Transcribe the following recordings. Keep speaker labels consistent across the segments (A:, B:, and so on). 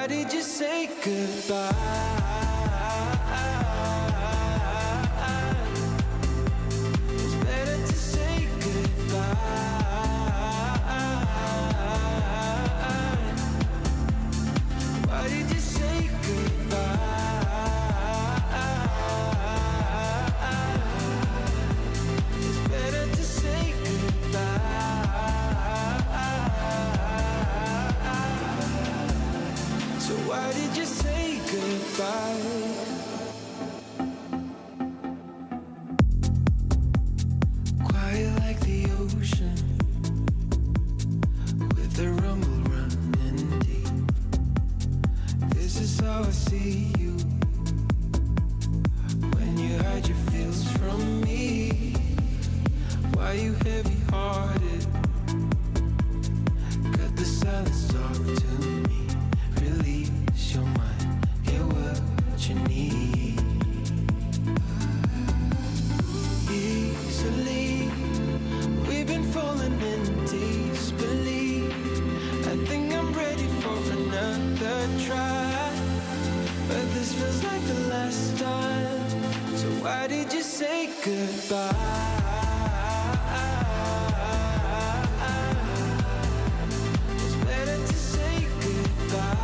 A: why did you say goodbye? It's better to say goodbye. Why did you say goodbye? It's better to say goodbye. So why did you say goodbye? Quiet like the ocean, with the rumble running deep. This is how I see you, when you hide your feels from me. Why you heavy-hearted? Cut the silence, talk to me. Release your mind, get what you need. Easily, we've been falling in disbelief. I think I'm ready for another try, but this feels like the last time. So why did you say goodbye? It's better to say goodbye.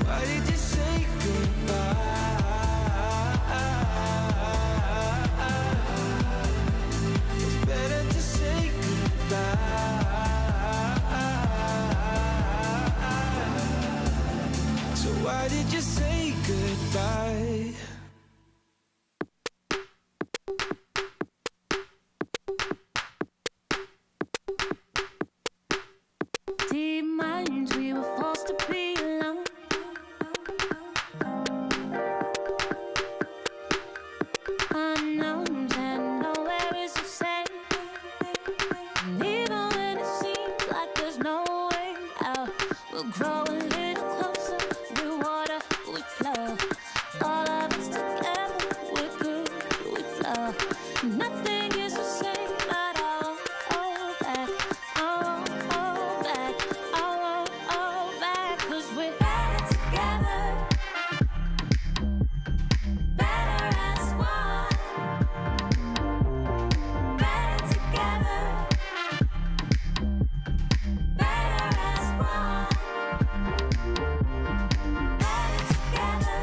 A: Why did you say goodbye? It's better to say goodbye. So why did you say goodbye?
B: Deep minds, we were forced to be alone. Unknowns and nowhere is the same. And even when it seems like there's no way out, we'll grow a little closer. We water, we flow. All of us together, we're good, we flow. Nothing is the same, but I'll hold back. I'll hold back. I'll hold back. 'Cause we're better together, better as one. Better together, better as one. Better together,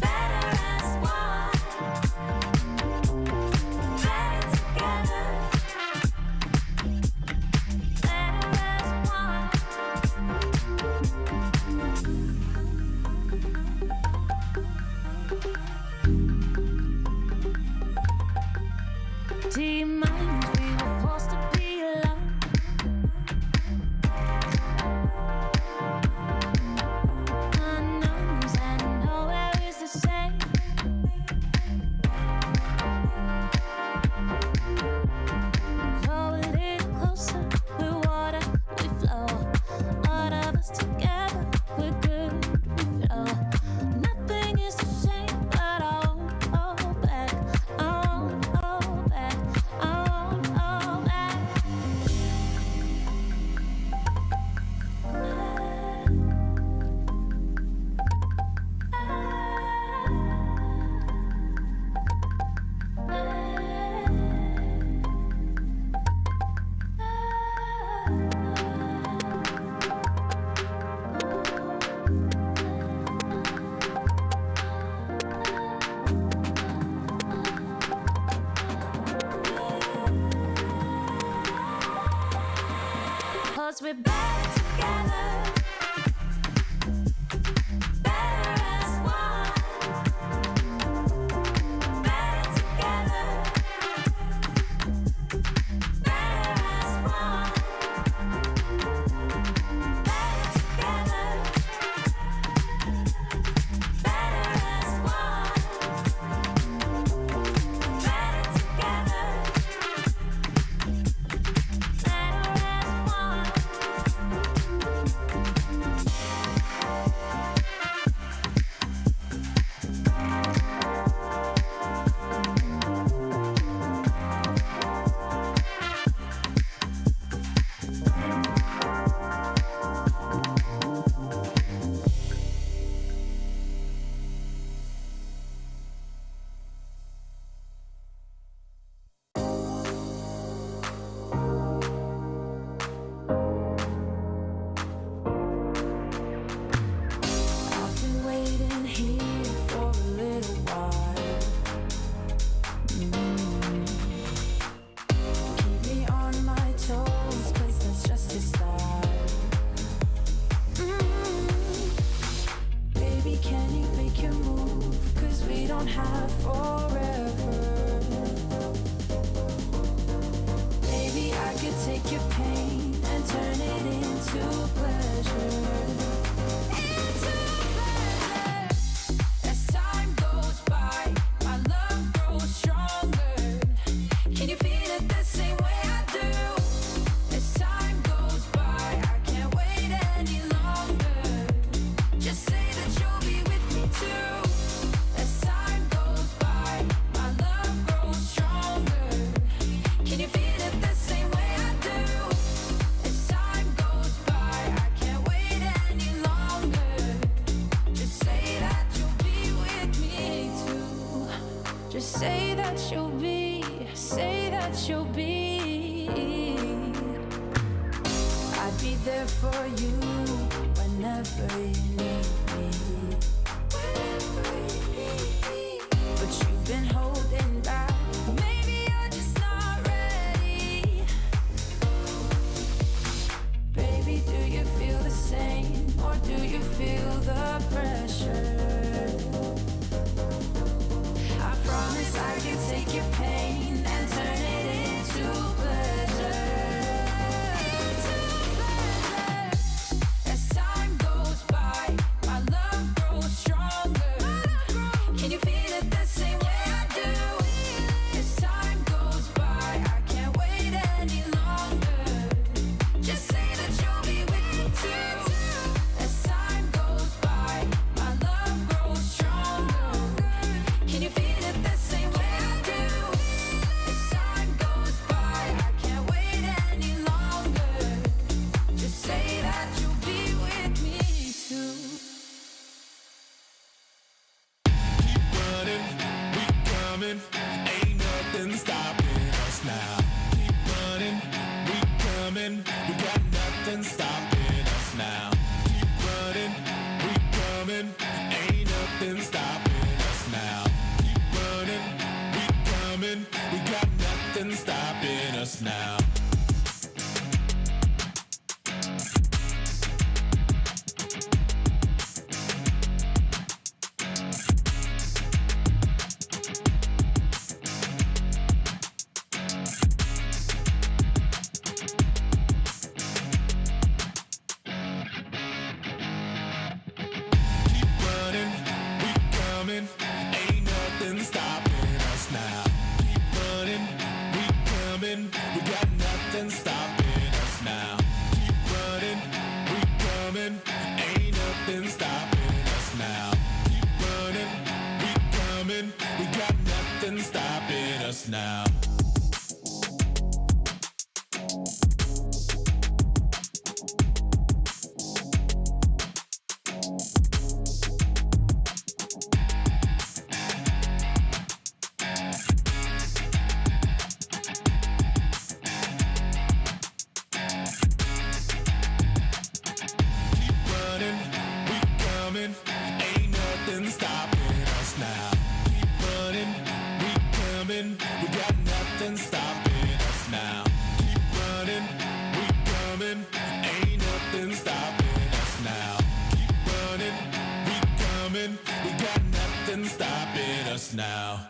B: better as one. Better together, better as one. Deep minds, we were forced to be alone. Unknowns and nowhere is the same. Grow a little closer, we're water, we flow. All of us together, we're good, we flow. Nothing is the same, but I'll hold back. I'll hold back. I'll hold back. Cause we're better together, better as one. Better together, better as one. Better together, better as one. Better together, better as one. you'll be. I'd be there for you whenever you need me. But you've been holding back. Maybe you're just not ready. Baby, do you feel the same, or do you feel the pressure? I promise I can take your pain and turn it into pleasure. As time goes by, my love grows stronger. Can you feel it the same way I do? As time goes by, I can't wait any longer. Just say that you'll be with me too. As time goes by, my love grows stronger. Can you feel it the same way I do? As time goes by, I can't wait any longer. Just say that you'll be with me too.
A: Keep running, we coming, ain't nothing stopping us now. Keep running, we coming, we got nothing stopping us now. Keep running, we coming, ain't nothing stopping us now. Keep running, we coming, we got nothing stopping us now. Keep running, we coming, ain't nothing stopping us now. Keep running, we coming, we got nothing stopping us now. Keep running, we coming, ain't nothing stopping us now. Keep running, we coming, we got nothing stopping us now. Keep running, we coming, ain't nothing stopping us now. Keep running, we coming, we got nothing stopping us now. Keep running, we coming, ain't nothing stopping us now. Keep running, we coming, we got nothing stopping us now.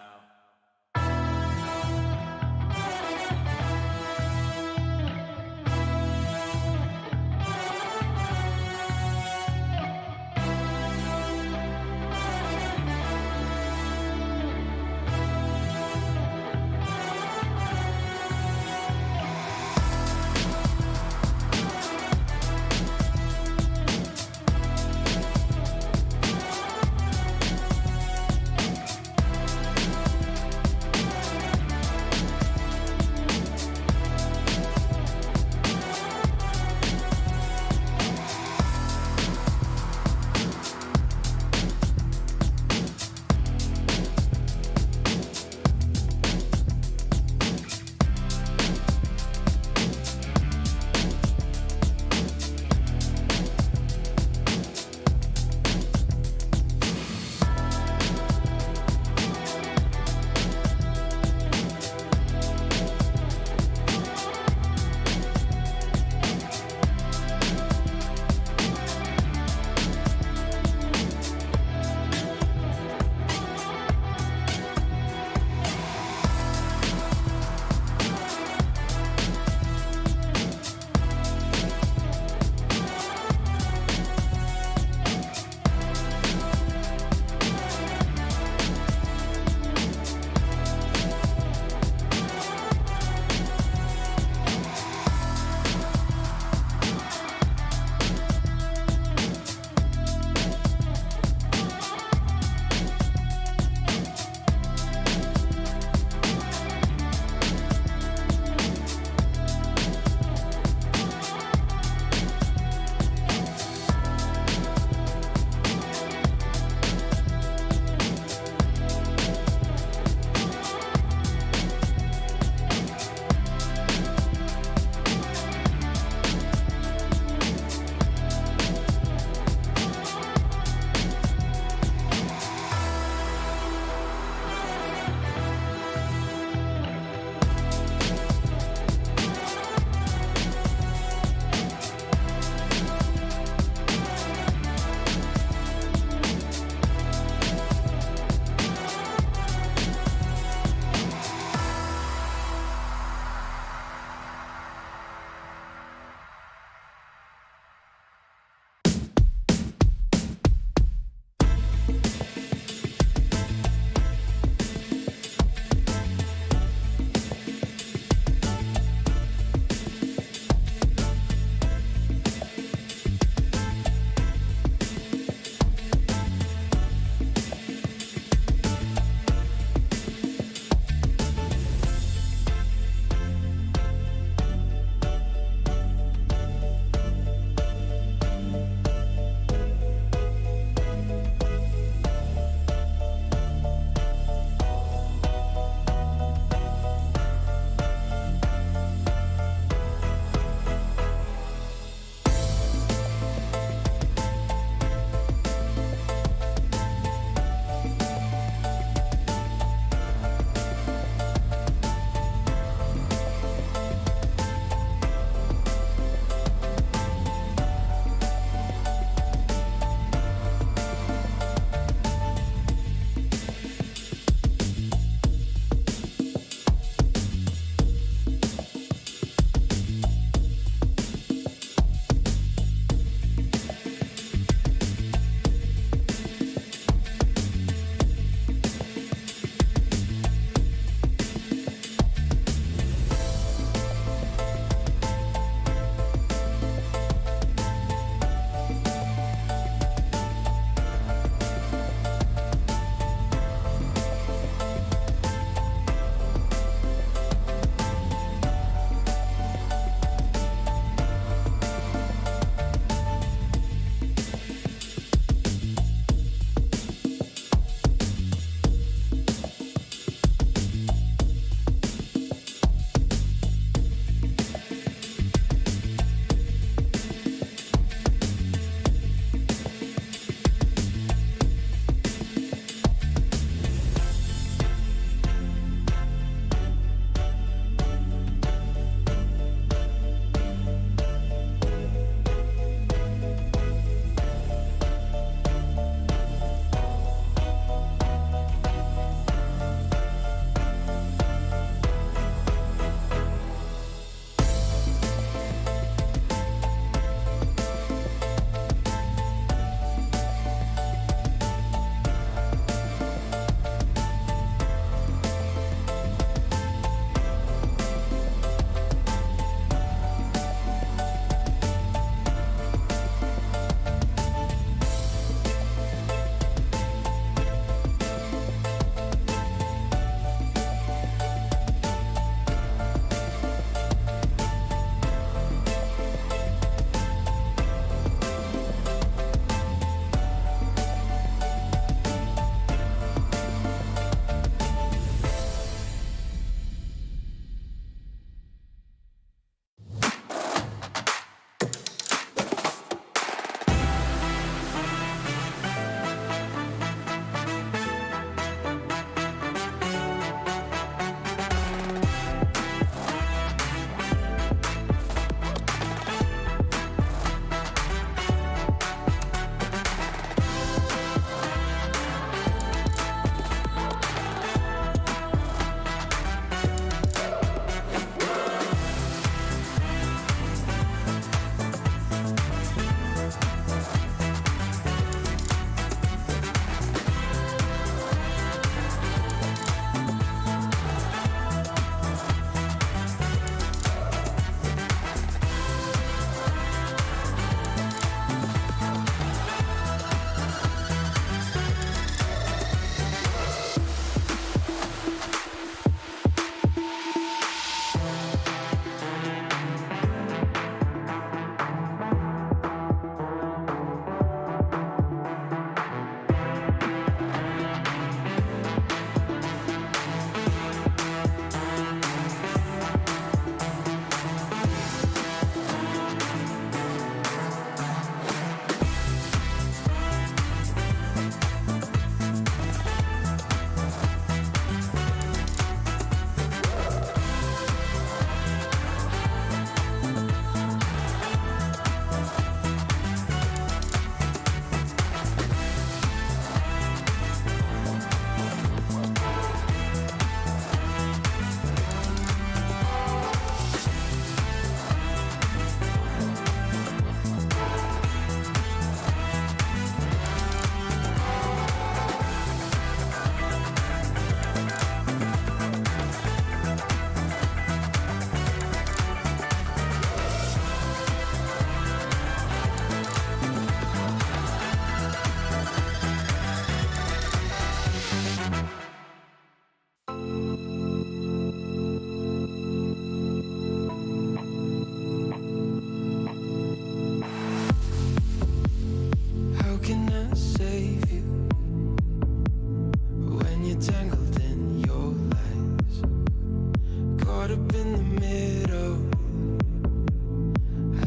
A: up in the middle.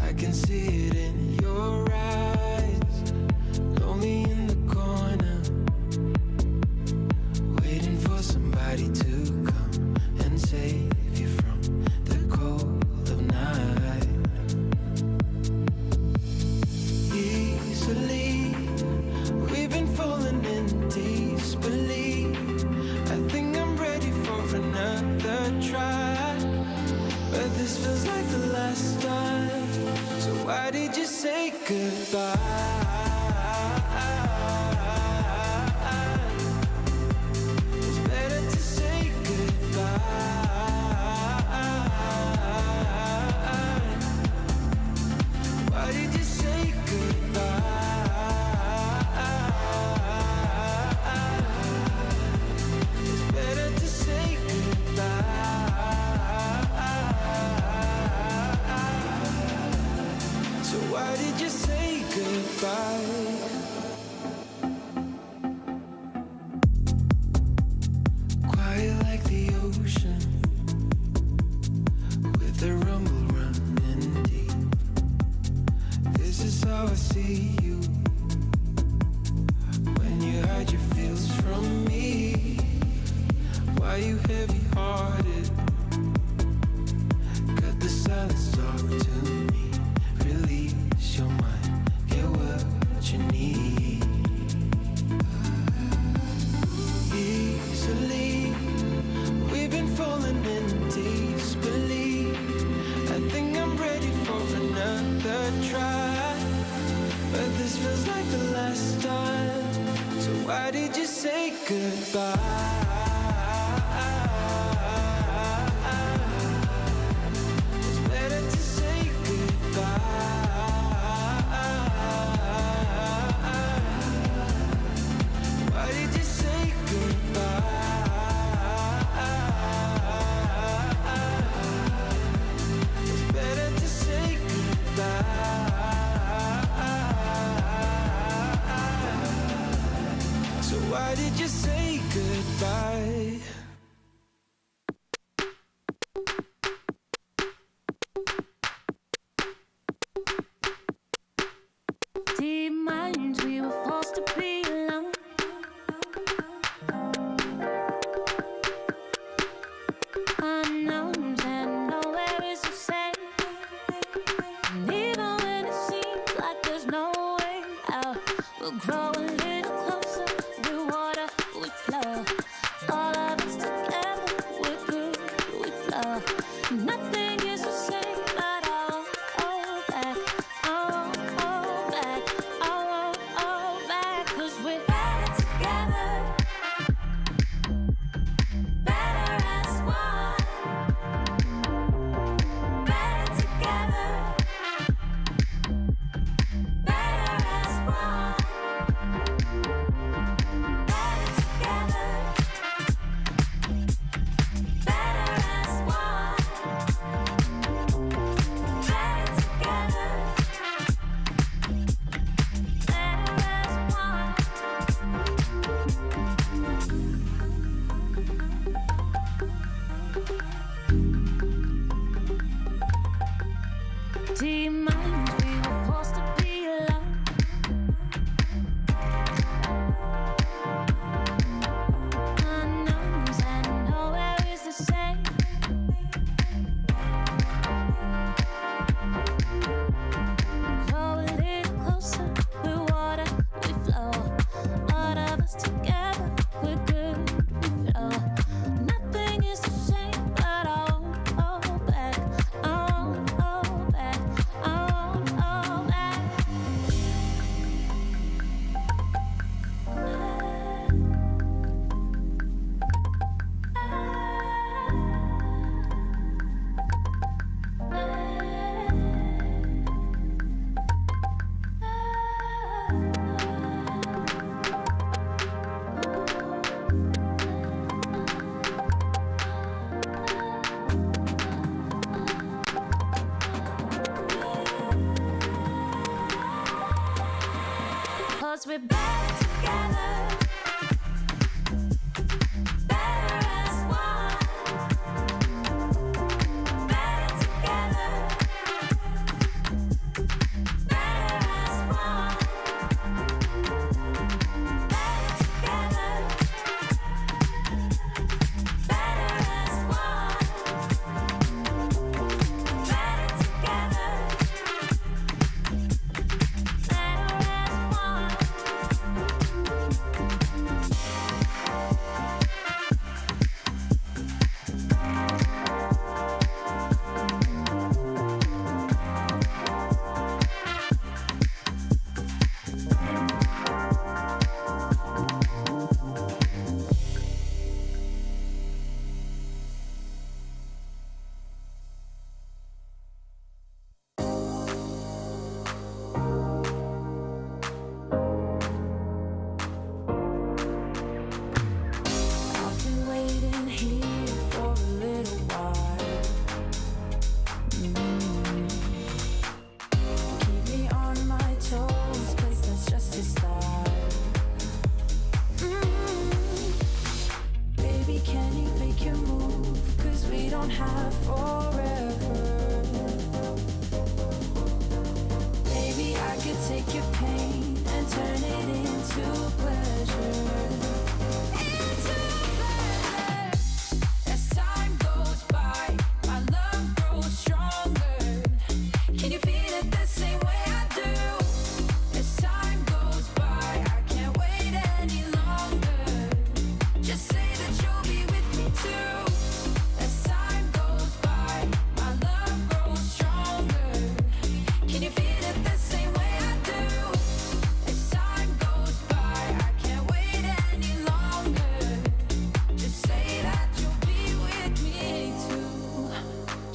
A: I can see it in your eyes. Lonely in the corner, waiting for somebody to come and save you from the cold of night. Easily, we've been falling in disbelief. I think I'm ready for another try, but this feels like the last time. So why did you say goodbye? It's better to say goodbye. Why did you say goodbye? It's better to say goodbye. So why did you say goodbye? Quiet like the ocean, with the rumble running deep. This is how I see you, when you hide your feels from me. Why you heavy-hearted? Cut the silence, talk to me. Release your mind, get what you need. Easily, we've been falling in disbelief. I think I'm ready for another try, but this feels like the last time. So why did you say goodbye? It's better to say goodbye. Why did you say goodbye? It's better to say goodbye. So why did you say goodbye?
B: Deep minds, we were forced to be alone. Unknowns and nowhere is the same. And even when it seems like there's no way out, we'll grow a little closer. Through water, we flow. All of us together, we're good, we flow. Nothing is the same, but I won't back. I won't back. I won't back. 'Cause we're better together. Better as one. Better together. Better as one. Better together. Better as one. Better together. Better as one. Deep minds, we were forced to be alone. Unknowns and nowhere is the same. Grow a little closer, we're water, we flow. All of us together, we're good, we flow. Nothing is the same, but I won't hold back. I won't hold back. I won't hold back. We're better together. Better as one.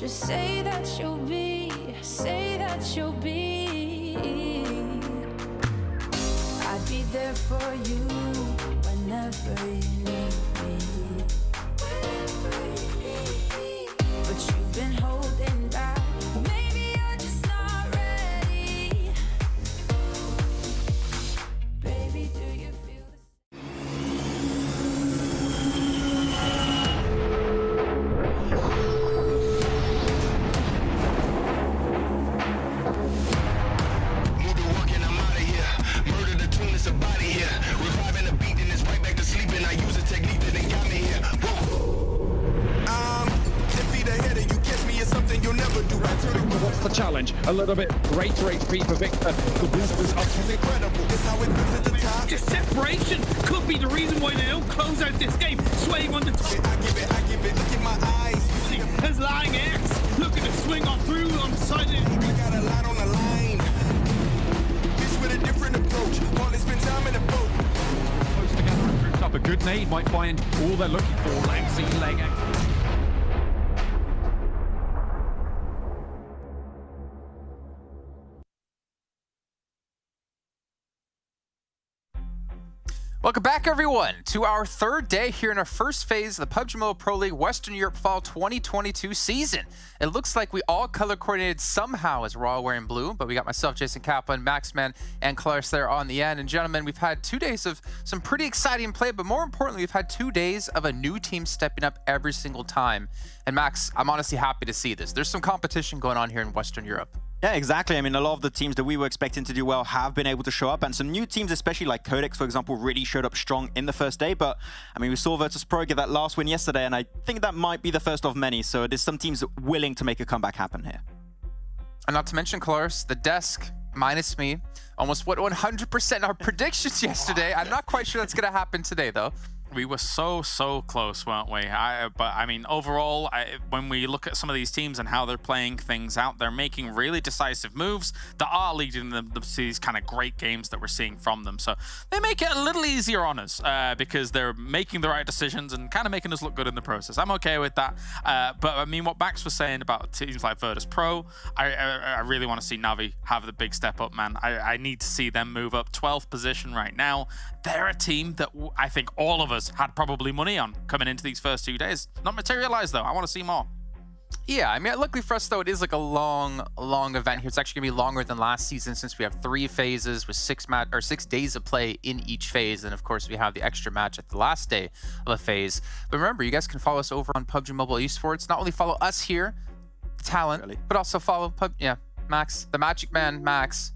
B: Just say that you'll be, say that you'll be. I'd be there for you whenever you need me. Whenever you need me. But you've been holding back. Maybe you're just not ready. Baby, do you feel the
C: a body here, reviving the beat and it's right back to sleeping. I use a technique that they got me here. Defeat ahead and you catch me in something you'll never do.
D: What's the challenge? A little bit greater HP for Victor. The boost was up.
C: Incredible. This how it feels at the top.
E: Just separation could be the reason why they don't close out this game. Swaying on the top.
C: I give it. Look in my eyes.
E: There's lying X looking to swing on through on the side.
C: I got a lot on the line. This with a different approach. Only spend time in the boat.
D: Close together and groups up. A good nade might find all they're looking for. Leg C, leg X.
F: Welcome back, everyone, to our third day here in our first phase of the PUBGMOBILE Pro League Western Europe Fall 2022 season. It looks like we all color coordinated somehow as we're all wearing blue, but we got myself, Jason Kaplan, Maxman, and Claris there on the end. And gentlemen, we've had 2 days of some pretty exciting play, but more importantly, we've had 2 days of a new team stepping up every single time. And Max, I'm honestly happy to see this. There's some competition going on here in Western Europe.
G: Yeah, exactly. I mean, a lot of the teams that we were expecting to do well have been able to show up, and some new teams, especially like QODEX, for example, really showed up strong in the first day. But, I mean, we saw VIRTUS.PRO get that last win yesterday, and I think that might be the first of many. So there's some teams willing to make a comeback happen here.
F: And not to mention, Claris, the desk, minus me, almost what 100% our predictions yesterday. I'm not quite sure that's going to happen today, though.
E: We were so close, weren't we? But I mean, overall, when we look at some of these teams and how they're playing things out, they're making really decisive moves that are leading them to these kind of great games that we're seeing from them. So they make it a little easier on us because they're making the right decisions and kind of making us look good in the process. I'm okay with that. But I mean, what Max was saying about teams like VIRTUS.PRO, I really want to see Navi have the big step up, man. I need to see them move up 12th position right now. They're a team that I think all of us had probably money on coming into these first 2 days. Not materialized though. I want to see more.
F: Yeah, I mean, luckily for us though, it is like a long event here. It's actually gonna be longer than last season since we have 3 phases with 6 days of play in each phase, and of course we have the extra match at the last day of a phase. But remember, you guys can follow us over on PUBG Mobile Esports. Not only follow us here, Talent, really, but also follow Max, the Magic Man, Max.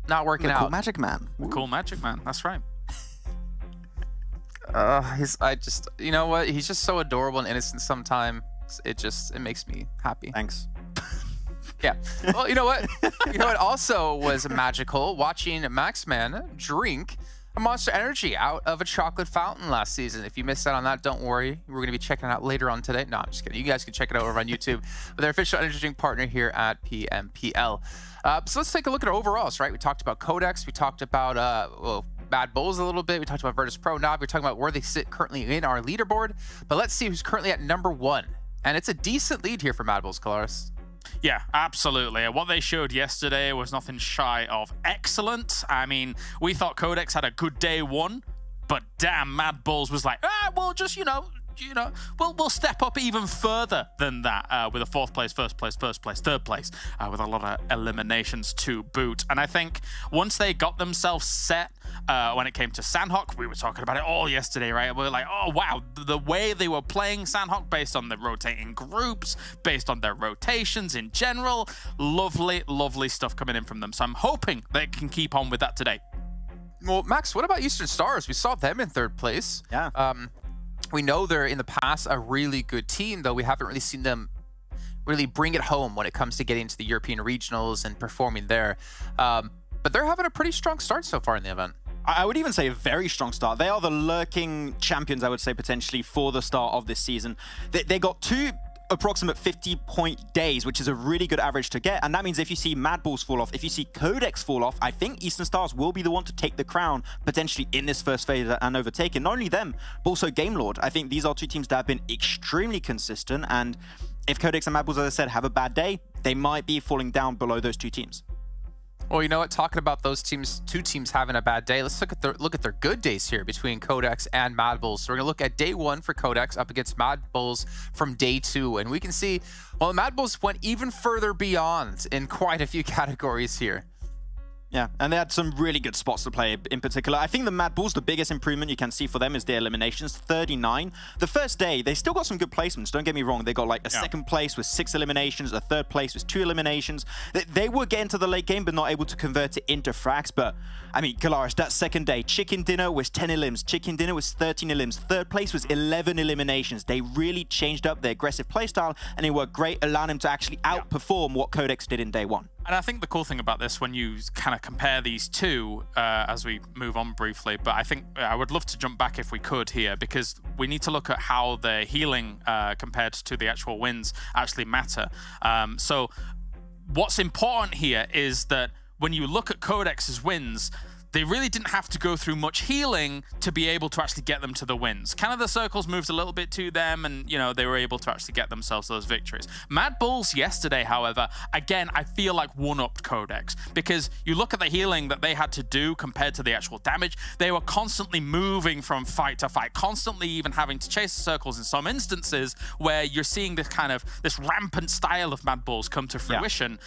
F: Not working out.
G: Cool Magic Man.
E: The cool Magic Man. That's right.
F: You know what? He's just so adorable and innocent sometimes. It makes me happy.
G: Thanks.
F: Yeah. Well, you know what? You know what also was magical? Watching Maxman drink a Monster Energy out of a chocolate fountain last season. If you missed out on that, don't worry. We're going to be checking it out later on today. No, I'm just kidding. You guys can check it out over on YouTube with their official energy drink partner here at PMPL. So let's take a look at our overalls, right? We talked about QODEX. We talked about, MADBULLS a little bit. We talked about VIRTUS.PRO. Now we're talking about where they sit currently in our leaderboard. But let's see who's currently at number 1. And it's a decent lead here for MADBULLS, Claris.
E: Yeah, absolutely. What they showed yesterday was nothing shy of excellent. I mean, we thought QODEX had a good day 1, but damn, MADBULLS was like, well, just, we'll step up even further than that with a 4th place, 1st place, 1st place, 3rd place, with a lot of eliminations to boot. And I think once they got themselves set when it came to Sanhok, we were talking about it all yesterday, right? We were like, oh, wow, the way they were playing Sanhok based on the rotating groups, based on their rotations in general, lovely, lovely stuff coming in from them. So I'm hoping they can keep on with that today.
F: Well, Max, what about Eastern Stars? We saw them in 3rd place.
G: Yeah.
F: We know they're in the past a really good team, though we haven't really seen them really bring it home when it comes to getting to the European regionals and performing there. But they're having a pretty strong start so far in the event.
G: I would even say a very strong start. They are the lurking champions, I would say, potentially for the start of this season. They got 2 approximate 50-point days, which is a really good average to get. And that means if you see MADBULLS fall off, if you see QODEX fall off, I think Eastern Stars will be the one to take the crown potentially in this first phase and overtake it. Not only them, but also Game Lord. I think these are 2 teams that have been extremely consistent, and if Codex and MADBULLS, as I said, have a bad day, they might be falling down below those two teams.
F: Well, you know what? Talking about those teams, two teams having a bad day, let's look at their good days here between Codex and MADBULLS. So we're gonna look at day 1 for Codex up against MADBULLS from day 2, and we can see, well, MADBULLS went even further beyond in quite a few categories here.
G: Yeah, and they had some really good spots to play in particular. I think the MADBULLS, the biggest improvement you can see for them is their eliminations, 39. The first day, they still got some good placements, don't get me wrong. They got like a second place with 6 eliminations, a third place with 2 eliminations. They were getting to the late game, but not able to convert it into frags. But, I mean, Galaris, that second day, Chicken Dinner was 10 elims, Chicken Dinner was 13 elims, third place was 11 eliminations. They really changed up their aggressive playstyle, and it worked great, allowing them to actually outperform what Codex did in day 1.
E: And I think the cool thing about this, when you kind of compare these two, as we move on briefly, but I think I would love to jump back if we could here, because we need to look at how the healing compared to the actual wins actually matter. So what's important here is that when you look at Codex's wins, they really didn't have to go through much healing to be able to actually get them to the wins. Kind of the circles moved a little bit to them, and, you know, they were able to actually get themselves those victories. MADBULLS yesterday, however, again, I feel like one-upped Codex, because you look at the healing that they had to do compared to the actual damage. They were constantly moving from fight to fight, constantly even having to chase the circles in some instances, where you're seeing this rampant style of MADBULLS come to fruition.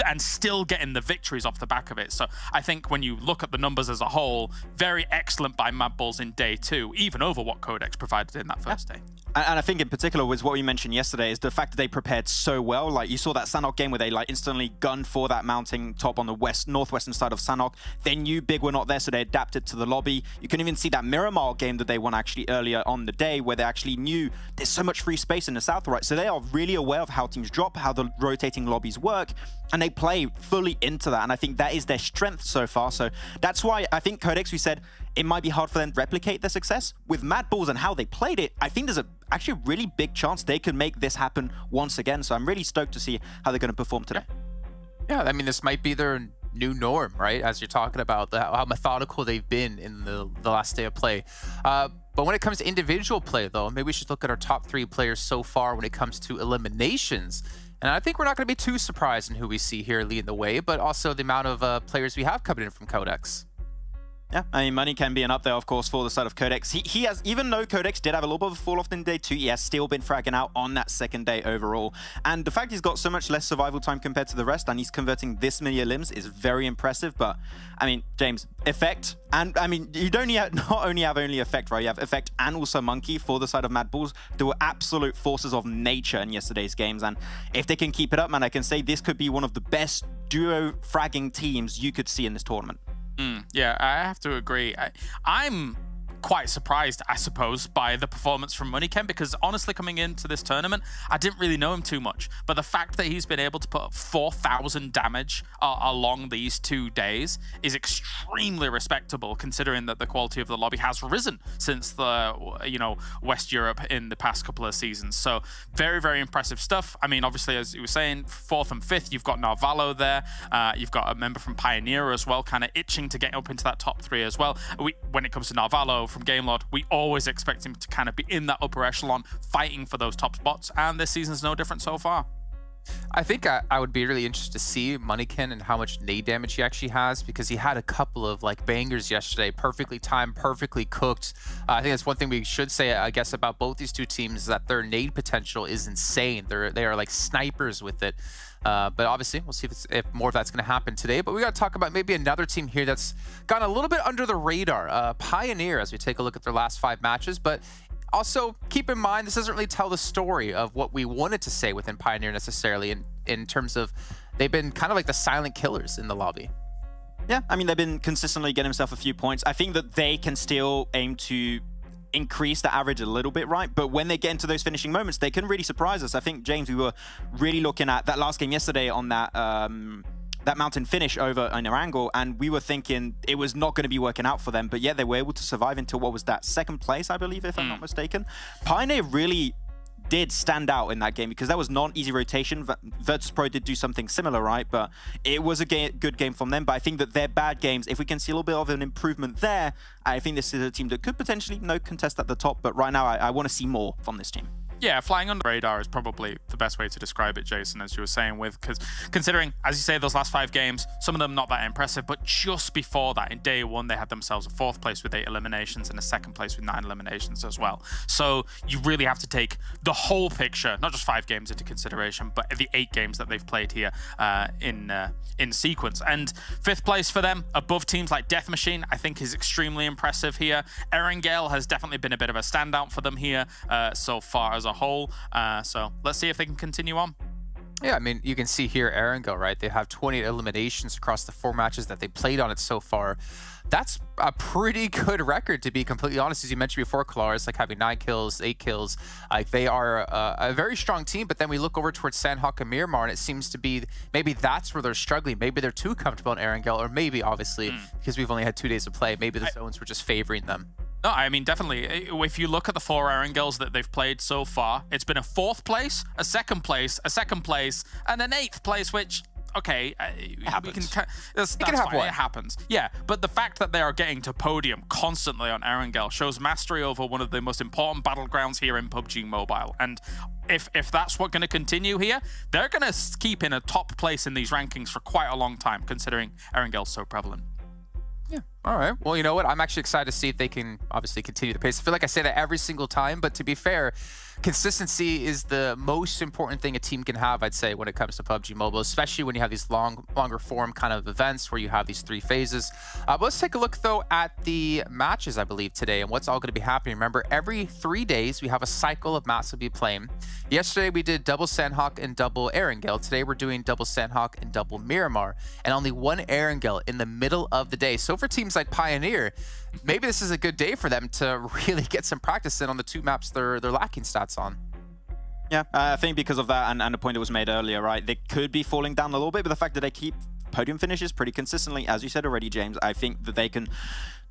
E: And still getting the victories off the back of it. So I think when you look at the numbers as a whole, very excellent by MADBULLS in day 2, even over what Codex provided in that first day.
G: And I think in particular was what we mentioned yesterday is the fact that they prepared so well. Like you saw that Sanhok game where they like instantly gunned for that mounting top on the northwestern side of Sanhok. They knew big were not there, so they adapted to the lobby. You can even see that Miramar game that they won actually earlier on the day, where they actually knew there's so much free space in the south, right? So they are really aware of how teams drop, how the rotating lobbies work, and they play fully into that. And I think that is their strength so far. So that's why I think Codex, we said, it might be hard for them to replicate their success. With MADBULLS and how they played it, I think there's actually a really big chance they could make this happen once again. So I'm really stoked to see how they're going to perform today.
F: Yeah, I mean, this might be their new norm, right? As you're talking about how methodical they've been in the last day of play. But when it comes to individual play, though, maybe we should look at our top 3 players so far when it comes to eliminations. And I think we're not going to be too surprised in who we see here leading the way, but also the amount of players we have coming in from Codex.
G: Yeah, I mean, Money can be an up there, of course, for the side of Codex. He has, even though Codex did have a little bit of a fall off in day 2, he has still been fragging out on that second day overall. And the fact he's got so much less survival time compared to the rest, and he's converting this many limbs, is very impressive. But, I mean, James, Effect, and, I mean, you don't not only have Effect, right? You have Effect and also Monkey for the side of MADBULLS. There were absolute forces of nature in yesterday's games, and if they can keep it up, man, I can say this could be one of the best duo fragging teams you could see in this tournament.
E: Yeah, I have to agree. I'm quite surprised, I suppose, by the performance from MoneyKen, because honestly, coming into this tournament, I didn't really know him too much. But the fact that he's been able to put up 4,000 damage along these 2 days is extremely respectable, considering that the quality of the lobby has risen since the, West Europe in the past couple of seasons. So very, very impressive stuff. I mean, obviously, as you were saying, 4th and 5th, you've got Narvalo there. You've got a member from Pioneer as well, kind of itching to get up into that top 3 as well. When it comes to Narvalo from GameLord, we always expect him to kind of be in that upper echelon, fighting for those top spots, and this season's no different so far.
F: I think I would be really interested to see MoneyKen and how much nade damage he actually has, because he had a couple of like bangers yesterday, perfectly timed, perfectly cooked. I think that's one thing we should say, I guess, about both these two teams, is that their nade potential is insane. They are like snipers with it. But obviously, we'll see if more of that's going to happen today. But we got to talk about maybe another team here that's gone a little bit under the radar. Pioneer, as we take a look at their last 5 matches. But also, keep in mind, this doesn't really tell the story of what we wanted to say within Pioneer necessarily, in terms of they've been kind of like the silent killers in the lobby.
G: Yeah, I mean, they've been consistently getting themselves a few points. I think that they can still aim to increase the average a little bit, right? But when they get into those finishing moments, they can really surprise us. I think, James, we were really looking at that last game yesterday on that that mountain finish over in Erangel, and we were thinking it was not going to be working out for them, but yeah, they were able to survive until, what was that, 2nd place, I believe, if I'm not mistaken. Pioneer really did stand out in that game, because that was not an easy rotation. VIRTUS.PRO did do something similar, right? But it was a good game from them. But I think that their bad games, if we can see a little bit of an improvement there, I think this is a team that could potentially contest at the top. But right now, I want to see more from this team.
E: Yeah, flying under the radar is probably the best way to describe it, Jason, as you were saying, because considering, as you say, those last 5 games, some of them not that impressive, but just before that, in day 1, they had themselves a 4th place with 8 eliminations and a 2nd place with 9 eliminations as well. So you really have to take the whole picture, not just 5 games into consideration, but the 8 games that they've played here in sequence. And 5th place for them, above teams like Death Machine, I think is extremely impressive here. Erangel has definitely been a bit of a standout for them here so far as a whole. So let's see if they can continue on.
F: Yeah, I mean, you can see here Erangel, right? They have 28 eliminations across the 4 matches that they played on it so far. That's a pretty good record, to be completely honest. As you mentioned before, Kalaris, like having 9 kills, 8 kills. Like they are a very strong team, but then we look over towards Sanhok and Miramar, and it seems to be maybe that's where they're struggling. Maybe they're too comfortable in Erangel, or maybe, obviously, because we've only had 2 days to play, maybe the zones were just favoring them.
E: No, I mean, definitely. If you look at the 4 Erangels that they've played so far, it's been a 4th place, a 2nd place, a 2nd place, and an 8th place, which, okay,
G: it happens.
E: That's
F: can have
E: fine.
F: one.
E: It happens. Yeah, but the fact that they are getting to podium constantly on Erangel shows mastery over one of the most important battlegrounds here in PUBG Mobile. And if that's what's going to continue here, they're going to keep in a top place in these rankings for quite a long time, considering Erangel's so prevalent.
F: Yeah. All right. Well, you know what? I'm actually excited to see if they can obviously continue the pace. I feel like I say that every single time, but to be fair, consistency is the most important thing a team can have, I'd say, when it comes to PUBG Mobile, especially when you have these longer form kind of events where you have these 3 phases. But let's take a look, though, at the matches, I believe, today and what's all going to be happening. Remember, every 3 days, we have a cycle of maps we'll be playing. Yesterday, we did double Sanhok and double Erangel. Today, we're doing double Sanhok and double Miramar, and only 1 Erangel in the middle of the day. So for teams like PIONER, maybe this is a good day for them to really get some practice in on the 2 maps they're lacking stats on.
G: Yeah, I think because of that and the point that was made earlier, right, they could be falling down a little bit, but the fact that they keep podium finishes pretty consistently, as you said already, James, I think that they can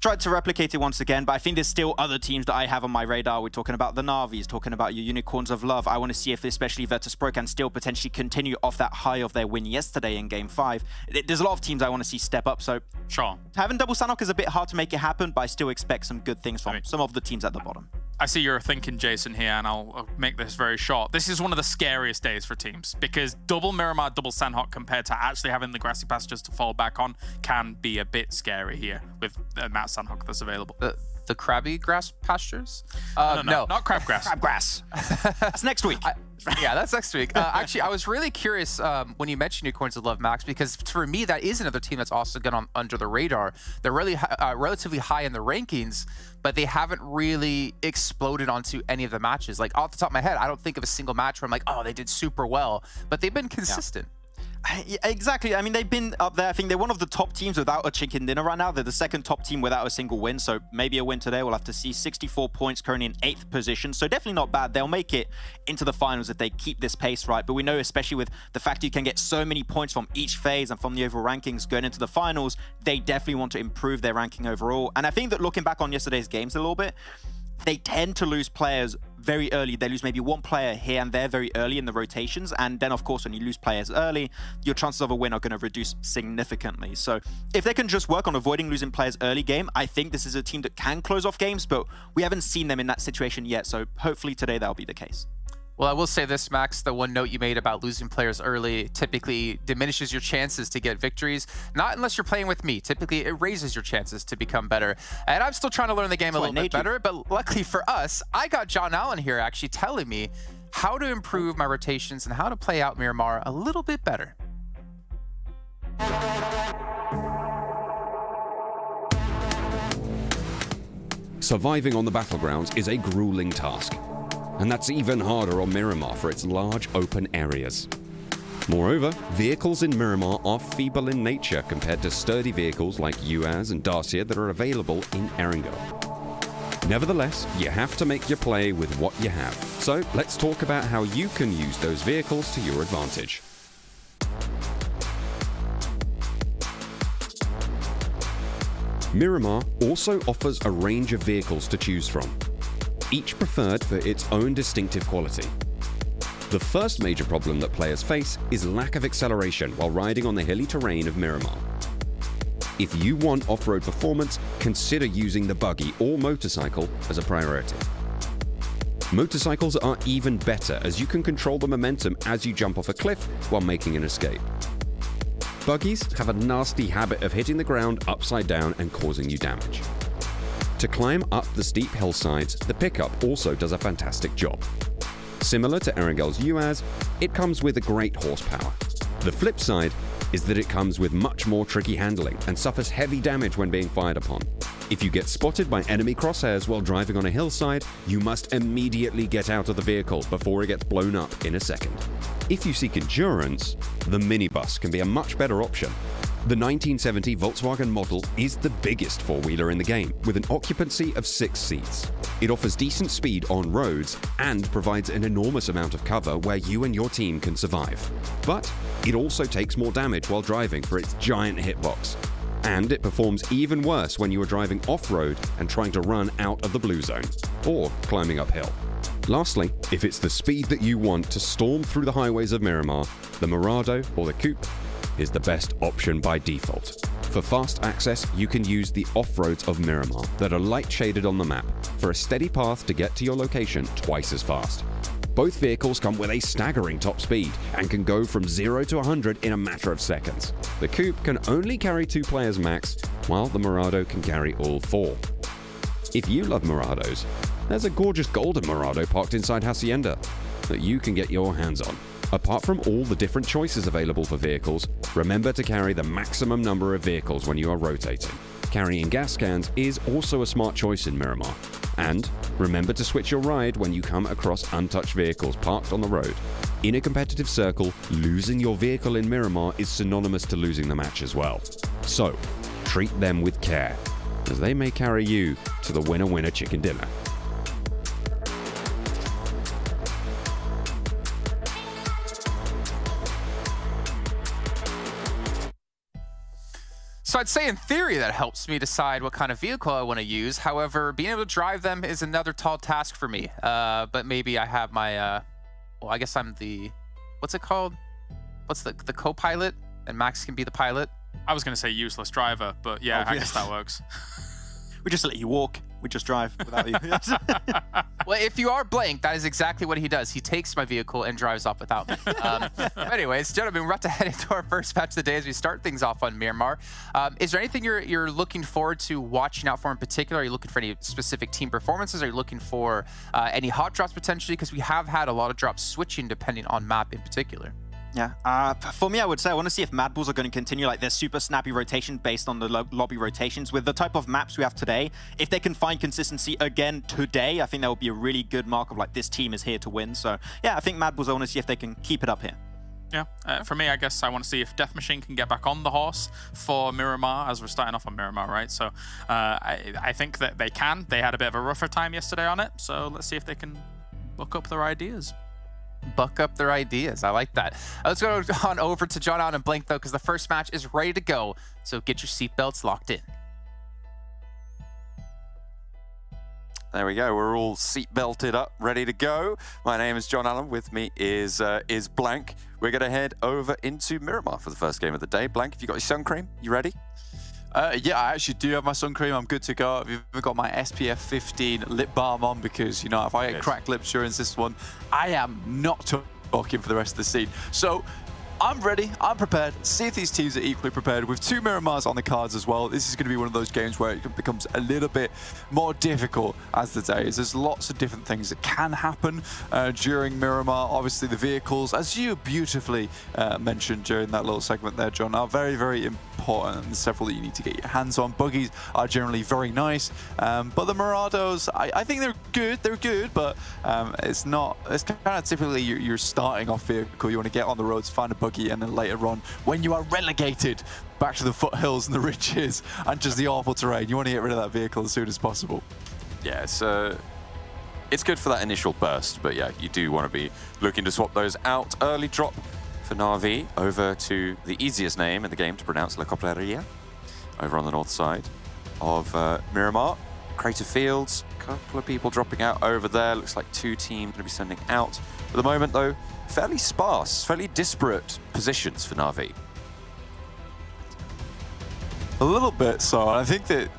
G: try to replicate it once again. But I think there's still other teams that I have on my radar. We're talking about the Navis, talking about your Unicorns of Love. I want to see if especially VIRTUS.PRO can still potentially continue off that high of their win yesterday in Game 5. There's a lot of teams I want to see step up, so
E: Sure.
G: having double Sanhok is a bit hard to make it happen, but I still expect some good things from some of the teams at the bottom.
E: I see you're thinking, Jason, here, and I'll make this very short. This is one of the scariest days for teams, because double Miramar, double Sanhok compared to actually having the grassy pastures to fall back on can be a bit scary here with the amount of Sanhok that's available.
F: The crabby grass pastures?
E: No,
F: no.
E: not crabgrass.
G: Crabgrass. That's next week.
F: Yeah, that's next week. Actually, I was really curious when you mentioned Unicorns of Love, Max, because for me, that is another team that's also gone under the radar. They're really relatively high in the rankings, but they haven't really exploded onto any of the matches. Like, off the top of my head, I don't think of a single match where I'm like, oh, they did super well, but they've been consistent.
G: Yeah, exactly. I mean, they've been up there. I think they're one of the top teams without a chicken dinner right now. They're the 2nd top team without a single win, so maybe a win today. We'll have to see. 64 points, currently in 8th position, so definitely not bad. They'll make it into the finals if they keep this pace right, but we know, especially with the fact you can get so many points from each phase and from the overall rankings going into the finals, they definitely want to improve their ranking overall. And I think that looking back on yesterday's games a little bit, they tend to lose players very early. They lose maybe 1 player here and there very early in the rotations. And then, of course, when you lose players early, your chances of a win are going to reduce significantly. So if they can just work on avoiding losing players early game, I think this is a team that can close off games, but we haven't seen them in that situation yet. So hopefully today that'll be the case.
F: Well, I will say this, Max, the one note you made about losing players early typically diminishes your chances to get victories. Not unless you're playing with me. Typically, it raises your chances to become better. And I'm still trying to learn the game a little bit better, but luckily for us, I got John Allen here actually telling me how to improve my rotations and how to play out Miramar a little bit better.
H: Surviving on the battlegrounds is a grueling task. And that's even harder on Miramar for its large open areas. Moreover, vehicles in Miramar are feeble in nature compared to sturdy vehicles like UAZ and Dacia that are available in Erangel. Nevertheless, you have to make your play with what you have. So let's talk about how you can use those vehicles to your advantage. Miramar also offers a range of vehicles to choose from, each preferred for its own distinctive quality. The first major problem that players face is lack of acceleration while riding on the hilly terrain of Miramar. If you want off-road performance, consider using the buggy or motorcycle as a priority. Motorcycles are even better as you can control the momentum as you jump off a cliff while making an escape. Buggies have a nasty habit of hitting the ground upside down and causing you damage. To climb up the steep hillsides, the pickup also does a fantastic job. Similar to Erangel's UAZ, it comes with a great horsepower. The flip side is that it comes with much more tricky handling and suffers heavy damage when being fired upon. If you get spotted by enemy crosshairs while driving on a hillside, you must immediately get out of the vehicle before it gets blown up in a second. If you seek endurance, the minibus can be a much better option. The 1970 Volkswagen model is the biggest four-wheeler in the game, with an occupancy of 6 seats. It offers decent speed on roads and provides an enormous amount of cover where you and your team can survive. But it also takes more damage while driving for its giant hitbox. And it performs even worse when you are driving off-road and trying to run out of the blue zone, or climbing uphill. Lastly, if it's the speed that you want to storm through the highways of Miramar, the Murado or the Coupe is the best option by default. For fast access, you can use the off-roads of Miramar that are light shaded on the map for a steady path to get to your location twice as fast. Both vehicles come with a staggering top speed and can go from 0 to 100 in a matter of seconds. The Coupe can only carry 2 players max, while the Murado can carry all 4. If you love Murados, there's a gorgeous golden Murado parked inside Hacienda that you can get your hands on. Apart from all the different choices available for vehicles, remember to carry the maximum number of vehicles when you are rotating. Carrying gas cans is also a smart choice in Miramar. And remember to switch your ride when you come across untouched vehicles parked on the road. In a competitive circle, losing your vehicle in Miramar is synonymous to losing the match as well. So, treat them with care, as they may carry you to the winner-winner chicken dinner.
F: So I'd say in theory that helps me decide what kind of vehicle I want to use. However, being able to drive them is another tall task for me. But maybe I have my, well, I guess I'm the, what's it called? What's the co-pilot? And Max can be the pilot.
E: I was going to say useless driver, but yeah, I guess that works.
G: We just let you walk. We just drive without you.
F: Well, if you are blank, that is exactly what he does. He takes my vehicle and drives off without me. Anyways, gentlemen, we're about to head into our first match of the day as we start things off on Miramar. Is there anything you're looking forward to watching out for in particular? Are you looking for any specific team performances? Are you looking for any hot drops potentially? Because we have had a lot of drops switching depending on map in particular.
G: Yeah, for me, I would say I want to see if MADBULLS are going to continue like their super snappy rotation based on the lobby rotations. With the type of maps we have today, if they can find consistency again today, I think that would be a really good mark of like this team is here to win. So yeah, I think MADBULLS, I want to see if they can keep it up here.
E: Yeah, for me, I guess I want to see if Death Machine can get back on the horse for Miramar, as we're starting off on Miramar, right? So I think that they can. They had a bit of a rougher time yesterday on it, so let's see if they can look up their ideas.
F: Buck up their ideas. I like that. Let's go on over to John Allen and Blink, though, because the first match is ready to go. So get your seatbelts locked in.
I: There we go. We're all seat-belted up, ready to go. My name is John Allen. With me is Blank. We're going to head over into Miramar for the first game of the day. Blank, have you got your sun cream? You ready?
J: Yeah, I actually do have my sun cream. I'm good to go. I've even got my SPF 15 lip balm on because, you know, if I get cracked lips during this one, I am not talking for the rest of the scene. So I'm ready. I'm prepared. See if these teams are equally prepared. With 2 Miramars on the cards as well, this is going to be one of those games where it becomes a little bit more difficult as the day is. There's lots of different things that can happen during Miramar. Obviously, the vehicles, as you beautifully mentioned during that little segment there, John, are very, very important, and several that you need to get your hands on. Buggies are generally very nice, but the Murados, I think they're good, but it's kind of typically your starting off vehicle. You want to get on the roads, find a buggy, and then later on, when you are relegated back to the foothills and the ridges and just the awful terrain, you want to get rid of that vehicle as soon as possible.
I: Yeah, so it's good for that initial burst, but yeah, you do want to be looking to swap those out. Early drop for Na'Vi over to the easiest name in the game to pronounce, La Copleria, over on the north side of Miramar. Crater Fields, a couple of people dropping out over there. Looks like 2 teams going to be sending out. For the moment, though, fairly sparse, fairly disparate positions for Na'Vi.
J: A little bit so. I think that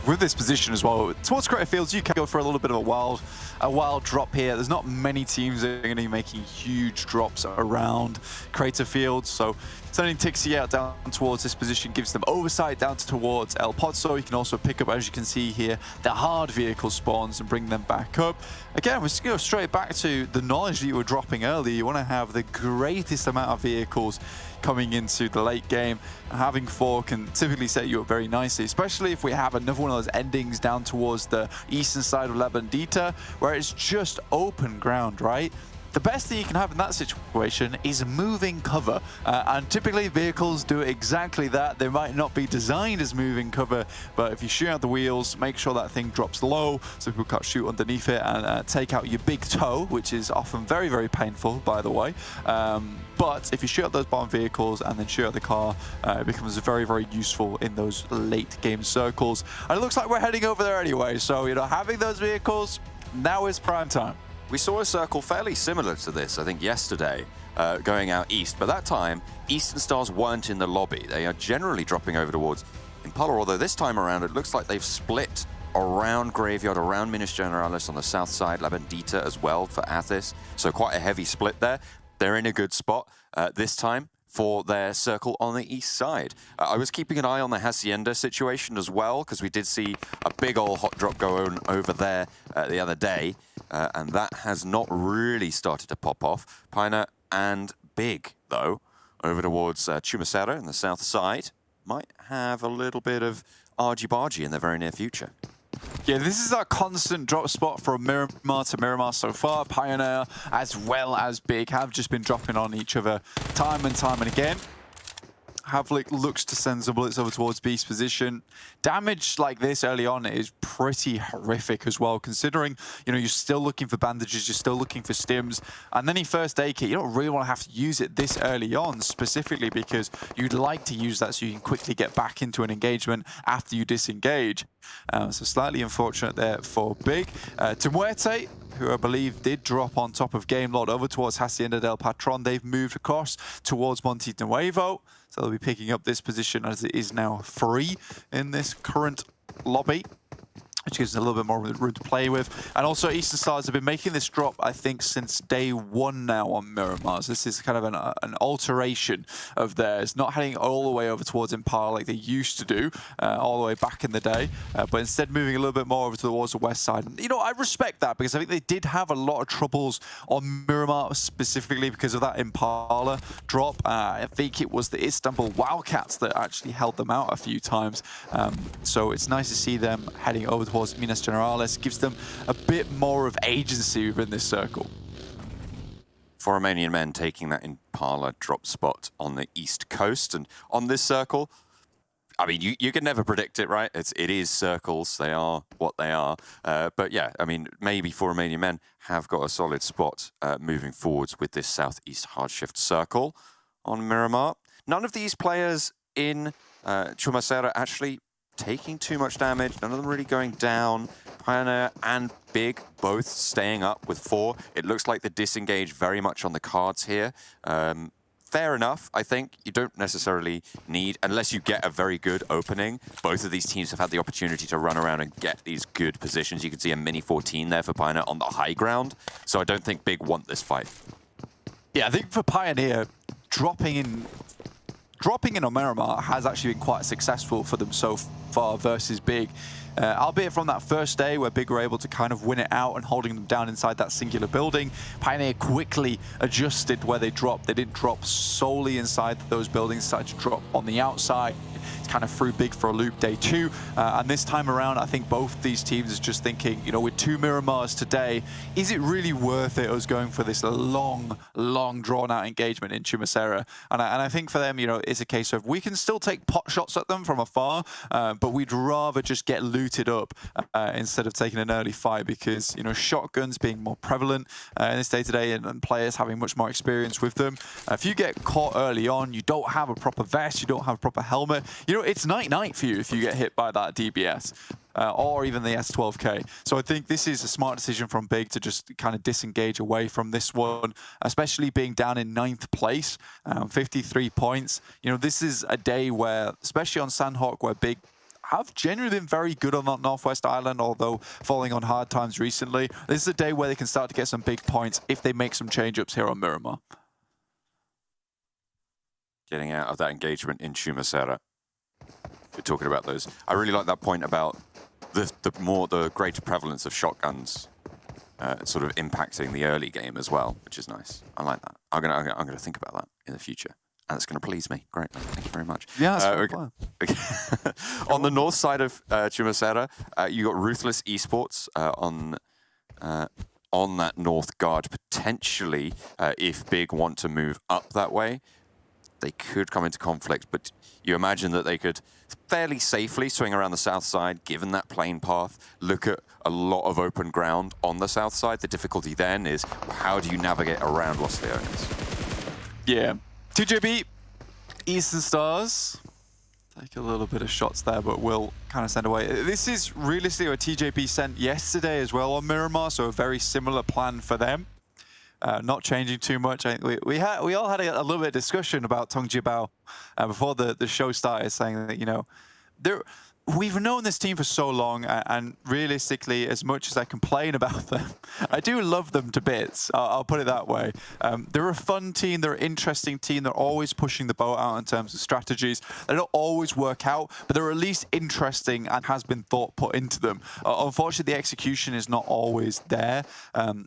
J: with this position as well, towards Crater Fields, you can go for a little bit of a wild drop here. There's not many teams that are going to be making huge drops around Crater Fields, so sending Tixie out down towards this position gives them oversight down towards El Pozo. You can also pick up, as you can see here, the hard vehicle spawns and bring them back up. Again, we're just going to go straight back to the knowledge that you were dropping earlier. You want to have the greatest amount of vehicles coming into the late game. Having 4 can typically set you up very nicely, especially if we have another one of those endings down towards the eastern side of La Bandita, where it's just open ground, right? The best thing you can have in that situation is moving cover, and typically vehicles do exactly that. They might not be designed as moving cover, but if you shoot out the wheels, make sure that thing drops low so people can't shoot underneath it, and take out your big toe, which is often very, very painful, by the way. But if you shoot out those bomb vehicles and then shoot out the car, it becomes very, very useful in those late game circles. And it looks like we're heading over there anyway, so, you know, having those vehicles, now is prime time.
I: We saw a circle fairly similar to this, I think, yesterday, going out east. But that time, Eastern Stars weren't in the lobby. They are generally dropping over towards Impala, although this time around it looks like they've split around Graveyard, around Minas Generalis on the south side, La Bandita as well for Athis. So quite a heavy split there. They're in a good spot this time for their circle on the east side. I was keeping an eye on the Hacienda situation as well, because we did see a big old hot drop go on over there the other day, and that has not really started to pop off. PIONER and Big, though, over towards Chumacero in the south side, might have a little bit of argy-bargy in the very near future.
J: Yeah, this is our constant drop spot from Miramar to Miramar so far. PIONER as well as Big have just been dropping on each other time and again. Havlik looks to send some bullets over towards B's position. Damage like this early on is pretty horrific as well, considering, you know, you're still looking for bandages, you're still looking for stims, and then your first aid kit, you don't really want to have to use it this early on, specifically because you'd like to use that so you can quickly get back into an engagement after you disengage. So slightly unfortunate there for Big. To MUERTE, who I believe did drop on top of Game Lord over towards Hacienda del Patron. They've moved across towards Monte Nuevo, so they'll be picking up this position as it is now free in this current lobby, which gives us a little bit more room to play with. And also, Eastern Stars have been making this drop, I think, since day 1 now on Miramar. So this is kind of an alteration of theirs, not heading all the way over towards Impala like they used to do, all the way back in the day, but instead moving a little bit more over towards the west side. And, you know, I respect that, because I think they did have a lot of troubles on Miramar, specifically because of that Impala drop. I think it was the Istanbul Wildcats that actually held them out a few times. So it's nice to see them heading over towards Minas Generalis. Gives them a bit more of agency within this circle.
I: For Romanian men taking that Impala drop spot on the east coast, and on this circle, I mean, you can never predict it, right? It is circles. They are what they are. But yeah, I mean, maybe for Romanian men have got a solid spot moving forwards with this southeast hard shift circle on Miramar. None of these players in Chumacero actually taking too much damage. None of them really going down. PIONER and Big both staying up with 4. It looks like the disengage very much on the cards here. Fair enough, I think. You don't necessarily need, unless you get a very good opening. Both of these teams have had the opportunity to run around and get these good positions. You can see a mini 14 there for PIONER on the high ground. So I don't think Big want this fight.
J: Yeah, I think for PIONER, dropping in on Miramar has actually been quite successful for them so far versus Big. Albeit from that first day where Big were able to kind of win it out and holding them down inside that singular building, PIONER quickly adjusted where they dropped. They didn't drop solely inside those buildings, started to drop on the outside. It's kind of threw Big for a loop day 2. And this time around, I think both these teams are just thinking, you know, with 2 Miramars today, is it really worth it us going for this long drawn-out engagement in Chumacero? And I think for them, you know, it's a case of we can still take pot shots at them from afar, but we'd rather just get looted up instead of taking an early fight, because, you know, shotguns being more prevalent in this day-to-day and players having much more experience with them. If you get caught early on, you don't have a proper vest, you don't have a proper helmet, you know, it's night-night for you if you get hit by that DBS. Or even the S12K. So I think this is a smart decision from Big to just kind of disengage away from this one, especially being down in 9th place, 53 points. You know, this is a day where, especially on Sanhok, where Big have genuinely been very good on that Northwest Island, although falling on hard times recently. This is a day where they can start to get some big points if they make some change-ups here on Miramar.
I: Getting out of that engagement in Chumacera. We're talking about those. I really like that point about the greater prevalence of shotguns sort of impacting the early game as well, which is nice. I like that. I'm gonna think about that in the future. And it's going to please me. Great. Thank you very much.
J: Yeah, that's
I: on the north side of Chumacera, you got Ruthless Esports on that north guard. Potentially, if Big want to move up that way, they could come into conflict. But you imagine that they could fairly safely swing around the south side, given that plane path, look at a lot of open ground on the south side. The difficulty then is, how do you navigate around Los Leones?
J: Yeah. TJB, Eastern Stars, take a little bit of shots there, but will kind of send away. This is realistically what TJB sent yesterday as well on Miramar, so a very similar plan for them. Not changing too much. I think we all had a little bit of discussion about Tong Jiabao before the show started, saying that, you know, we've known this team for so long, and realistically, as much as I complain about them, I do love them to bits. I'll put it that way. They're a fun team. They're an interesting team. They're always pushing the boat out in terms of strategies. They don't always work out, but they're at least interesting and has been thought put into them. Unfortunately, the execution is not always there,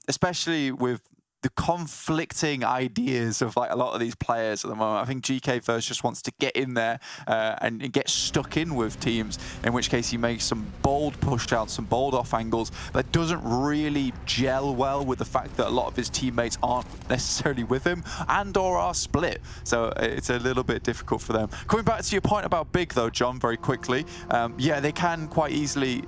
J: especially with the conflicting ideas of like a lot of these players at the moment. I think GK first just wants to get in there and get stuck in with teams, in which case he makes some bold push outs, some bold off angles that doesn't really gel well with the fact that a lot of his teammates aren't necessarily with him and or are split. So it's a little bit difficult for them. Coming back to your point about Big though, John, very quickly, yeah, they can quite easily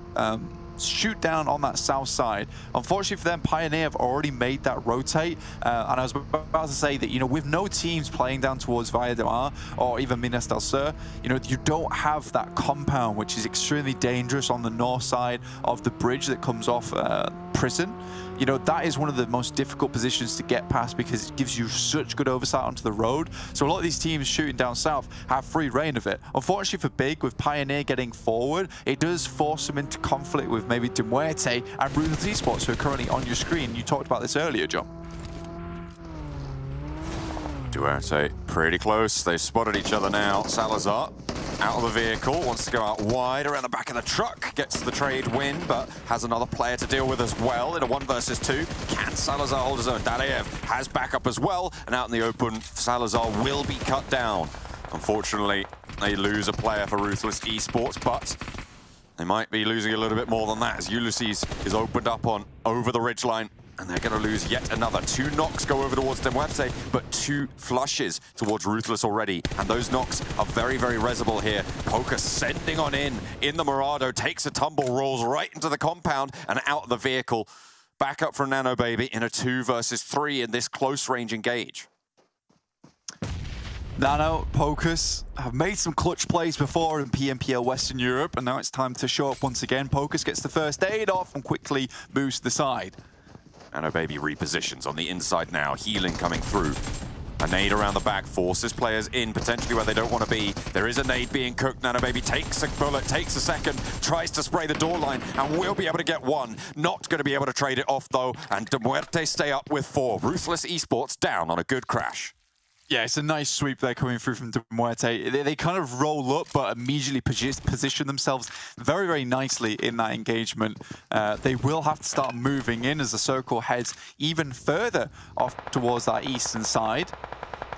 J: shoot down on that south side. Unfortunately for them, Pioneer have already made that rotate, and I was about to say that, you know, with no teams playing down towards Valle de Mar or even Minas del Sur, you know, you don't have that compound, which is extremely dangerous on the north side of the bridge that comes off Prison. You know, that is one of the most difficult positions to get past because it gives you such good oversight onto the road. So a lot of these teams shooting down south have free reign of it. Unfortunately for Big, with Pioneer getting forward, it does force them into conflict with maybe MUERTE and Ruthless Esports, who are currently on your screen. You talked about this earlier, John.
I: MUERTE pretty close. They've spotted each other now. Salazar out of the vehicle, wants to go out wide around the back of the truck, gets the trade win, but has another player to deal with as well in a 1 versus 2. Can Salazar hold his own? Dadaev has backup as well, and out in the open, Salazar will be cut down. Unfortunately, they lose a player for Ruthless Esports, but they might be losing a little bit more than that as Ulysses is opened up on over the ridgeline. And they're going to lose yet another. 2 knocks go over towards MUERTE, but 2 flushes towards Ruthless already. And those knocks are very, very resible here. Poker sending on in the Murado, takes a tumble, rolls right into the compound and out of the vehicle. Back up from Nano Baby in a 2 versus 3 in this close range engage.
J: Nano, Pocus have made some clutch plays before in PMPL Western Europe, and now it's time to show up once again. Pocus gets the first aid off and quickly moves to the side.
I: Nano Baby repositions on the inside now, healing coming through. A nade around the back forces players in, potentially where they don't want to be. There is a nade being cooked. Nano Baby takes a bullet, takes a second, tries to spray the door line, and will be able to get 1. Not going to be able to trade it off, though, and MUERTE stay up with 4. Ruthless Esports down on a good crash.
J: Yeah, it's a nice sweep there coming through from MUERTE. They kind of roll up, but immediately position themselves very, very nicely in that engagement. They will have to start moving in as the circle heads even further off towards that eastern side.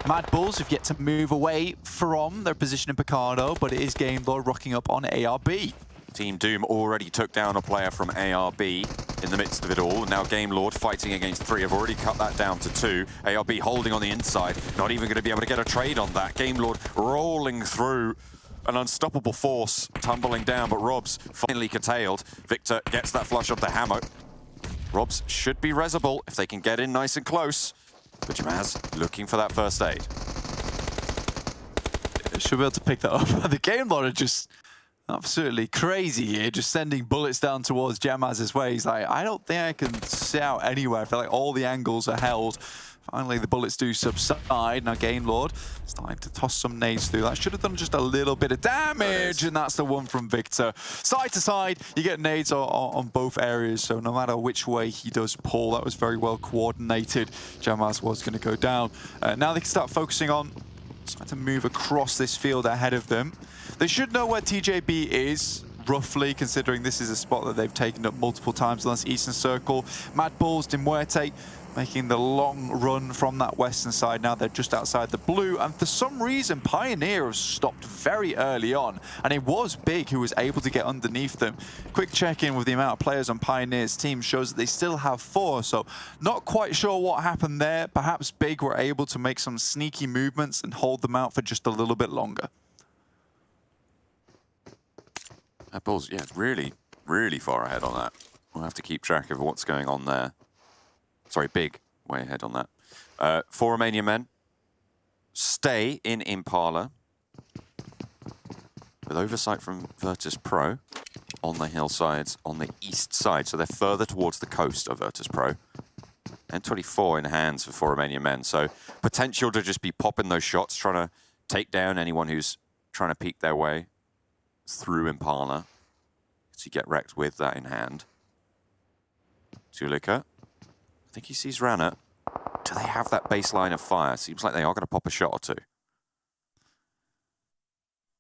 J: MADBULLS have yet to move away from their position in Picardo, but it is Game Lord rocking up on ARB.
I: Team Doom already took down a player from ARB in the midst of it all. Now Game Lord fighting against 3 have already cut that down to 2. ARB holding on the inside, not even going to be able to get a trade on that. Game Lord rolling through an unstoppable force, tumbling down, but Robs finally curtailed. Victor gets that flush off the hammer. Robs should be resible if they can get in nice and close. But Jamaz looking for that first aid.
J: Should be able to pick that up. The Game Lord are just absolutely crazy here, just sending bullets down towards Jamaz's way. He's like, I don't think I can sit out anywhere. I feel like all the angles are held Finally, the bullets do subside. Now, Gamelord starting to toss some nades through. That should have done just a little bit of damage, and that's the one from Victor. Side to side, you get nades on both areas, so no matter which way he does pull, that was very well coordinated. Jamaz was going to go down. Now they can start focusing on trying to move across this field ahead of them. They should know where TJB is, roughly, considering this is a spot that they've taken up multiple times on this eastern circle. MADBULLS, MUERTE making the long run from that western side. Now they're just outside the blue, and for some reason PIONER has stopped very early on, and it was Big who was able to get underneath them. Quick check-in with the amount of players on PIONER's team shows that they still have 4, so not quite sure what happened there. Perhaps Big were able to make some sneaky movements and hold them out for just a little bit longer.
I: MADBULLS, yeah, really far ahead on that. We'll have to keep track of what's going on there. Sorry, Big, way ahead on that. 4 Romanian men stay in Impala with oversight from VIRTUS.PRO on the hillsides on the east side. So they're further towards the coast of VIRTUS.PRO. And 24 in hands for 4 Romanian men. So potential to just be popping those shots, trying to take down anyone who's trying to peek their way through Impala. So you get wrecked with that in hand. Tulika. I think he sees Rana. Do they have that baseline of fire? Seems like they are going to pop a shot or two.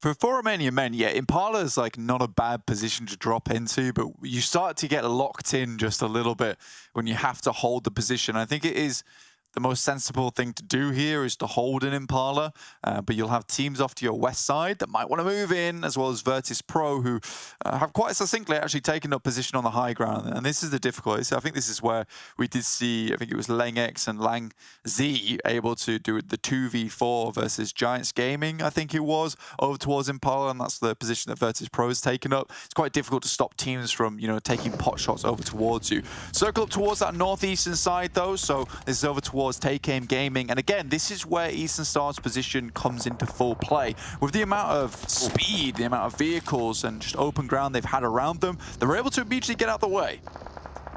J: For 4 Romanian men, yeah, Impala is like not a bad position to drop into, but you start to get locked in just a little bit when you have to hold the position. I think it is the most sensible thing to do here is to hold an Impala, but you'll have teams off to your west side that might want to move in, as well as VIRTUS.PRO, who have quite succinctly actually taken up position on the high ground. And this is the difficulty. So I think this is where we did see, I think it was LangX and Lang Z able to do the 2v4 versus Giants Gaming, I think it was, over towards Impala, and that's the position that VIRTUS.PRO has taken up. It's quite difficult to stop teams from, you know, taking pot shots over towards you. Circle up towards that northeastern side, though, so this is over towards TKM Gaming, and again, this is where Eastern Star's position comes into full play. With the amount of speed, the amount of vehicles, and just open ground they've had around them, they're able to immediately get out the way.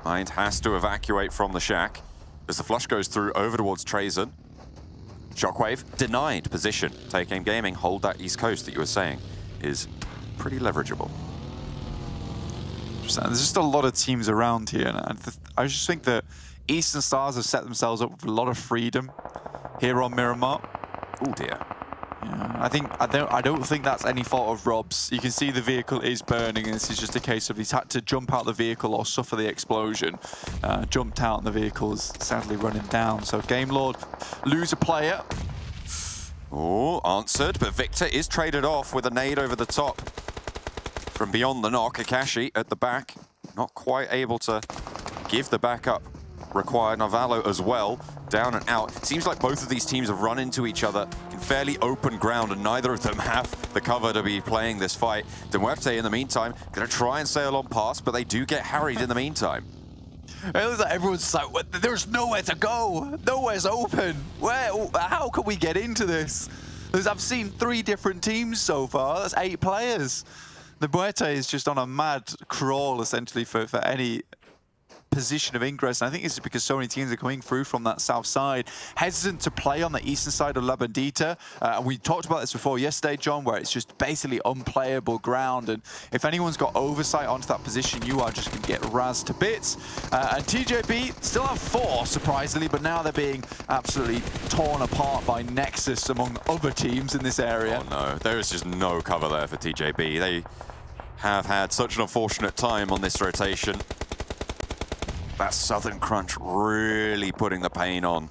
I: Mind has to evacuate from the shack as the flush goes through over towards Trazen. Shockwave denied position. TKM Gaming hold that east coast that you were saying is pretty leverageable.
J: There's just a lot of teams around here, and I just think that Eastern Stars have set themselves up with a lot of freedom here on Miramar.
I: Oh dear.
J: Yeah, I don't think that's any fault of Rob's. You can see the vehicle is burning, and this is just a case of he's had to jump out the vehicle or suffer the explosion. Jumped out, and the vehicle is sadly running down. So Gamelord lose a player.
I: Oh, answered, but Victor is traded off with a nade over the top. From beyond the knock, Akashi at the back, not quite able to give the backup required. Navallo as well, down and out. Seems like both of these teams have run into each other in fairly open ground, and neither of them have the cover to be playing this fight. MUERTE, in the meantime, going to try and sail on past, but they do get harried in the meantime.
J: It looks like everyone's like, there's nowhere to go. Nowhere's open. How can we get into this? I've seen 3 different teams so far. That's 8 players. The MUERTE is just on a mad crawl, essentially, for any position of ingress, and I think this is because so many teams are coming through from that south side, hesitant to play on the eastern side of La Bandita. We talked about this before yesterday, John, where it's just basically unplayable ground, and if anyone's got oversight onto that position, you are just going to get razzed to bits. And TJB still have 4, surprisingly, but now they're being absolutely torn apart by NEXUS among other teams in this area.
I: Oh no, there is just no cover there for TJB. They have had such an unfortunate time on this rotation. That Southern Crunch really putting the pain on.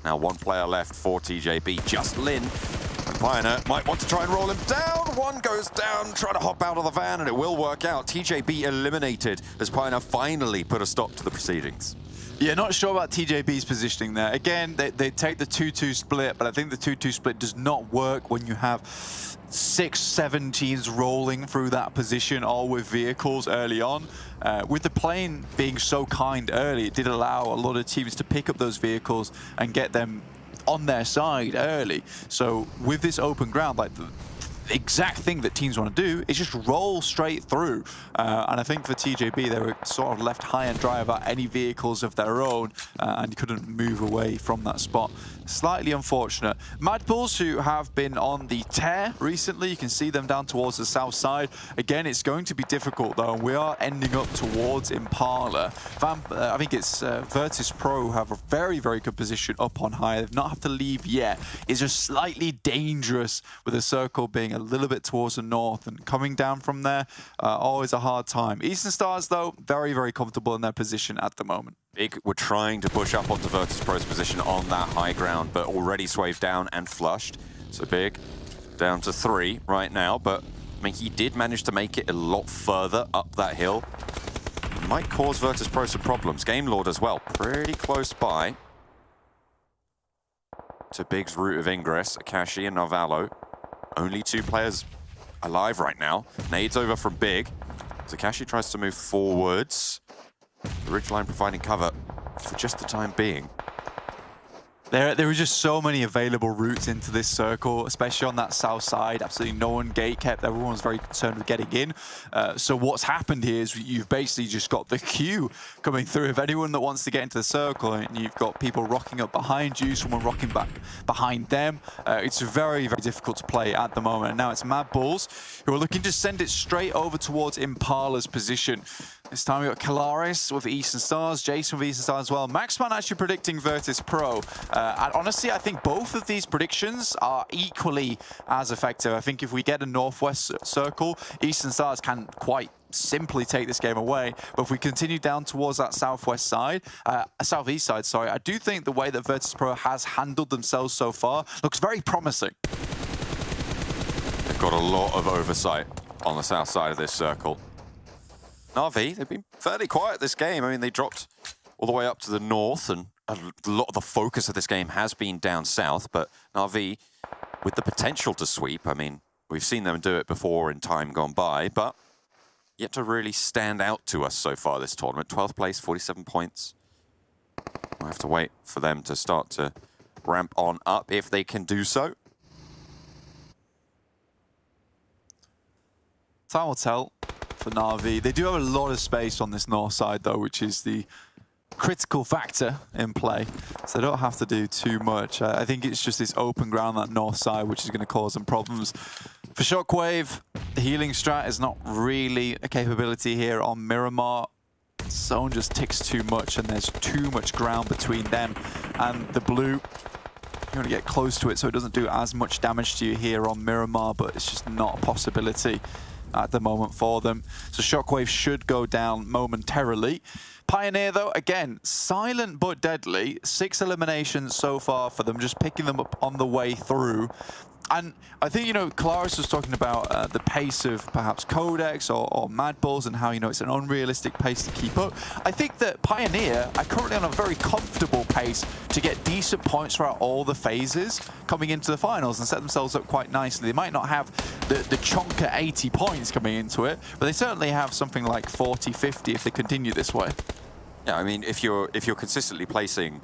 I: Now 1 player left for TJB, just Lin. And PIONER might want to try and roll him down. 1 goes down, trying to hop out of the van, and it will work out. TJB eliminated as PIONER finally put a stop to the proceedings.
J: Yeah, not sure about TJB's positioning there. Again, they take the 2-2 split, but I think the 2-2 split does not work when you have 6-7 teams rolling through that position, all with vehicles early on. With the plane being so kind early, it did allow a lot of teams to pick up those vehicles and get them on their side early. So with this open ground, like the exact thing that teams want to do is just roll straight through. And I think for TJB, they were sort of left high and dry about any vehicles of their own and couldn't move away from that spot. Slightly unfortunate. MADBULLS, who have been on the tear recently, you can see them down towards the south side. Again, it's going to be difficult though, and we are ending up towards Impala. I think it's VIRTUS.PRO have a very, very good position up on high. They've not have to leave yet. It's just slightly dangerous with the circle being a little bit towards the north, and coming down from there, always a hard time. Eastern Stars, though, very, very comfortable in their position at the moment.
I: Big were trying to push up onto VIRTUS.PRO's position on that high ground, but already swayed down and flushed. So Big down to 3 right now, but I mean, he did manage to make it a lot further up that hill. Might cause VIRTUS.PRO some problems. Game Lord as well, pretty close by to Big's route of ingress. Akashi and Narvalo, only 2 players alive right now. Nades over from Big. Akashi tries to move forwards. The ridgeline providing cover for just the time being.
J: There were just so many available routes into this circle, especially on that south side. Absolutely no one gate kept. Everyone was very concerned with getting in. So what's happened here is you've basically just got the queue coming through of anyone that wants to get into the circle, and you've got people rocking up behind you, someone rocking back behind them. It's very, very difficult to play at the moment. And now it's MADBULLS who are looking to send it straight over towards Impala's position. This time we got Kalaris with Eastern Stars, Jason with Eastern Stars as well. Maxman actually predicting VIRTUS.PRO. And honestly, I think both of these predictions are equally as effective. I think if we get a northwest circle, Eastern Stars can quite simply take this game away. But if we continue down towards that southwest side, southeast side, sorry, I do think the way that VIRTUS.PRO has handled themselves so far looks very promising.
I: They've got a lot of oversight on the south side of this circle. Na'Vi, they've been fairly quiet this game. I mean, they dropped all the way up to the north, and a lot of the focus of this game has been down south, but Na'Vi, with the potential to sweep, I mean, we've seen them do it before in time gone by, but yet to really stand out to us so far this tournament. 12th place, 47 points. We'll have to wait for them to start to ramp on up if they can do so.
J: Time will tell for Na'Vi. They do have a lot of space on this north side, though, which is the critical factor in play. So they don't have to do too much. I think it's just this open ground, that north side, which is going to cause them problems. For Shockwave, the healing strat is not really a capability here on Miramar. Zone just ticks too much, and there's too much ground between them and the blue. You want to get close to it so it doesn't do as much damage to you here on Miramar, but it's just not a possibility at the moment for them. So Shockwave should go down momentarily. Pioneer, though, again, silent but deadly. 6 eliminations so far for them, just picking them up on the way through. And I think, you know, Kalaris was talking about the pace of perhaps QODEX or MADBULLS and how, you know, it's an unrealistic pace to keep up. I think that Pioneer are currently on a very comfortable pace to get decent points throughout all the phases coming into the finals and set themselves up quite nicely. They might not have the chunk at 80 points coming into it, but they certainly have something like 40, 50 if they continue this way.
I: Yeah, I mean, if you're consistently placing,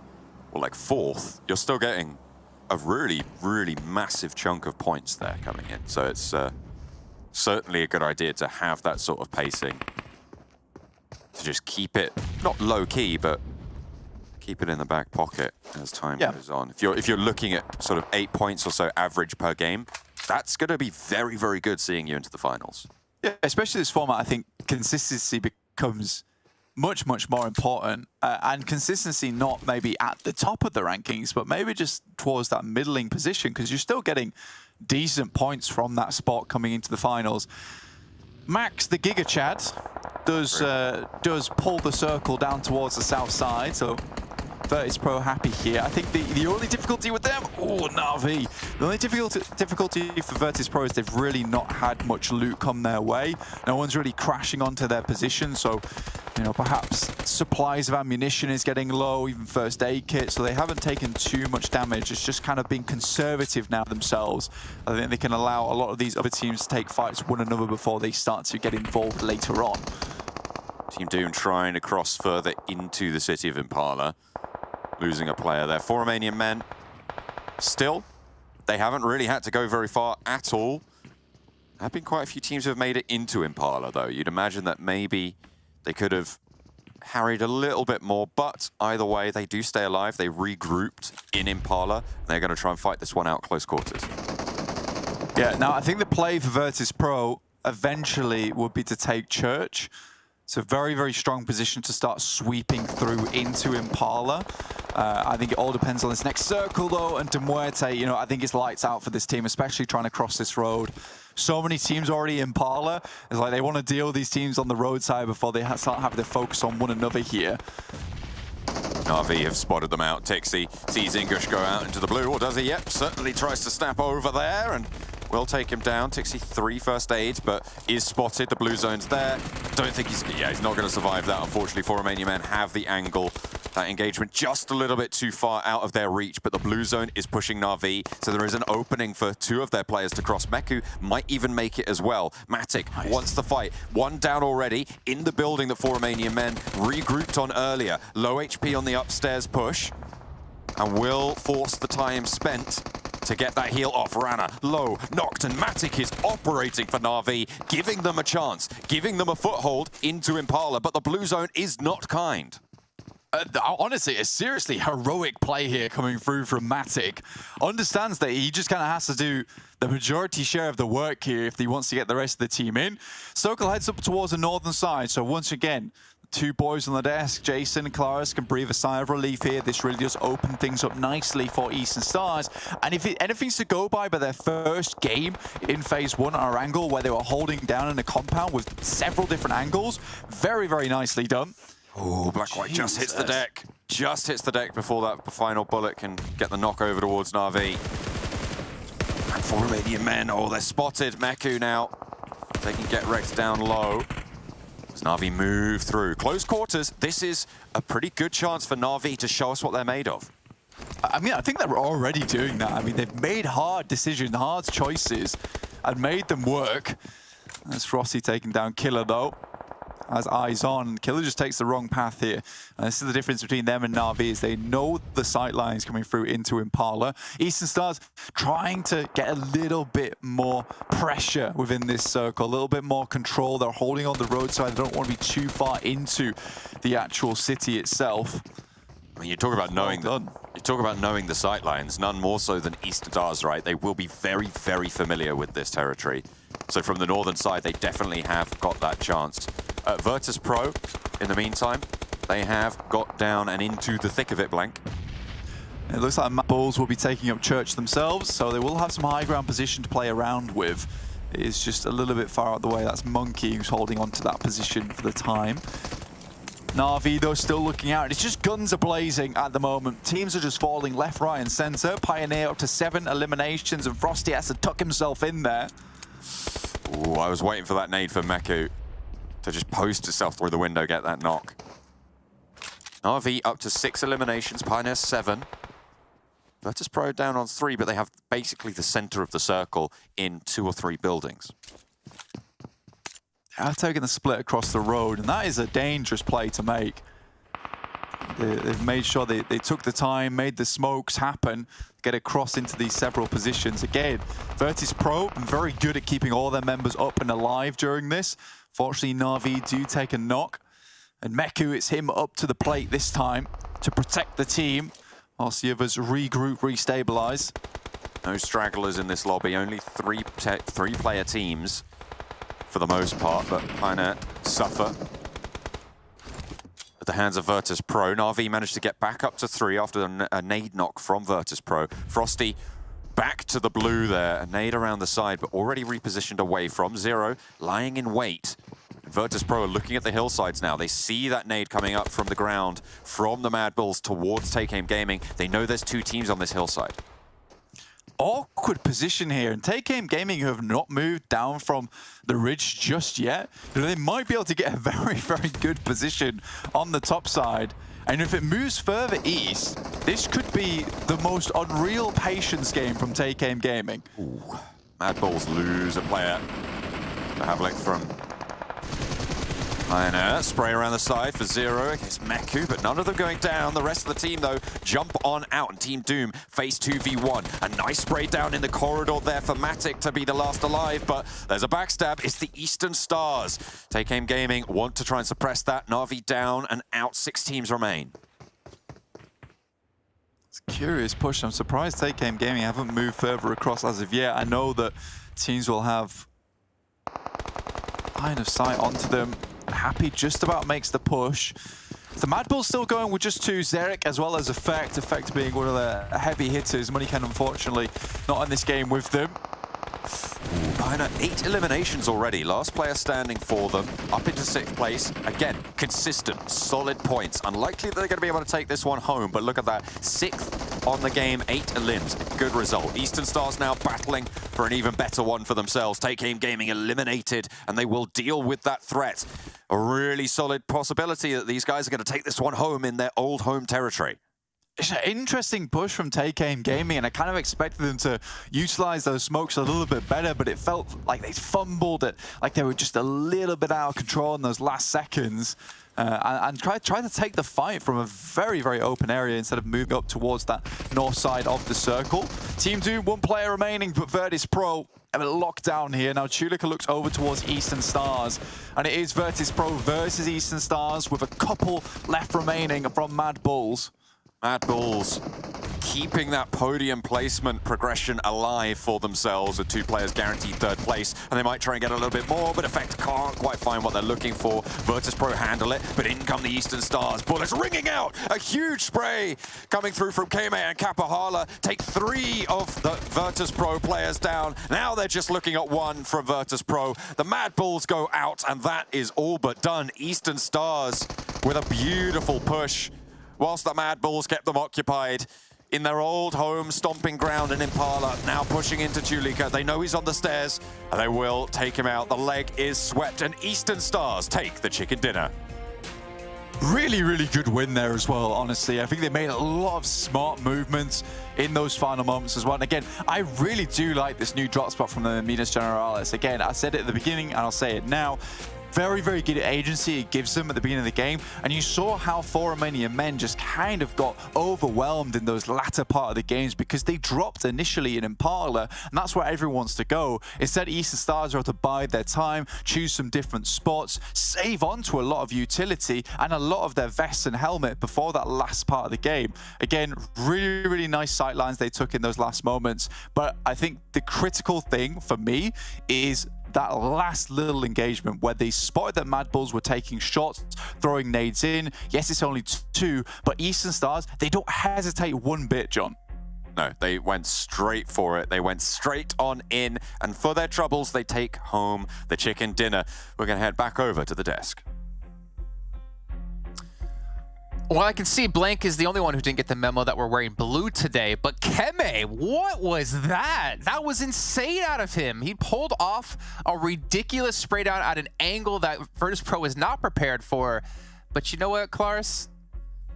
I: well, like 4th, you're still getting a really, really massive chunk of points there coming in. So it's certainly a good idea to have that sort of pacing. To just keep it, not low-key, but keep it in the back pocket as time goes on. If you're looking at sort of 8 points or so average per game, that's going to be very, very good seeing you into the finals.
J: Yeah, especially this format, I think consistency becomes much, much more important. And consistency not maybe at the top of the rankings, but maybe just towards that middling position, because you're still getting decent points from that spot coming into the finals. Max, the Giga Chad, does pull the circle down towards the south side, so VIRTUS.PRO happy here. I think the only difficulty with them, Na'Vi. The only difficulty for VIRTUS.PRO is they've really not had much loot come their way. No one's really crashing onto their position, so, you know, perhaps supplies of ammunition is getting low, even first aid kits, so they haven't taken too much damage. It's just kind of been conservative now themselves. I think they can allow a lot of these other teams to take fights one another before they start to get involved later on.
I: Team Doom trying to cross further into the city of Impala. Losing a player there. 4 Romanian men. Still, they haven't really had to go very far at all have been quite a few teams who have made it into Impala, though. You'd imagine that maybe they could have harried a little bit more, but either way, they do stay alive. They regrouped in Impala, and they're going to try and fight this one out close quarters.
J: Yeah, now I think the play for VIRTUS.PRO eventually would be to take Church. It's a very, very strong position to start sweeping through into Impala. I think it all depends on this next circle, though, and MUERTE, you know, I think it's lights out for this team, especially trying to cross this road. So many teams already in Impala. It's like they want to deal with these teams on the roadside before they start having to focus on one another here.
I: Na'Vi have spotted them out. Tixi sees Ingush go out into the blue, or does he? Yep, certainly tries to snap over there and will take him down. Tixi 3 first aids, but is spotted. The blue zone's there. Don't think he's not going to survive that, unfortunately. For Romanian men have the angle. That engagement just a little bit too far out of their reach, but the blue zone is pushing Na'Vi, so there is an opening for 2 of their players to cross. Meku might even make it as well. Matic wants the fight. 1 down already in the building that 4 Romanian men regrouped on earlier. Low HP on the upstairs push, and will force the time spent to get that heal off. Rana, low, knocked, and Matic is operating for Na'Vi, giving them a chance, giving them a foothold into Impala, but the blue zone is not kind.
J: Honestly, a seriously heroic play here coming through from Matic. Understands that he just kind of has to do the majority share of the work here if he wants to get the rest of the team in. Circle heads up towards the northern side, so once again, 2 boys on the desk, Jason and Claris, can breathe a sigh of relief here. This really does open things up nicely for Eastern Stars. And if anything's to go by their first game in Phase 1 at Erangel, where they were holding down in a compound with several different angles, very, very nicely done.
I: Oh, Black-White just hits the deck. Just hits the deck before that final bullet can get the knock over towards Na'Vi. And 4 Romanian men, oh, they're spotted. Meku now. They can get Rex down low. As Na'Vi move through. Close quarters, this is a pretty good chance for Na'Vi to show us what they're made of.
J: I mean, I think they're already doing that. I mean, they've made hard decisions, hard choices, and made them work. That's Frosty taking down Killer, though. Has eyes on. Killer just takes the wrong path here. And this is the difference between them and Na'Vi, is they know the sight lines coming through into Impala. Eastern Stars trying to get a little bit more pressure within this circle, a little bit more control. They're holding on the roadside. They don't want to be too far into the actual city itself.
I: I mean, you talk about knowing the sight lines, none more so than Eastern Stars, right? They will be very, very familiar with this territory. So from the northern side, they definitely have got that chance. VIRTUS.PRO, in the meantime, they have got down and into the thick of it, Blank.
J: It looks like MADBULLS will be taking up Church themselves, so they will have some high ground position to play around with. It is just a little bit far out the way. That's Monkey who's holding on to that position for the time. Na'Vi, though, still looking out. It's just guns are blazing at the moment. Teams are just falling left, right, and center. Pioneer up to 7 eliminations, and Frosty has to tuck himself in there.
I: Ooh, I was waiting for that nade for Meku to just post itself through the window, get that knock. Na'Vi up to 6 eliminations, Pioneer 7. VIRTUS.PRO down on 3, but they have basically the center of the circle in 2 or 3 buildings.
J: They're taking the split across the road, and that is a dangerous play to make. They've made sure they took the time, made the smokes happen, get across into these several positions. Again, VIRTUS.PRO very good at keeping all their members up and alive during this. Fortunately, Na'Vi do take a knock. And Meku, it's him up to the plate this time to protect the team, whilst the others regroup, restabilize.
I: No stragglers in this lobby, only 3-player teams for the most part, but kind of suffer at the hands of VIRTUS.PRO. Na'Vi managed to get back up to 3 after a nade knock from VIRTUS.PRO. Frosty back to the blue there, a nade around the side, but already repositioned away from Zero, lying in wait. VIRTUS.PRO are looking at the hillsides now. They see that nade coming up from the ground from the MADBULLS towards TakeAim Gaming. They know there's 2 teams on this hillside.
J: Awkward position here, and TakeAim Gaming, who have not moved down from the ridge just yet, they might be able to get a very, very good position on the top side. And if it moves further east, this could be the most unreal patience game from TakeAim Gaming.
I: Ooh. MADBULLS lose a player. The Havlik from PIONER, spray around the side for Zero against Meku, but none of them going down. The rest of the team, though, jump on out. And Team Doom face 2v1. A nice spray down in the corridor there for Matic to be the last alive, but there's a backstab. It's the Eastern Stars. Take Aim Gaming want to try and suppress that. Na'Vi down and out. 6 teams remain.
J: It's a curious push. I'm surprised Take Aim Gaming haven't moved further across as of yet. I know that teams will have line of sight onto them. Happy just about makes the push. The MADBULLS still going with just 2, Xeric as well as Effect. Effect being one of the heavy hitters. Moneycan unfortunately not in this game with them.
I: PIONER 8 eliminations already. Last player standing for them. Up into 6th place. Again, consistent, solid points. Unlikely that they're going to be able to take this one home, but look at that. 6th on the game, 8 elims. Good result. Eastern Stars now battling for an even better one for themselves. Take Aim Gaming eliminated, and they will deal with that threat. A really solid possibility that these guys are going to take this one home in their old home territory.
J: It's an interesting push from Take Aim Gaming, and I kind of expected them to utilize those smokes a little bit better, but it felt like they fumbled it, like they were just a little bit out of control in those last seconds. And try to take the fight from a very, very open area instead of moving up towards that north side of the circle. Team Doom, 1 player remaining, but VIRTUS.PRO have a lockdown here. Now Chulika looks over towards Eastern Stars, and it is VIRTUS.PRO versus Eastern Stars with a couple left remaining from MADBULLS.
I: MADBULLS keeping that podium placement progression alive for themselves with 2 players guaranteed 3rd place, and they might try and get a little bit more, but Effect can't quite find what they're looking for. VIRTUS.PRO handle it, but in come the Eastern Stars. Bullets ringing out! A huge spray coming through from Kame and Kapahala. Take 3 of the VIRTUS.PRO players down. Now they're just looking at 1 from VIRTUS.PRO. The MADBULLS go out, and that is all but done. Eastern Stars with a beautiful push, whilst the MADBULLS kept them occupied in their old home stomping ground in Impala, now pushing into Chulika. They know he's on the stairs, and they will take him out. The leg is swept, and Eastern Stars take the chicken dinner.
J: Really, really good win there as well, honestly. I think they made a lot of smart movements in those final moments as well. And again, I really do like this new drop spot from the Minas Generalis. Again, I said it at the beginning, and I'll say it now. Very, very good agency it gives them at the beginning of the game. And you saw how 4 Romanian men just kind of got overwhelmed in those latter part of the games because they dropped initially in Impala, and that's where everyone wants to go. Instead, Eastern Stars are able to bide their time, choose some different spots, save on to a lot of utility and a lot of their vest and helmet before that last part of the game. Again, really, really nice sight lines they took in those last moments. But I think the critical thing for me is that last little engagement where they spotted that MADBULLS were taking shots, throwing nades in. Yes, it's only 2, but Eastern Stars, they don't hesitate 1 bit, John.
I: No, they went straight for it. They went straight on in, and for their troubles, they take home the chicken dinner. We're going to head back over to the desk.
F: Well, I can see Blank is the only one who didn't get the memo that we're wearing blue today, but Keme, what was that? That was insane out of him. He pulled off a ridiculous spray down at an angle that VIRTUS.PRO was not prepared for. But you know what, Klaris?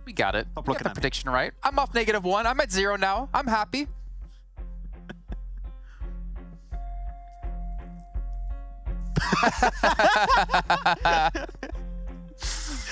F: We got it. We got the prediction right. I'm off -1. I'm at 0 now. I'm happy.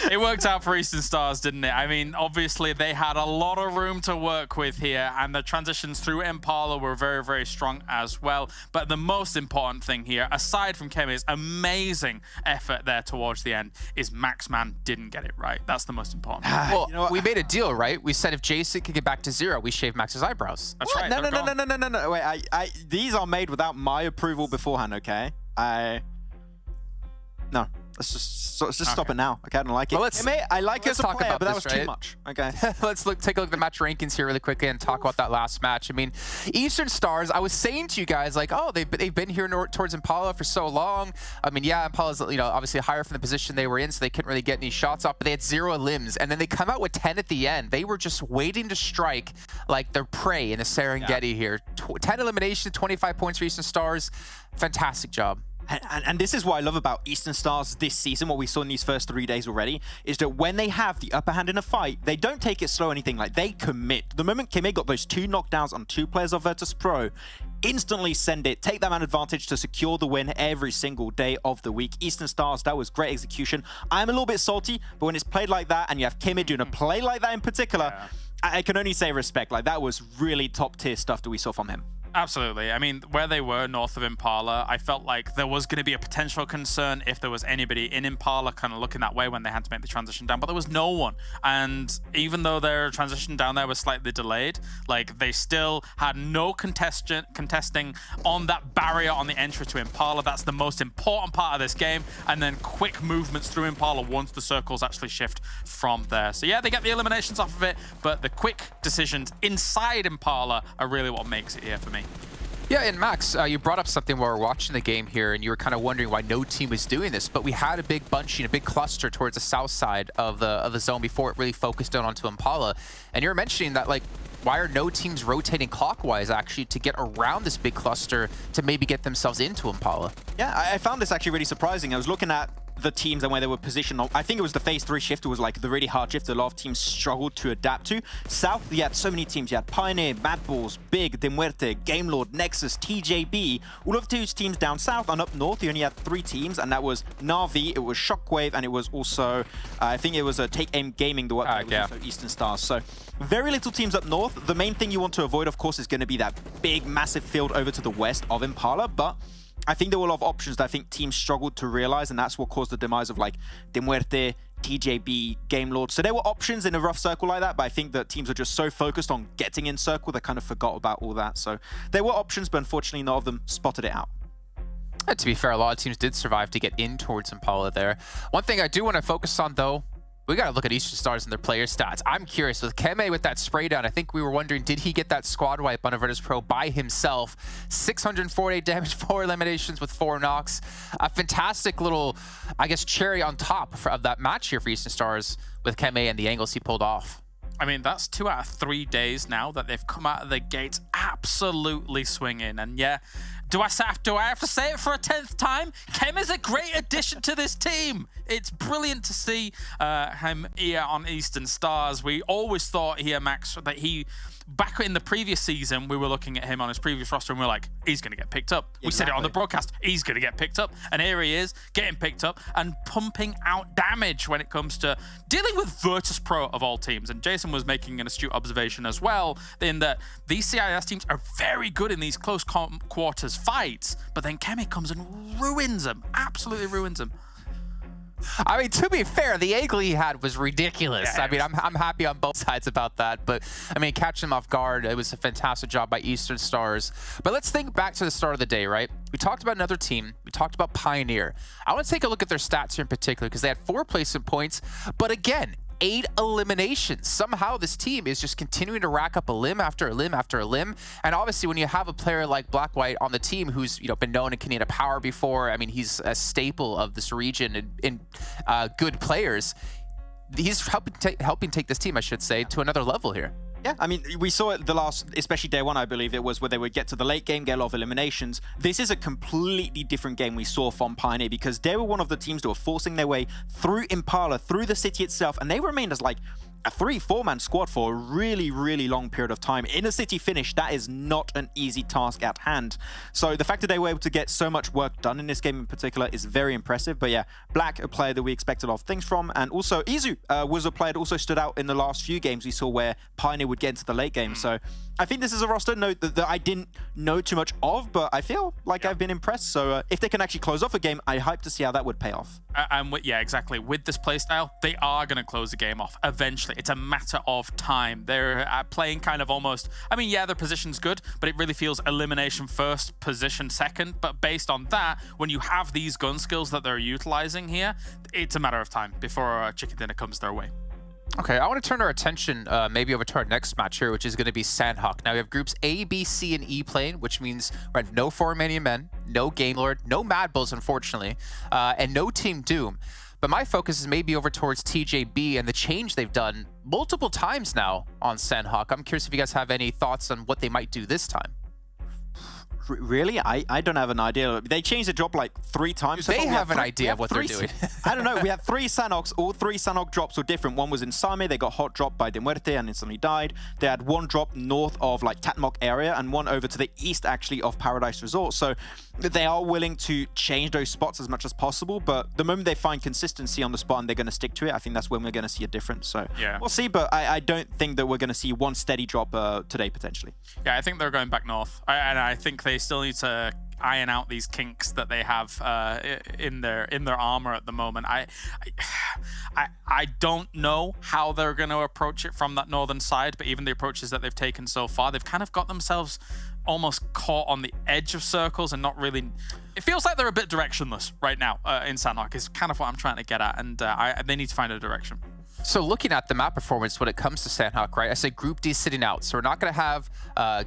E: It worked out for Eastern Stars, didn't it? I mean, obviously, they had a lot of room to work with here, and the transitions through Impala were very, very strong as well. But the most important thing here, aside from Keme's amazing effort there towards the end, is Maxman didn't get it right. That's the most important thing.
F: Well, you know, we made a deal, right? We said if Jason could get back to 0, we shave Max's eyebrows.
E: That's right.
G: No. Wait, these are made without my approval beforehand, okay? No. Let's just stop it now. Okay, I don't like it.
F: Well,
G: I like it as a
F: talk
G: player,
F: about
G: but that
F: this,
G: was
F: right?
G: too much. Okay.
F: Let's take a look at the match rankings here really quickly and talk about that last match. I mean, Eastern Stars, I was saying to you guys, like, oh, they've been here towards Impala for so long. I mean, yeah, Impala's, you know, obviously higher from the position they were in, so they couldn't really get any shots off, but they had 0 limbs, and then they come out with 10 at the end. They were just waiting to strike like their prey in the Serengeti here. 10 eliminations, 25 points for Eastern Stars. Fantastic job.
G: And this is what I love about Eastern Stars this season, what we saw in these first 3 days already, is that when they have the upper hand in a fight, they don't take it slow or anything, like they commit. The moment Kime got those 2 knockdowns on 2 players of VIRTUS.PRO, instantly send it, take that man advantage to secure the win every single day of the week. Eastern Stars, that was great execution. I'm a little bit salty, but when it's played like that and you have Kime doing a play like that in particular, I can only say respect. Like that was really top tier stuff that we saw from him.
E: Absolutely. I mean, where they were north of Impala, I felt like there was going to be a potential concern if there was anybody in Impala kind of looking that way when they had to make the transition down, but there was no one. And even though their transition down there was slightly delayed, like they still had no contesting on that barrier on the entry to Impala. That's the most important part of this game. And then quick movements through Impala once the circles actually shift from there. So yeah, they get the eliminations off of it, but the quick decisions inside Impala are really what makes it here for me.
F: Yeah, and Max, you brought up something while we were watching the game here, and you were kind of wondering why no team was doing this, but we had a big bunching, a big cluster towards the south side of the zone before it really focused down onto Impala. And you were mentioning that, like, why are no teams rotating clockwise, actually, to get around this big cluster to maybe get themselves into Impala?
G: Yeah, I found this actually really surprising. I was looking at the teams and where they were positioned. I think it was the phase 3 shift was like the really hard shift a lot of teams struggled to adapt to. South, you had so many teams. You had PIONER, MADBULLS, Big, MUERTE, GameLord, NEXUS, TJB. All of those teams down south, and up north you only had 3 teams, and that was Na'Vi, it was SHOCKWAVE, and it was also, I think it was a Take Aim Gaming, the one that was also Eastern Stars. So very little teams up north. The main thing you want to avoid, of course, is going to be that big, massive field over to the west of Impala, but I think there were a lot of options that I think teams struggled to realize, and that's what caused the demise of like MUERTE, TJB, GameLord. So there were options in a rough circle like that, but I think that teams are just so focused on getting in circle, they kind of forgot about all that. So there were options, but unfortunately none of them spotted it out.
F: And to be fair, a lot of teams did survive to get in towards Impala there. One thing I do want to focus on, though, we got to look at Eastern Stars and their player stats. I'm curious, with Kime with that spray down, I think we were wondering, did he get that squad wipe on a VIRTUS.PRO by himself? 648 damage, 4 eliminations with 4 knocks. A fantastic little, I guess, cherry on top of that match here for Eastern Stars with Kime and the angles he pulled off.
E: I mean, that's 2 out of 3 days now that they've come out of the gates absolutely swinging. And yeah, do I have to say it for a 10th time? Kime is a great addition to this team. It's brilliant to see him here on Eastern Stars. We always thought here, Max, that he, back in the previous season, we were looking at him on his previous roster and we were like, he's going to get picked up. We said it on the broadcast, he's going to get picked up. And here he is, getting picked up and pumping out damage when it comes to dealing with VIRTUS.PRO of all teams. And Jason was making an astute observation as well, in that these CIS teams are very good in these close quarters fights, but then Kime comes and ruins them, absolutely ruins them.
F: I mean, to be fair, the angle he had was ridiculous. Yeah, I mean, I'm happy on both sides about that. But, I mean, catching him off guard, it was a fantastic job by Eastern Stars. But let's think back to the start of the day, right? We talked about another team. We talked about PIONER. I want to take a look at their stats here in particular because they had 4 placement points. But again, 8 eliminations. Somehow this team is just continuing to rack up a limb after a limb after a limb. And obviously when you have a player like Black White on the team who's been known in Canadian Power before, I mean, he's a staple of this region in good players. He's helping take this team, I should say, to another level here.
G: Yeah, I mean, we saw it the last, especially day 1, I believe it was, where they would get to the late game, get a lot of eliminations. This is a completely different game we saw from PIONER because they were one of the teams that were forcing their way through Impala, through the city itself, and they remained as like a 3-4-man squad for a really, really long period of time. In a city finish, that is not an easy task at hand. So the fact that they were able to get so much work done in this game in particular is very impressive. But yeah, Black, a player that we expected a lot of things from. And also Izu was a player that also stood out in the last few games we saw where PIONER would get into the late game. So I think this is a roster note that I didn't know too much of, but I feel like I've been impressed. So if they can actually close off a game, I hope to see how that would pay off.
E: And yeah, exactly. With this playstyle, they are going to close the game off eventually. It's a matter of time. They're playing kind of almost, I mean, yeah, their position's good, but it really feels elimination first, position second. But based on that, when you have these gun skills that they're utilizing here, it's a matter of time before chicken dinner comes their way.
F: Okay, I want to turn our attention maybe over to our next match here, which is going to be Sanhok. Now we have groups A, B, C, and E playing, which means we have no ROMANIAN men, no GameLord, no MADBULLS, unfortunately, and no Team Doom. But my focus is maybe over towards TJB and the change they've done multiple times now on Sanhok. I'm curious if you guys have any thoughts on what they might do this time.
G: Really? I don't have an idea. They changed the drop like 3 times.
F: They have an idea of what they're doing.
G: I don't know. We have 3 Sanhoks. All 3 Sanhok drops were different. One was in Same. They got hot dropped by MUERTE and instantly died. They had 1 drop north of like Tatmok area and 1 over to the east actually of Paradise Resort. So they are willing to change those spots as much as possible. But the moment they find consistency on the spot and they're going to stick to it, I think that's when we're going to see a difference. So
E: yeah,
G: we'll see. But I don't think that we're going to see one steady drop today potentially.
E: Yeah, I think they're going back north, and I think they still need to iron out these kinks that they have in their armor at the moment. I don't know how they're going to approach it from that northern side, but even the approaches that they've taken so far, they've kind of got themselves almost caught on the edge of circles and not really. It feels like they're a bit directionless right now in Sanhok. Is kind of what I'm trying to get at, and they need to find a direction.
F: So looking at the map performance when it comes to Sanhok, right? I say Group D sitting out, so we're not going to have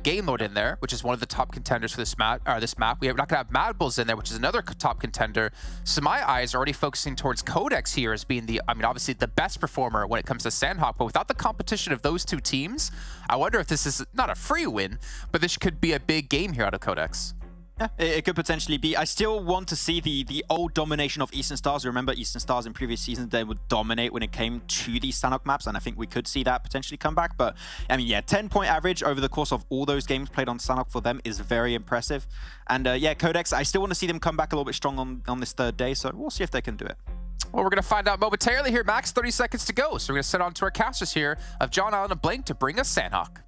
F: Game Mode in there, which is one of the top contenders for this map. We're not going to have MADBULLS in there, which is another top contender. So my eyes are already focusing towards QODEX here as being obviously the best performer when it comes to Sanhok. But without the competition of those 2 teams, I wonder if this is not a free win, but this could be a big game here out of QODEX.
G: Yeah, it could potentially be. I still want to see the old domination of Eastern Stars. Remember, Eastern Stars in previous seasons, they would dominate when it came to these Sanhok maps, and I think we could see that potentially come back. But, I mean, yeah, 10-point average over the course of all those games played on Sanhok for them is very impressive. And, yeah, QODEX, I still want to see them come back a little bit strong on this 3rd day, so we'll see if they can do it.
F: Well, we're going to find out momentarily here. Max, 30 seconds to go. So we're going to send on to our casters here of John Allen and Blank to bring us Sanhok.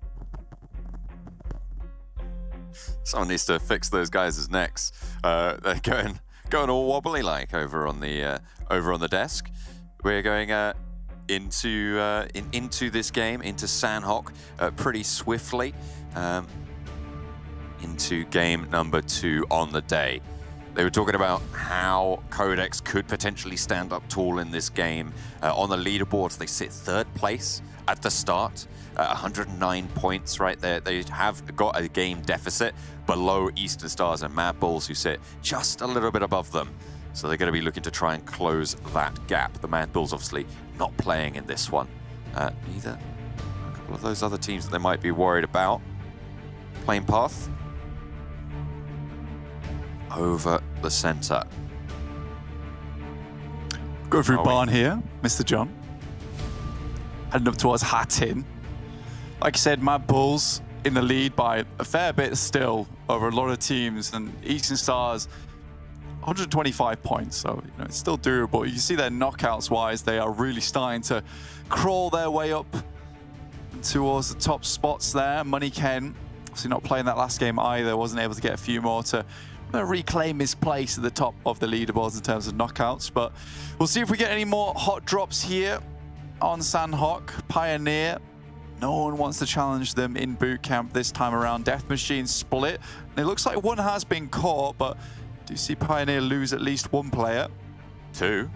I: Someone needs to fix those guys' necks. They're going all wobbly like over on the desk. We're going into this game, into Sanhok, pretty swiftly. Into game number 2 on the day. They were talking about how QODEX could potentially stand up tall in this game. On the leaderboards, they sit 3rd place at the start. 109 points right there. They have got a game deficit below Eastern Stars and MADBULLS, who sit just a little bit above them. So they're going to be looking to try and close that gap. The MADBULLS obviously not playing in this one. Neither a couple of those other teams that they might be worried about. Playing path over the center.
J: Go through barn here, Mr. John. Heading up towards Hattin. Like I said, MADBULLS in the lead by a fair bit still over a lot of teams, and Eastern Stars 125 points, so it's still doable. You can see their knockouts wise, they are really starting to crawl their way up towards the top spots there. Money Ken, obviously not playing that last game either, wasn't able to get a few more to reclaim his place at the top of the leaderboards in terms of knockouts, but we'll see if we get any more hot drops here on Sanhok. Pioneer, no one wants to challenge them in boot camp this time around. Death Machine split, and it looks like one has been caught, but do you see Pioneer lose at least 1 player?
I: 2?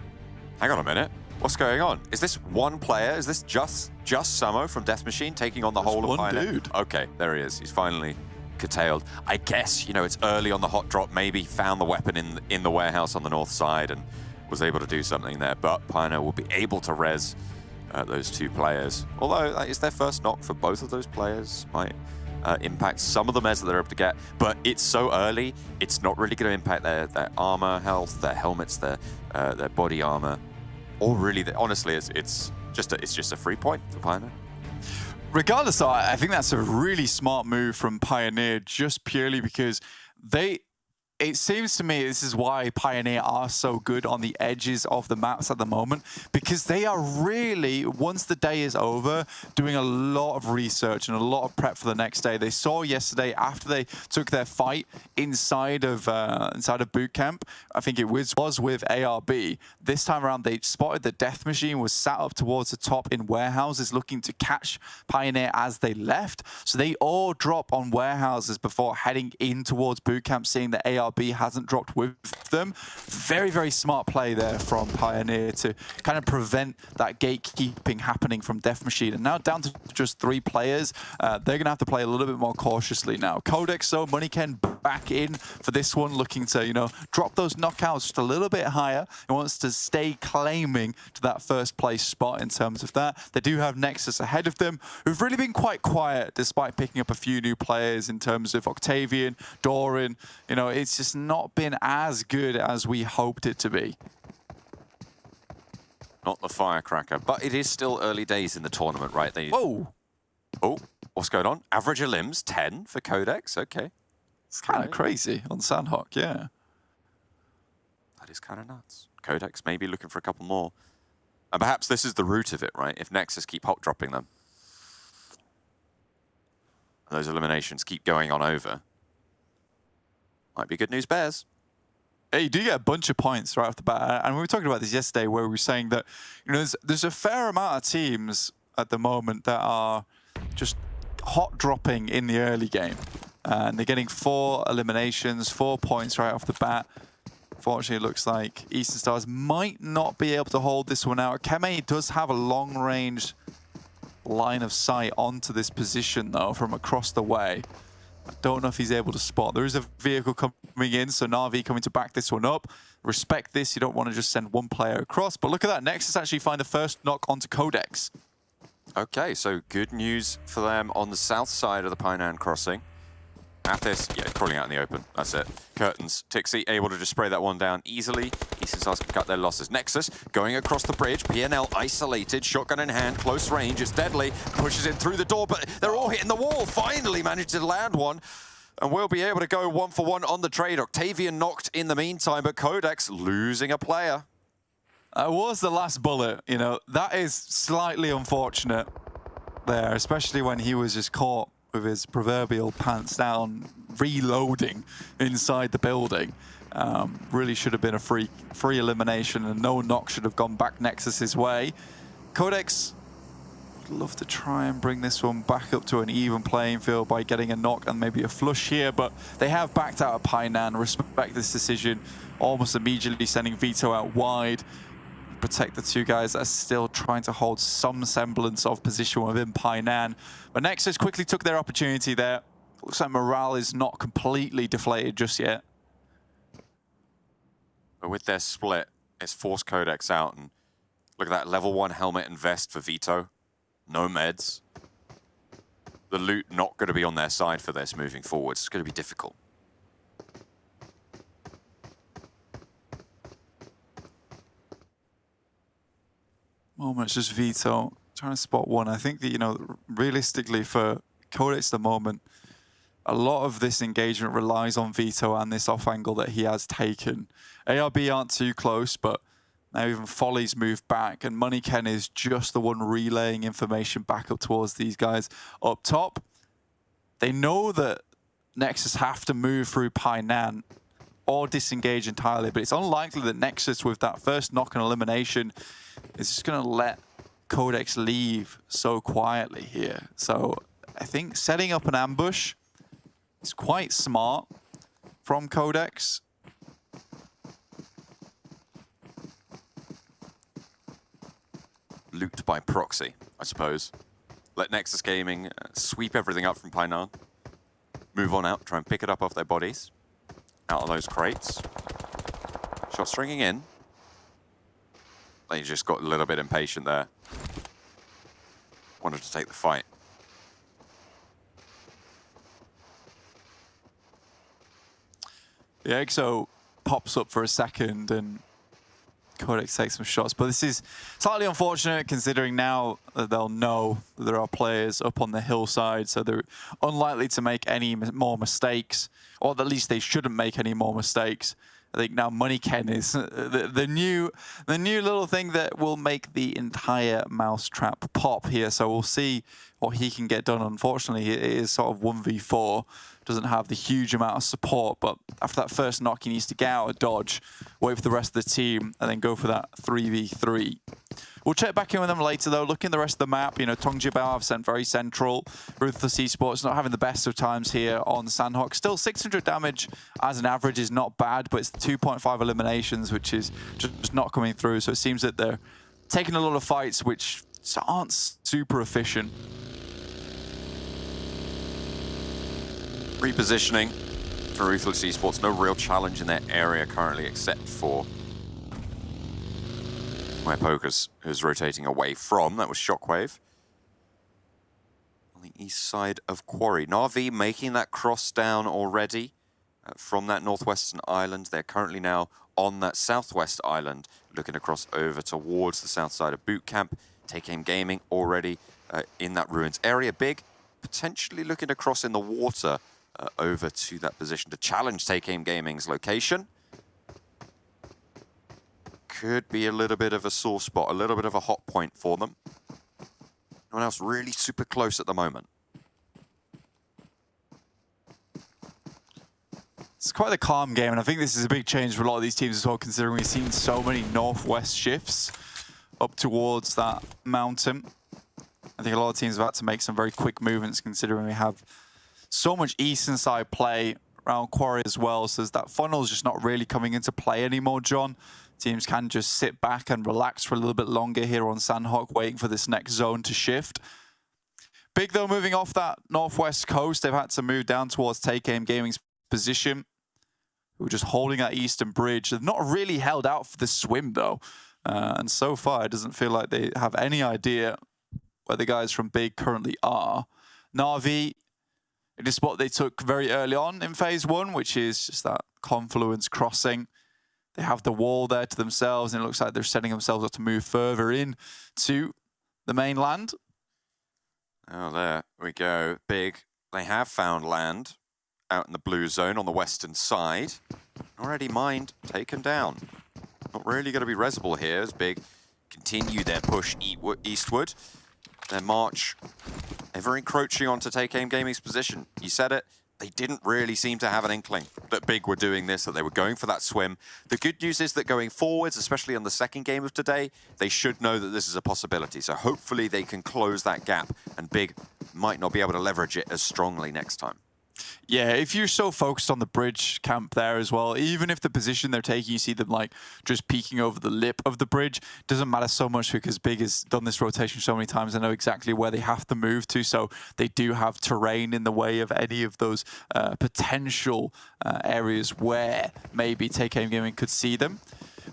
I: Hang on a minute. What's going on? Is this 1 player? Is this just Samo from Death Machine taking on the whole of Pioneer?
J: 1 dude.
I: Okay, there he is. He's finally curtailed. I guess, it's early on the hot drop, maybe found the weapon in the warehouse on the north side and was able to do something there, but Pioneer will be able to res those 2 players. Although that is their first knock for both of those players. Might impact some of the mez that they're able to get, but it's so early, it's not really going to impact their armor health, their helmets, their body armor, or really, honestly, it's just a free point for Pioneer.
J: Regardless, I think that's a really smart move from Pioneer, just purely because it seems to me this is why Pioneer are so good on the edges of the maps at the moment, because they are really, once the day is over, doing a lot of research and a lot of prep for the next day. They saw yesterday after they took their fight inside of boot camp, I think it was with ARB. This time around, they spotted the Death Machine was sat up towards the top in warehouses looking to catch Pioneer as they left. So they all drop on warehouses before heading in towards boot camp, seeing the ARB ARB hasn't dropped with them. Very, very smart play there from Pioneer to kind of prevent that gatekeeping happening from Death Machine. And now down to just 3 players, they're going to have to play a little bit more cautiously now. QODEX, so MONEYKEN back in for this one, looking to, you know, drop those knockouts just a little bit higher. He wants to stay claiming to that first place spot in terms of that. They do have NEXUS ahead of them, who've really been quite quiet despite picking up a few new players in terms of Octavian, Doran. You know, it's just not been as good as we hoped it to be.
I: Not the firecracker, but it is still early days in the tournament, right?
J: Whoa!
I: Oh, what's going on? Average of limbs, 10 for QODEX, okay.
J: It's kind of crazy on Sanhok, yeah.
I: That is kind of nuts. QODEX maybe looking for a couple more. And perhaps this is the root of it, right? If NEXUS keep hot dropping them, and those eliminations keep going on over, might be good news bears.
J: Yeah, you do get a bunch of points right off the bat. And we were talking about this yesterday where we were saying that, you know, there's a fair amount of teams at the moment that are just hot dropping in the early game. And they're getting 4 eliminations, 4 points right off the bat. Unfortunately, it looks like Eastern Stars might not be able to hold this one out. Keme does have a long-range line of sight onto this position, though, from across the way. I don't know if he's able to spot. There is a vehicle coming in, so Na'Vi coming to back this one up. Respect this. You don't want to just send one player across. But look at that. NEXUS actually find the first knock onto QODEX.
I: Okay, so good news for them on the south side of the Pioneer crossing. Athis, yeah, crawling out in the open. That's it. Curtains. Tixi able to just spray that one down easily. Eastern Stars can cut their losses. NEXUS going across the bridge. PNL isolated. Shotgun in hand. Close range. It's deadly. Pushes it through the door, but they're all hitting the wall. Finally managed to land one. And we'll be able to go 1-for-1 on the trade. Octavian knocked in the meantime, but QODEX losing a player.
J: Was the last bullet, you know. That is slightly unfortunate there, especially when he was just caught with his proverbial pants down, reloading inside the building. Really should have been a free elimination, and no knock should have gone back NEXUS's way. QODEX would love to try and bring this one back up to an even playing field by getting a knock and maybe a flush here, but they have backed out of Painan. Respect this decision, almost immediately sending Vito out wide. Protect the 2 guys that are still trying to hold some semblance of position within Painan. But NEXUS quickly took their opportunity there. Looks like morale is not completely deflated just yet.
I: But with their split, it's forced QODEX out. And look at that, level 1 helmet and vest for Vito. No meds. The loot not going to be on their side for this moving forward. It's going to be difficult.
J: Moment, just Vito trying to spot one. I think that, you know, realistically for QODEX at the moment, a lot of this engagement relies on Vito and this off angle that he has taken. ARB aren't too close, but now even Folly's moved back, and MONEYKEN is just the one relaying information back up towards these guys up top. They know that NEXUS have to move through Painan or disengage entirely, but it's unlikely that NEXUS, with that first knock and elimination, is just going to let QODEX leave so quietly here. So I think setting up an ambush is quite smart from QODEX.
I: Loot by proxy, I suppose. Let NEXUS Gaming sweep everything up from Painan. Move on out, try and pick it up off their bodies. Out of those crates. Shot stringing in. They just got a little bit impatient there. Wanted to take the fight.
J: The EXO pops up for a second and QODEX takes some shots, but this is slightly unfortunate considering now that they'll know that there are players up on the hillside, so they're unlikely to make any more mistakes, or at least they shouldn't make any more mistakes. I think now MONEYKEN is the new little thing that will make the entire mousetrap pop here. So we'll see what he can get done. Unfortunately, it is sort of 1v4. Doesn't have the huge amount of support, but after that first knock, he needs to get out of dodge, wait for the rest of the team, and then go for that 3v3. We'll check back in with them later, though. Looking at the rest of the map, you know, Tongjibao have sent very central. Ruthless Esports not having the best of times here on Sanhok. Still 600 damage as an average is not bad, but it's 2.5 eliminations, which is just not coming through. So it seems that they're taking a lot of fights which aren't super efficient.
I: Repositioning for Ruthless Esports. No real challenge in their area currently, except for my Pokers, who's rotating away from. That was Shockwave. On the east side of Quarry. Na'Vi making that cross down already from that northwestern island. They're currently now on that southwest island, looking across over towards the south side of Boot Camp. Take Aim Gaming already in that ruins area. Big, potentially looking to cross in the water over to that position to challenge Take Aim Gaming's location. Could be a little bit of a sore spot, a little bit of a hot point for them. No one else really super close at the moment.
J: It's quite a calm game, and I think this is a big change for a lot of these teams as well, considering we've seen so many northwest shifts up towards that mountain. I think a lot of teams have had to make some very quick movements, considering we have so much eastern side play around Quarry as well. So that funnel's just not really coming into play anymore, John. Teams can just sit back and relax for a little bit longer here on Sanhok, waiting for this next zone to shift. Big, though, moving off that northwest coast, they've had to move down towards Take Aim Gaming's position. We're just holding that eastern bridge. They've not really held out for the swim, though. And so far, it doesn't feel like they have any idea where the guys from Big currently are. Na'Vi, it is what they took very early on in phase 1, which is just that confluence crossing. They have the wall there to themselves, and it looks like they're setting themselves up to move further in to the mainland.
I: Oh, there we go. Big. They have found land out in the blue zone on the western side. Already mined, taken down. Not really going to be resible here as Big continue their push eastward. Their march ever encroaching onto Take Aim Gaming's position. You said it. They didn't really seem to have an inkling that Big were doing this, that they were going for that swim. The good news is that going forwards, especially on the second game of today, they should know that this is a possibility. So hopefully they can close that gap, and Big might not be able to leverage it as strongly next time.
J: Yeah, if you're so focused on the bridge camp there as well, even if the position they're taking, you see them like just peeking over the lip of the bridge, doesn't matter so much because Big has done this rotation so many times. They know exactly where they have to move to, so they do have terrain in the way of any of those potential areas where maybe Take Aim Gaming could see them.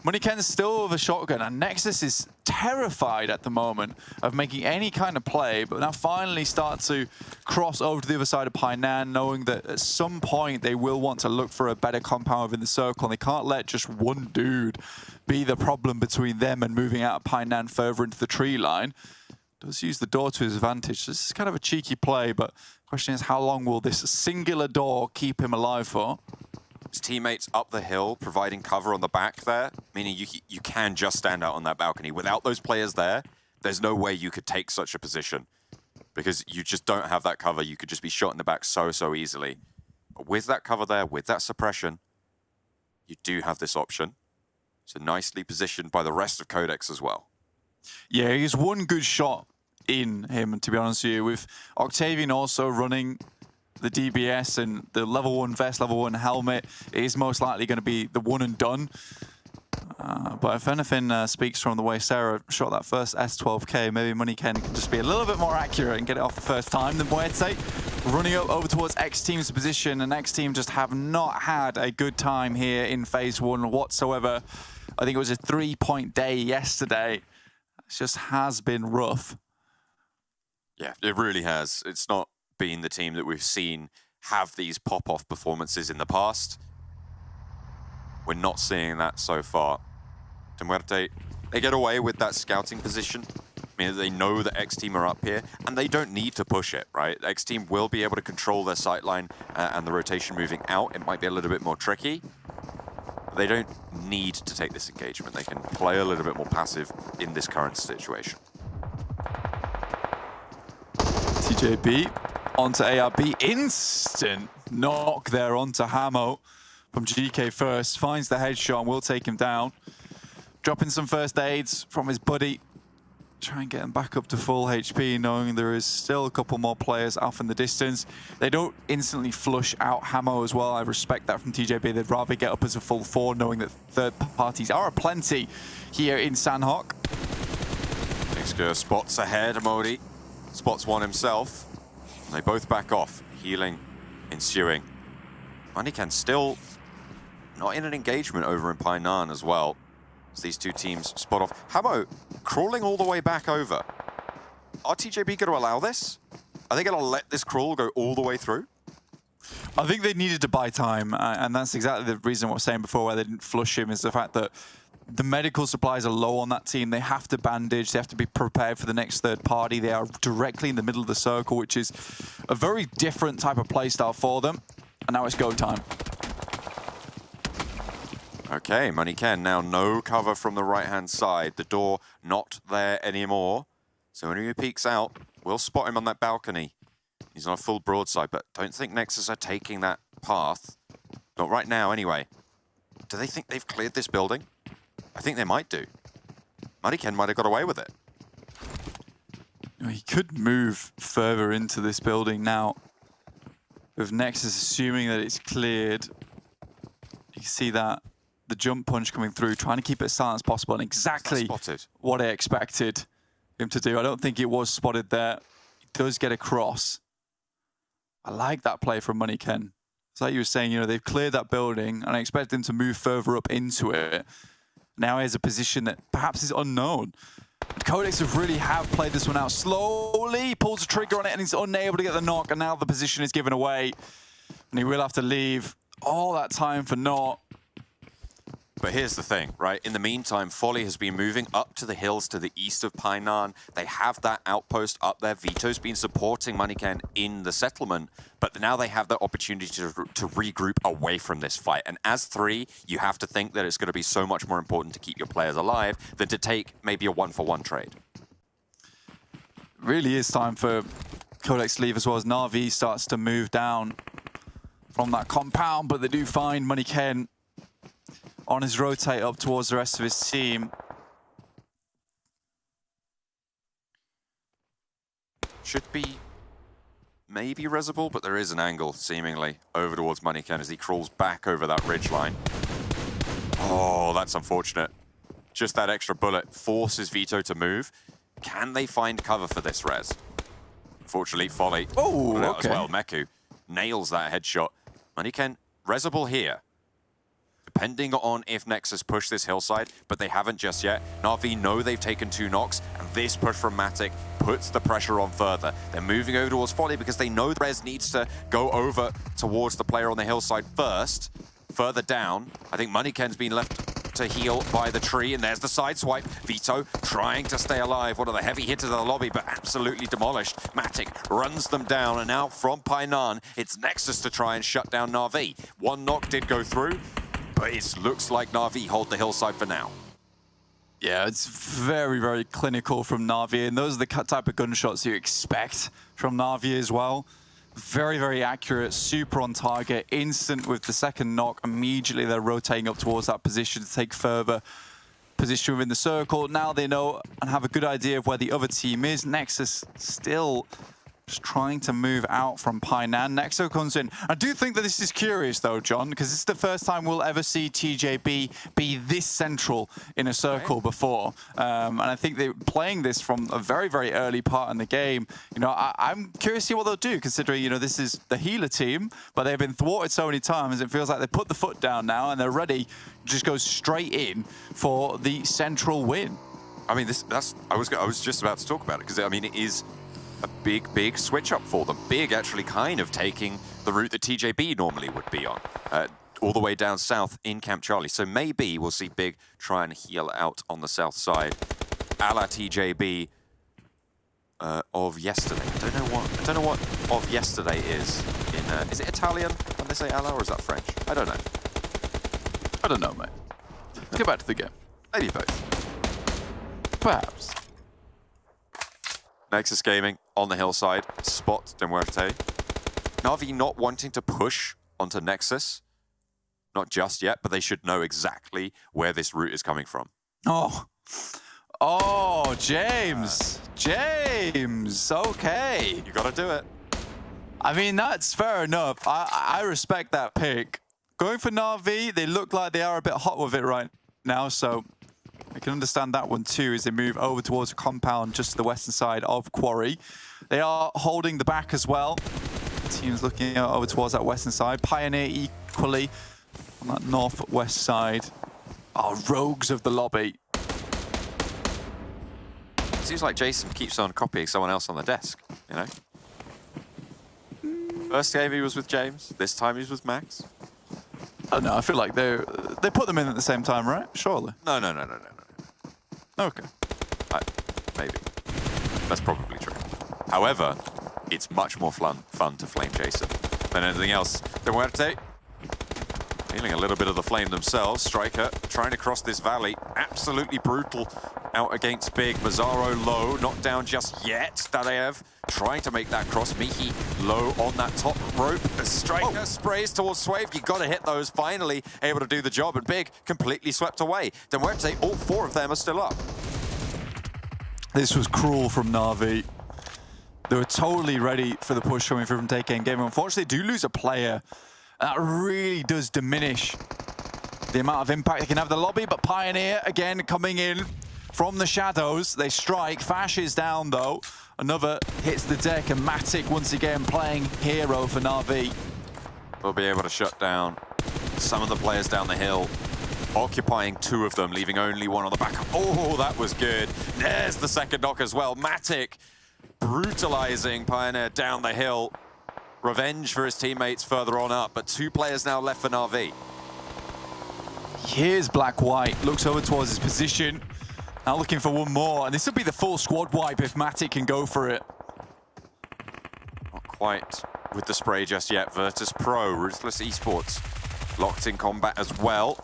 J: Moneyken's still with a shotgun, and NEXUS is terrified at the moment of making any kind of play, but now finally start to cross over to the other side of Painan, knowing that at some point they will want to look for a better compound within the circle, and they can't let just one dude be the problem between them and moving out of Painan further into the tree line. Does use the door to his advantage. This is kind of a cheeky play, but the question is, how long will this singular door keep him alive for?
I: His teammates up the hill, providing cover on the back there, meaning you can just stand out on that balcony. Without those players there, there's no way you could take such a position because you just don't have that cover. You could just be shot in the back so easily. But with that cover there, with that suppression, you do have this option. So nicely positioned by the rest of QODEX as well.
J: Yeah, he's one good shot in him, to be honest with you, with Octavian also running the DBS and the level 1 vest, level 1 helmet is most likely going to be the one and done. But if anything speaks from the way Sarah shot that first S12K, maybe Moneyken can just be a little bit more accurate and get it off the first time than MUERTE. Running up over towards X-Team's position, and X-Team just have not had a good time here in phase 1 whatsoever. I think it was a 3-point day yesterday. It just has been rough.
I: Yeah, it really has. It's not been the team that we've seen have these pop-off performances in the past. We're not seeing that so far. MUERTE, they get away with that scouting position. I mean, they know that X-Team are up here, and they don't need to push it, right? X-Team will be able to control their sightline and the rotation moving out. It might be a little bit more tricky. They don't need to take this engagement. They can play a little bit more passive in this current situation.
J: TJB onto ARB. Instant knock there onto Hamo from GK first. Finds the headshot and will take him down. Dropping some first aids from his buddy. try and get them back up to full HP, knowing there is still a couple more players off in the distance. They don't instantly flush out Hamo as well. I respect that from TJB. They'd rather get up as a full 4, knowing that third parties are aplenty here in Sanhok.
I: NEXUS spots ahead, Modi. Spots one himself. And they both back off. Healing ensuing. MONIAN still not in an engagement over in Painan as well. As these two teams spot off. Hamo crawling all the way back over. Are TJB going to allow this? Are they going to let this crawl go all the way through?
J: I think they needed to buy time, and that's exactly the reason what I was saying before why they didn't flush him, is the fact that the medical supplies are low on that team. They have to bandage, they have to be prepared for the next third party. They are directly in the middle of the circle, which is a very different type of playstyle for them. And now it's go time.
I: Okay, MONIAN now no cover from the right-hand side. The door not there anymore. So when he peeks out, we'll spot him on that balcony. He's on a full broadside, but don't think NEXUS are taking that path. Not right now, anyway. Do they think they've cleared this building? I think they might do. MONIAN might have got away with it.
J: He could move further into this building now. With NEXUS assuming that it's cleared. You can see that. The jump punch coming through, trying to keep it as silent as possible, and exactly what I expected him to do. I don't think it was spotted there. He does get across. I like that play from MONIAN. It's like you were saying, you know, they've cleared that building, and I expect him to move further up into it. Now he has a position that perhaps is unknown. QODEX have played this one out slowly. He pulls the trigger on it, and he's unable to get the knock, and now the position is given away. And he will have to leave all that time for naught.
I: But here's the thing, right? In the meantime, Folly has been moving up to the hills to the east of Painan. They have that outpost up there. Vito's been supporting MONIAN in the settlement, but now they have the opportunity to regroup away from this fight. And as 3, you have to think that it's going to be so much more important to keep your players alive than to take maybe a 1-for-1 trade.
J: Really is time for QODEX to leave as well, as Na'Vi starts to move down from that compound, but they do find MONIAN on his rotate up towards the rest of his team.
I: Should be maybe Rezable, but there is an angle, seemingly, over towards MONIAN as he crawls back over that ridgeline. Oh, that's unfortunate. Just that extra bullet forces Vito to move. Can they find cover for this res? Unfortunately, Folly put it out as well. Meku nails that headshot. MONIAN, Rezable here. Depending on if NEXUS push this hillside, but they haven't just yet. Na'Vi know they've taken 2 knocks, and this push from Matic puts the pressure on further. They're moving over towards Folly because they know the res needs to go over towards the player on the hillside first. Further down, I think MONIAN's been left to heal by the tree, and there's the side swipe. Vito trying to stay alive. One of the heavy hitters of the lobby, but absolutely demolished. Matic runs them down, and now from Painan, it's NEXUS to try and shut down Na'Vi. 1 knock did go through, but it looks like Na'Vi hold the hillside for now.
J: Yeah, it's very, very clinical from Na'Vi, and those are the type of gunshots you expect from Na'Vi as well. Very, very accurate, super on target, instant with the second knock. Immediately they're rotating up towards that position to take further position within the circle. Now they know and have a good idea of where the other team is. NEXUS still just trying to move out from Painan. NEXUS comes in. I do think that this is curious though, John, because it's the first time we'll ever see TJB be this central in a circle before. And I think they're playing this from a very, very early part in the game. You know, I'm curious to see what they'll do, considering, you know, this is the healer team, but they've been thwarted so many times. It feels like they put the foot down now and they're ready to just go straight in for the central win.
I: I mean, I was just about to talk about it, because I mean, it is a big switch up for them. Big actually kind of taking the route that TJB normally would be on, all the way down south in Camp Charlie. So maybe we'll see Big try and heal out on the south side, a la TJB of yesterday. I don't know what of yesterday is. Is it Italian when they say a la, or is that French? I don't know.
J: I don't know, mate. Let's get back to the game.
I: Maybe both.
J: Perhaps.
I: NEXUS Gaming on the hillside, spot MUERTE. Na'Vi not wanting to push onto NEXUS, not just yet, but they should know exactly where this route is coming from.
J: Oh, Oh, James. James. Okay.
I: You got to do it.
J: I mean, that's fair enough. I respect that pick. Going for Na'Vi, they look like they are a bit hot with it right now, so I can understand that one too as they move over towards a compound just to the western side of Quarry. They are holding the back as well. The team's looking over towards that western side. Pioneer equally on that northwest side. Oh, rogues of the lobby.
I: Seems like Jason keeps on copying someone else on the desk, you know? First game he was with James, this time he's with Max.
J: Oh no, I feel like they put them in at the same time, right? Surely.
I: No.
J: Okay.
I: Maybe. That's probably true. However, it's much more fun to flame Jason than anything else. MUERTE feeling a little bit of the flame themselves. Striker trying to cross this valley. Absolutely brutal out against Big. Mazzaro low, not down just yet. Dadaev trying to make that cross. Mihi low on that top rope. As Striker sprays towards Swave. You got to hit those. Finally able to do the job. And Big completely swept away. MUERTE, all four of them are still up.
J: This was cruel from Na'Vi. They were totally ready for the push coming through from TakeN Gamer. Unfortunately, they do lose a player. That really does diminish the amount of impact they can have in the lobby. But Pioneer, again, coming in from the shadows. They strike. Fash is down, though. Another hits the deck, and Matic once again playing hero for Na'Vi.
I: We'll be able to shut down some of the players down the hill, occupying two of them, leaving only one on the back. Oh, that was good. There's the second knock as well. Matic brutalizing Pioneer down the hill. Revenge for his teammates further on up, but two players now left for Na'Vi.
J: Here's Black White, looks over towards his position. Now looking for one more, and this will be the full squad wipe if Matic can go for it.
I: Not quite with the spray just yet. VIRTUS.PRO, Ruthless Esports, locked in combat as well.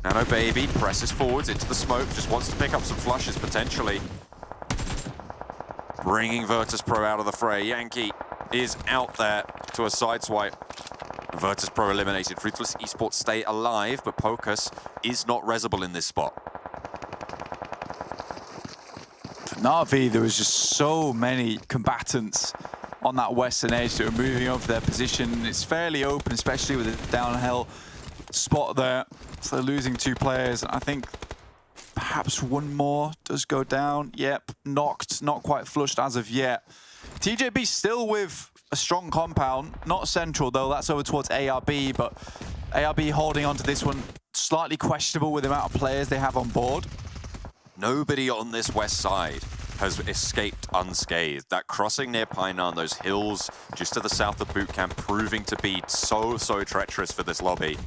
I: Nano Baby presses forwards into the smoke, just wants to pick up some flushes potentially. Bringing VIRTUS.PRO out of the fray. Yankee is out there to a sideswipe. VIRTUS.PRO eliminated. Ruthless Esports stay alive, but Pocus is not resable in this spot.
J: For Na'Vi, there was just so many combatants on that western edge that were moving over their position. It's fairly open, especially with the downhill spot there. So they're losing two players. I think perhaps one more does go down. Yep, knocked, not quite flushed as of yet. TJB still with a strong compound, not central though, that's over towards ARB, but ARB holding on to this one, slightly questionable with the amount of players they have on board.
I: Nobody on this west side has escaped unscathed. That crossing near Painan, those hills just to the south of Boot Camp, proving to be so treacherous for this lobby.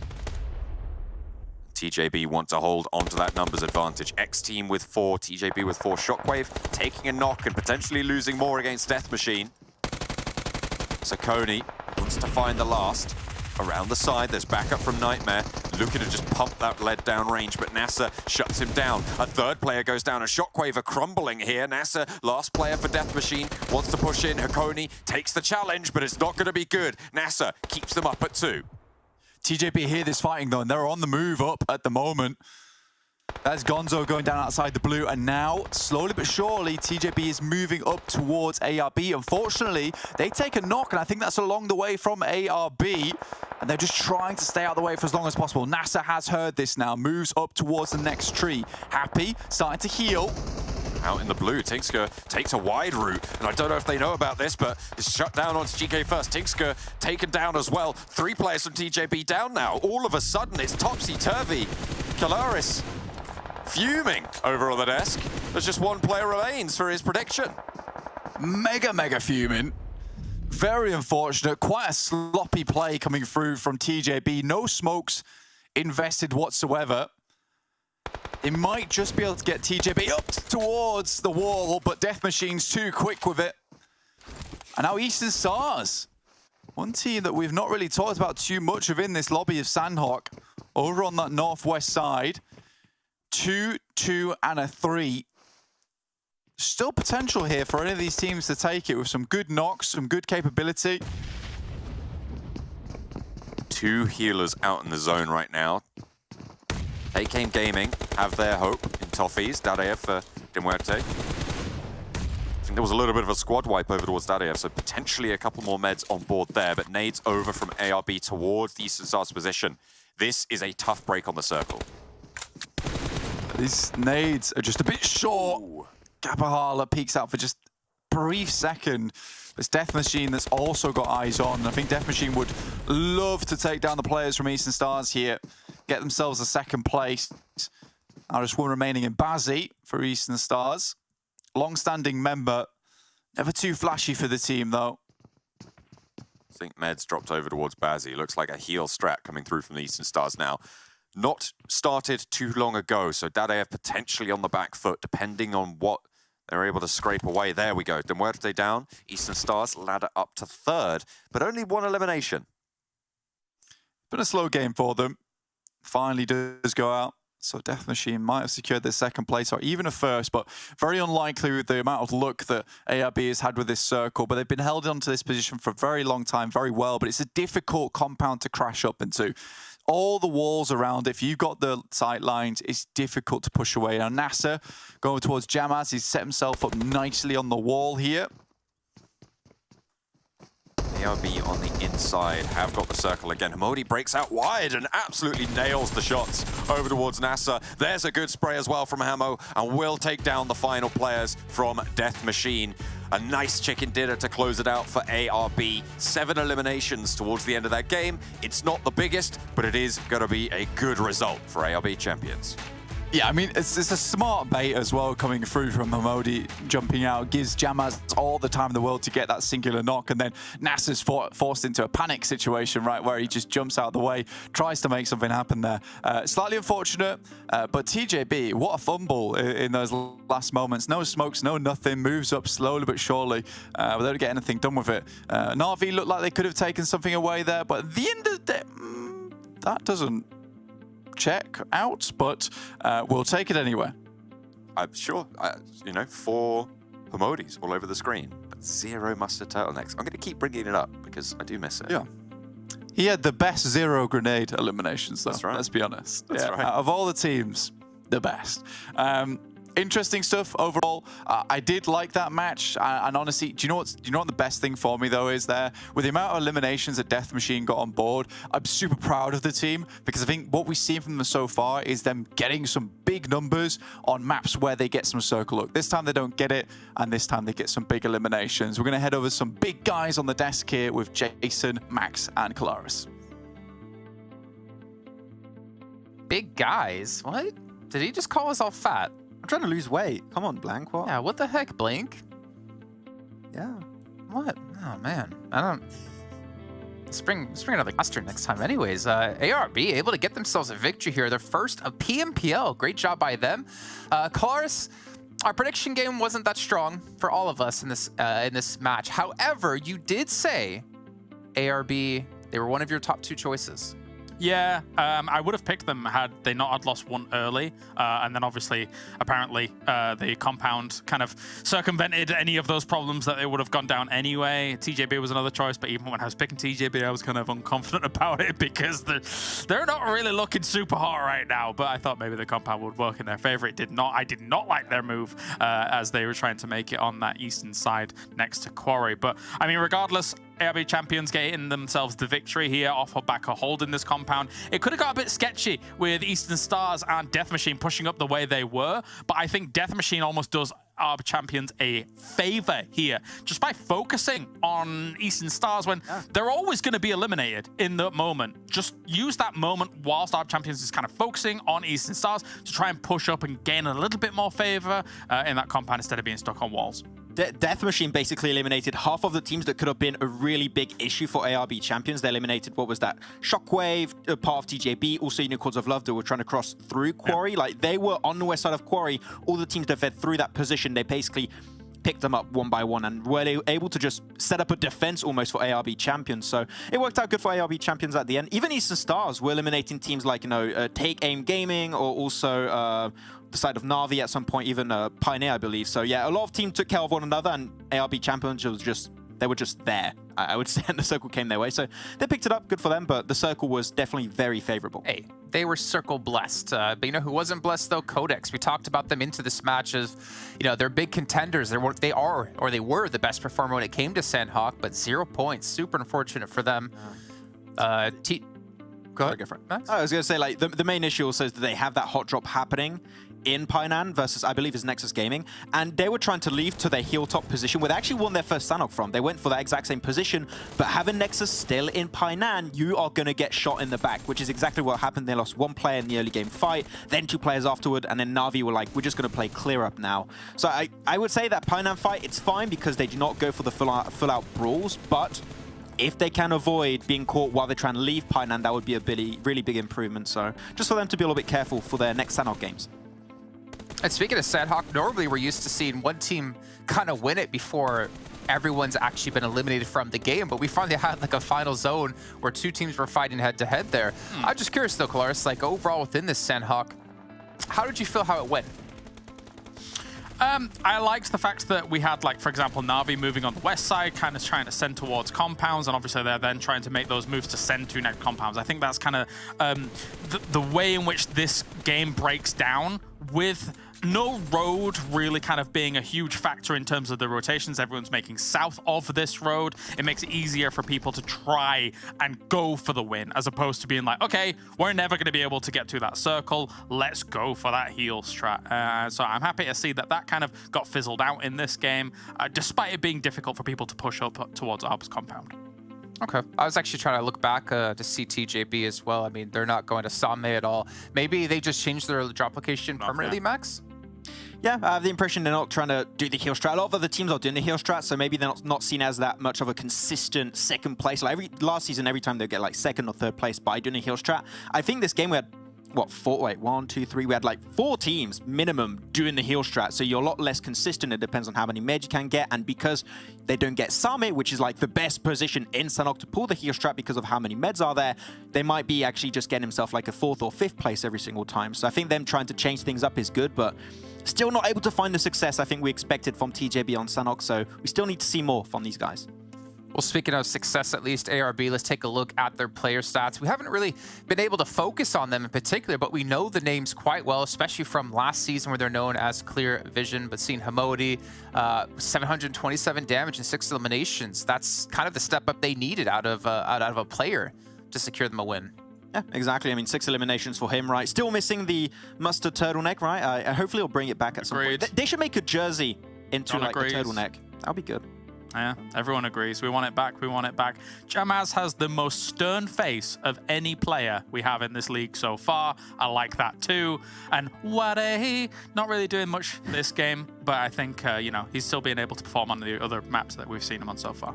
I: TJB want to hold onto that numbers advantage. XTEAM with 4, TJB with 4. Shockwave taking a knock and potentially losing more against Death Machine. Sakoni wants to find the last. Around the side, there's backup from Nightmare. Looking to just pump that lead down range, but NASA shuts him down. A third player goes down, and Shockwave are crumbling here. NASA, last player for Death Machine, wants to push in. Hakoni takes the challenge, but it's not going to be good. NASA keeps them up at 2.
J: TJB hear this fighting though, and they're on the move up at the moment. That's Gonzo going down outside the blue, and now, slowly but surely, TJB is moving up towards ARB. Unfortunately, they take a knock, and I think that's along the way from ARB, and they're just trying to stay out of the way for as long as possible. NASA has heard this now, moves up towards the next tree. Happy, starting to heal.
I: Out in the blue, Tinksker takes a wide route, and I don't know if they know about this, but it's shut down onto GK first. Tinksker taken down as well. 3 players from TJB down now. All of a sudden, it's topsy-turvy. Kalaris fuming over on the desk. There's just 1 player remains for his prediction.
J: Mega fuming. Very unfortunate. Quite a sloppy play coming through from TJB. No smokes invested whatsoever. They might just be able to get TJB up towards the wall, but Death Machine's too quick with it. And now Eastern Stars. One team that we've not really talked about too much within this lobby of Sanhok. Over on that northwest side. 2, 2, and a 3. Still potential here for any of these teams to take it with some good knocks, some good capability.
I: 2 healers out in the zone right now. TakeN Gaming have their hope in Toffees. Dadev for MUERTE. I think there was a little bit of a squad wipe over towards Dadev, so potentially a couple more meds on board there, but nades over from ARB towards the Eastern Stars position. This is a tough break on the circle.
J: These nades are just a bit short. Gabahala peeks out for just a brief second. It's Death Machine that's also got eyes on. I think Death Machine would love to take down the players from Eastern Stars here, get themselves a second place. Now just one remaining in Bazzi for Eastern Stars. Long-standing member, never too flashy for the team though.
I: I think Meds dropped over towards Bazzi. Looks like a heel strat coming through from the Eastern Stars now. Not started too long ago, so Dadev potentially on the back foot, depending on what they're able to scrape away. There we go. MUERTE down. Eastern Stars ladder up to third, but only one elimination.
J: Been a slow game for them. Finally does go out. So Death Machine might have secured their second place or even a first, but very unlikely with the amount of luck that ARB has had with this circle. But they've been held onto this position for a very long time, very well, but it's a difficult compound to crash up into. All the walls around, if you've got the sight lines, it's difficult to push away. Now NASA going towards Jamaz, he's set himself up nicely on the wall here.
I: ARB on the inside have got the circle again. Hamodi breaks out wide and absolutely nails the shots over towards NASA. There's a good spray as well from Hamo, and will take down the final players from Death Machine. A nice chicken dinner to close it out for ARB. 7 eliminations towards the end of that game. It's not the biggest, but it is going to be a good result for ARB champions.
J: Yeah, I mean, it's a smart bait as well coming through from Hamodi jumping out. Gives Jamaz all the time in the world to get that singular knock, and then NASA's forced into a panic situation, right, where he just jumps out of the way, tries to make something happen there. Slightly unfortunate, but TJB, what a fumble in those last moments. No smokes, no nothing, moves up slowly but surely without getting anything done with it. Na'Vi looked like they could have taken something away there, but at the end of the day, that doesn't check out, but we'll take it anyway.
I: I'm sure, you know, 4 Hamodis all over the screen, but 0 mustard turtlenecks. I'm going to keep bringing it up because I do miss it.
J: Yeah. He had the best 0 grenade eliminations, though.
I: That's right.
J: Let's be honest.
I: That's right.
J: Out of all the teams, the best. Interesting stuff overall. I did like that match, and honestly, do you know what the best thing for me though is there? With the amount of eliminations that Death Machine got on board, I'm super proud of the team because I think what we've seen from them so far is them getting some big numbers on maps where they get some circle look. This time they don't get it, and this time they get some big eliminations. We're going to head over to some big guys on the desk here with Jason, Max, and Kalaris.
F: Big guys? What? Did he just call us all fat?
G: I'm trying to lose weight. Come on, Blank. What?
F: Yeah, what the heck, Blink?
G: Yeah.
F: What? Oh, man. I don't... Spring another cluster next time anyways. ARB able to get themselves a victory here. Their first of PMPL. Great job by them. Kalaris, our prediction game wasn't that strong for all of us in this match. However, you did say ARB, they were one of your top 2 choices.
E: Yeah, I would have picked them had they not had lost 1 early. And then obviously, apparently, the compound kind of circumvented any of those problems that they would have gone down anyway. TJB was another choice, but even when I was picking TJB, I was kind of unconfident about it because they're not really looking super hot right now. But I thought maybe the compound would work in their favor. It did not. I did not like their move as they were trying to make it on that eastern side next to Quarry. But, I mean, regardless, ARB champions getting themselves the victory here off of back of holding this compound. It could have got a bit sketchy with Eastern Stars and Death Machine pushing up the way they were, but I think Death Machine almost does ARB champions a favor here just by focusing on Eastern Stars when they're always going to be eliminated in the moment. Just use that moment whilst ARB champions is kind of focusing on Eastern Stars to try and push up and gain a little bit more favor in that compound instead of being stuck on walls.
G: Death Machine basically eliminated half of the teams that could have been a really big issue for ARB champions. They eliminated, what was that? Shockwave, part of TJB, also Unicorns of Love that were trying to cross through Quarry. Like, they were on the west side of Quarry. All the teams that fed through that position, they basically picked them up one by one and were able to just set up a defense almost for ARB champions. So it worked out good for ARB champions at the end. Even Eastern Stars were eliminating teams like, you know, Take Aim Gaming or also the side of Na'Vi at some point, even Pioneer, I believe. So yeah, a lot of teams took care of one another, and ARB champions was just, they were just there, I would say, and the circle came their way. So they picked it up, good for them, but the circle was definitely very favorable.
F: Hey, they were circle blessed. But you know who wasn't blessed though? QODEX. We talked about them into this match as, you know, they're big contenders. They were the best performer when it came to Sanhok, but 0 points. Super unfortunate for them. Go ahead. Max?
G: I was going to say, like, the main issue also is that they have that hot drop happening in Painan versus, I believe, is Nexus Gaming, and they were trying to leave to their heel top position where they actually won their first Sanhok from. They went for that exact same position, but having Nexus still in Painan, you are going to get shot in the back, which is exactly what happened. They lost 1 player in the early game fight, then 2 players afterward, and then Na'Vi were like, we're just going to play clear up now. So I would say that Painan fight, it's fine because they do not go for the full out brawls, but if they can avoid being caught while they try and leave Painan, that would be a really big improvement. So just for them to be a little bit careful for their next Sanhok games.
F: And speaking of Sanhok, normally we're used to seeing one team kind of win it before everyone's actually been eliminated from the game, but we finally had like a final zone where 2 teams were fighting head-to-head there. I'm just curious though, Kalaris, like overall within this Sanhok, how did you feel how it went?
E: I liked the fact that we had, like, for example, Na'Vi moving on the west side, kind of trying to send towards compounds, and obviously they're then trying to make those moves to send to next compounds. I think that's kind of the way in which this game breaks down, with no road really kind of being a huge factor in terms of the rotations. Everyone's making south of this road. It makes it easier for people to try and go for the win, as opposed to being like, okay, we're never going to be able to get to that circle. Let's go for that heal strat. So I'm happy to see that that kind of got fizzled out in this game, despite it being difficult for people to push up towards Arb's compound.
F: Okay. I was actually trying to look back to see TJB as well. I mean, they're not going to Same at all. Maybe they just changed their drop location permanently, Max?
G: Yeah, I have the impression they're not trying to do the heal strat. A lot of other teams are doing the heal strat, so maybe they're not seen as that much of a consistent second place. Like last season, every time they get like second or third place by doing a heal strat. I think this game we had, what, 1, 2, 3, we had like 4 teams minimum doing the heal strat, so you're a lot less consistent. It depends on how many meds you can get, and because they don't get Same, which is like the best position in Sanhok to pull the heal strat because of how many meds are there, they might be actually just getting himself like a 4th or 5th place every single time. So I think them trying to change things up is good, but still not able to find the success I think we expected from TJB on Sanhok, so we still need to see more from these guys.
F: Well, speaking of success, at least ARB, let's take a look at their player stats. We haven't really been able to focus on them in particular, but we know the names quite well, especially from last season where they're known as Clear Vision. But seeing Hamodi, 727 damage and 6 eliminations, that's kind of the step up they needed out of a player to secure them a win.
G: Yeah, exactly. I mean, 6 eliminations for him, right? Still missing the mustard turtleneck, right? Hopefully he'll bring it back at some point. They should make a jersey into like the turtleneck. That'll be good.
E: Yeah, everyone agrees. We want it back. We want it back. Jamaz has the most stern face of any player we have in this league so far. I like that too. And Wade, not really doing much this game, but I think, you know, he's still being able to perform on the other maps that we've seen him on so far.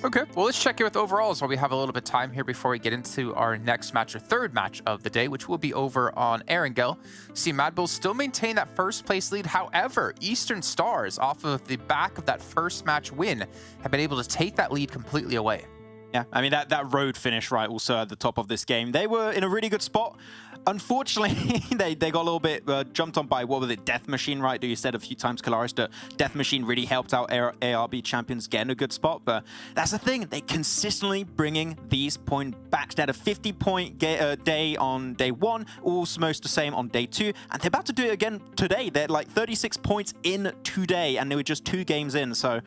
F: Okay, well, let's check in with overalls while we have a little bit of time here before we get into our next match, or third match of the day, which will be over on Erangel. See, MADBULLS still maintain that first place lead. However, Eastern Stars, off of the back of that first match win, have been able to take that lead completely away.
G: Yeah, I mean, that road finish, right, also at the top of this game. They were in a really good spot. Unfortunately, they got a little bit jumped on by, what was it, Death Machine, right? You said a few times, Kalaris, that Death Machine really helped out ARB champions get in a good spot. But that's the thing. They consistently bringing these point backs. They had a 50-point day on day 1, almost the same on day 2. And they're about to do it again today. They're like 36 points in today, and they were just 2 games in. So...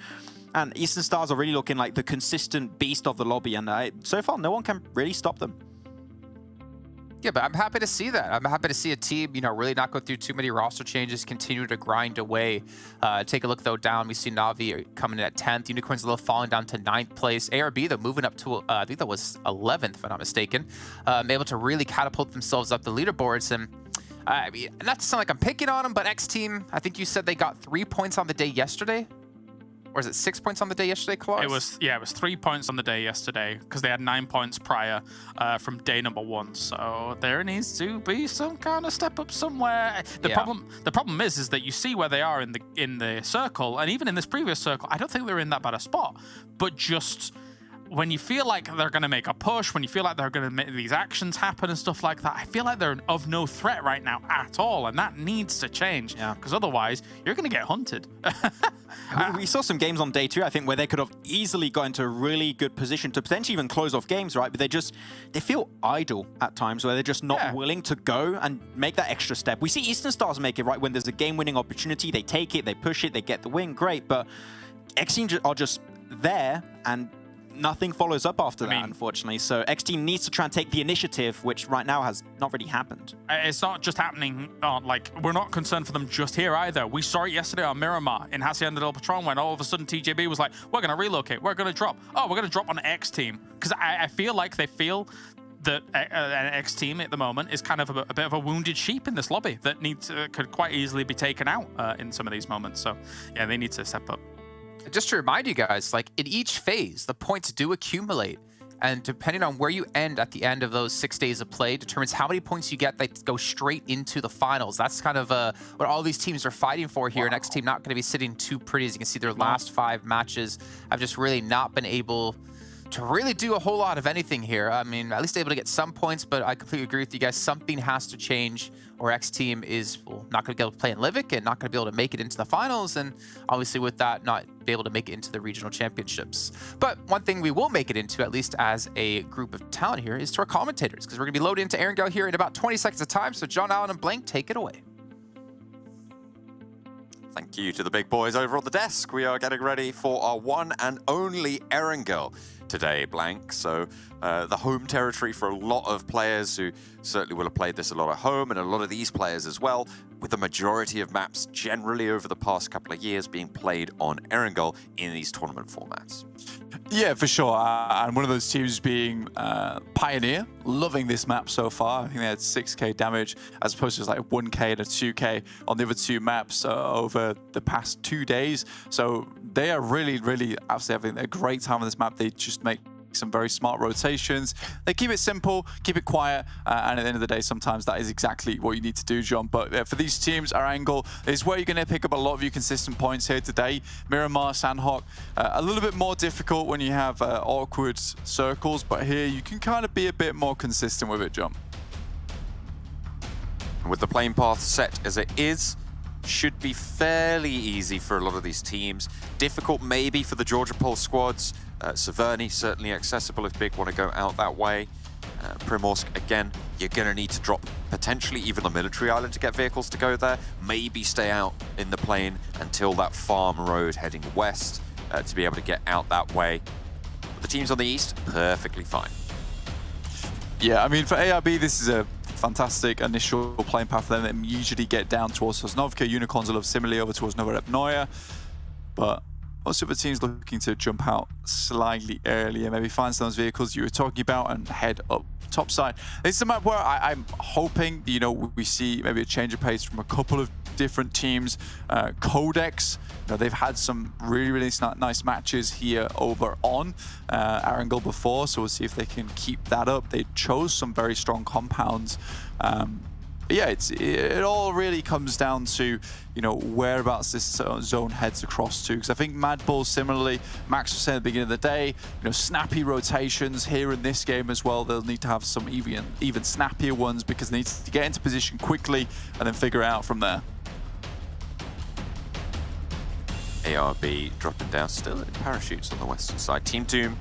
G: And Eastern Stars are really looking like the consistent beast of the lobby, and so far, no one can really stop them.
F: Yeah, but I'm happy to see that. I'm happy to see a team, you know, really not go through too many roster changes, continue to grind away. Take a look, though, down. We see Na'Vi coming in at 10th. Unicorns, a little falling down to 9th place. ARB, though, moving up to, I think that was 11th, if I'm not mistaken. Able to really catapult themselves up the leaderboards. And I mean, not to sound like I'm picking on them, but XTEAM, I think you said they got 3 points on the day yesterday. Or is it 6 points on the day yesterday, Klaus?
E: It was 3 points on the day yesterday because they had 9 points prior from day number 1. So there needs to be some kind of step up somewhere. The problem is that you see where they are in the circle, and even in this previous circle, I don't think they're in that bad a spot. But just when you feel like they're going to make a push, when you feel like they're going to make these actions happen and stuff like that, I feel like they're of no threat right now at all, and that needs to change.
G: Yeah.
E: Because otherwise, you're going to get hunted.
G: We saw some games on day 2, I think, where they could have easily got into a really good position to potentially even close off games, right? But they feel idle at times, where they're just not willing to go and make that extra step. We see Eastern Stars make it, right? When there's a game-winning opportunity, they take it, they push it, they get the win, great. But XTEAM are just there, and nothing follows up after that, unfortunately. So XTEAM needs to try and take the initiative, which right now has not really happened.
E: It's not just happening, like, we're not concerned for them just here either. We saw it yesterday on Miramar in Hacienda del Patron when all of a sudden TJB was like, we're going to relocate, we're going to drop. Oh, we're going to drop on XTEAM. Because I feel like they feel that XTEAM at the moment is kind of a bit of a wounded sheep in this lobby that could quite easily be taken out in some of these moments. So, yeah, they need to step up.
F: Just to remind you guys, like in each phase, the points do accumulate. And depending on where you end at the end of those 6 days of play determines how many points you get that go straight into the finals. That's kind of what all these teams are fighting for here. Wow. XTEAM not going to be sitting too pretty. As you can see, their last 5 matches have just really not been able to really do a whole lot of anything here. I mean, at least able to get some points, but I completely agree with you guys. Something has to change, or XTEAM is not going to be able to play in Livik and not going to be able to make it into the finals, and obviously with that, not be able to make it into the regional championships. But one thing we will make it into, at least as a group of talent here, is to our commentators, because we're going to be loaded into Erangel here in about 20 seconds of time. So John Allen and Blank, take it away.
I: Thank you to the big boys over on the desk. We are getting ready for our one and only Erangel today, Blank. So the home territory for a lot of players who certainly will have played this a lot at home, and a lot of these players as well, with the majority of maps generally over the past couple of years being played on Erangel in these tournament formats.
J: Yeah, for sure. And one of those teams being Pioneer, loving this map so far. I think they had 6k damage as opposed to like 1k and a 2k on the other 2 maps over the past 2 days. So they are really, really absolutely having a great time on this map. They just make some very smart rotations. They keep it simple, keep it quiet, and at the end of the day, sometimes that is exactly what you need to do, John. But for these teams, Erangel is where you're going to pick up a lot of your consistent points here today. Miramar, Sanhok, a little bit more difficult when you have awkward circles, but here you can kind of be a bit more consistent with it, John.
I: With the playing path set as it is, should be fairly easy for a lot of these teams. Difficult maybe for the Georgia Pole squads. Severny certainly accessible if Big want to go out that way. Primorsk, again, you're going to need to drop potentially even the military island to get vehicles to go there. Maybe stay out in the plane until that farm road heading west to be able to get out that way. But the teams on the east, perfectly fine.
J: Yeah, I mean, for ARB, this is a fantastic initial playing path for them. They usually get down towards Sosnovka. Unicorns will have similarly over towards Novorepnoye. But most of the teams looking to jump out slightly earlier, maybe find some of those vehicles you were talking about and head up topside. This is a map where I'm hoping, you know, we see maybe a change of pace from a couple of different teams. QODEX, you know, they've had some really, really nice matches here over on Erangel before, so we'll see if they can keep that up. They chose some very strong compounds. Yeah, it all really comes down to, you know, whereabouts this zone heads across to. Because I think MADBULLS, similarly, Max was saying at the beginning of the day, you know, snappy rotations here in this game as well. They'll need to have some even snappier ones because they need to get into position quickly and then figure it out from there.
I: ARB dropping down still in parachutes on the western side. Team Doom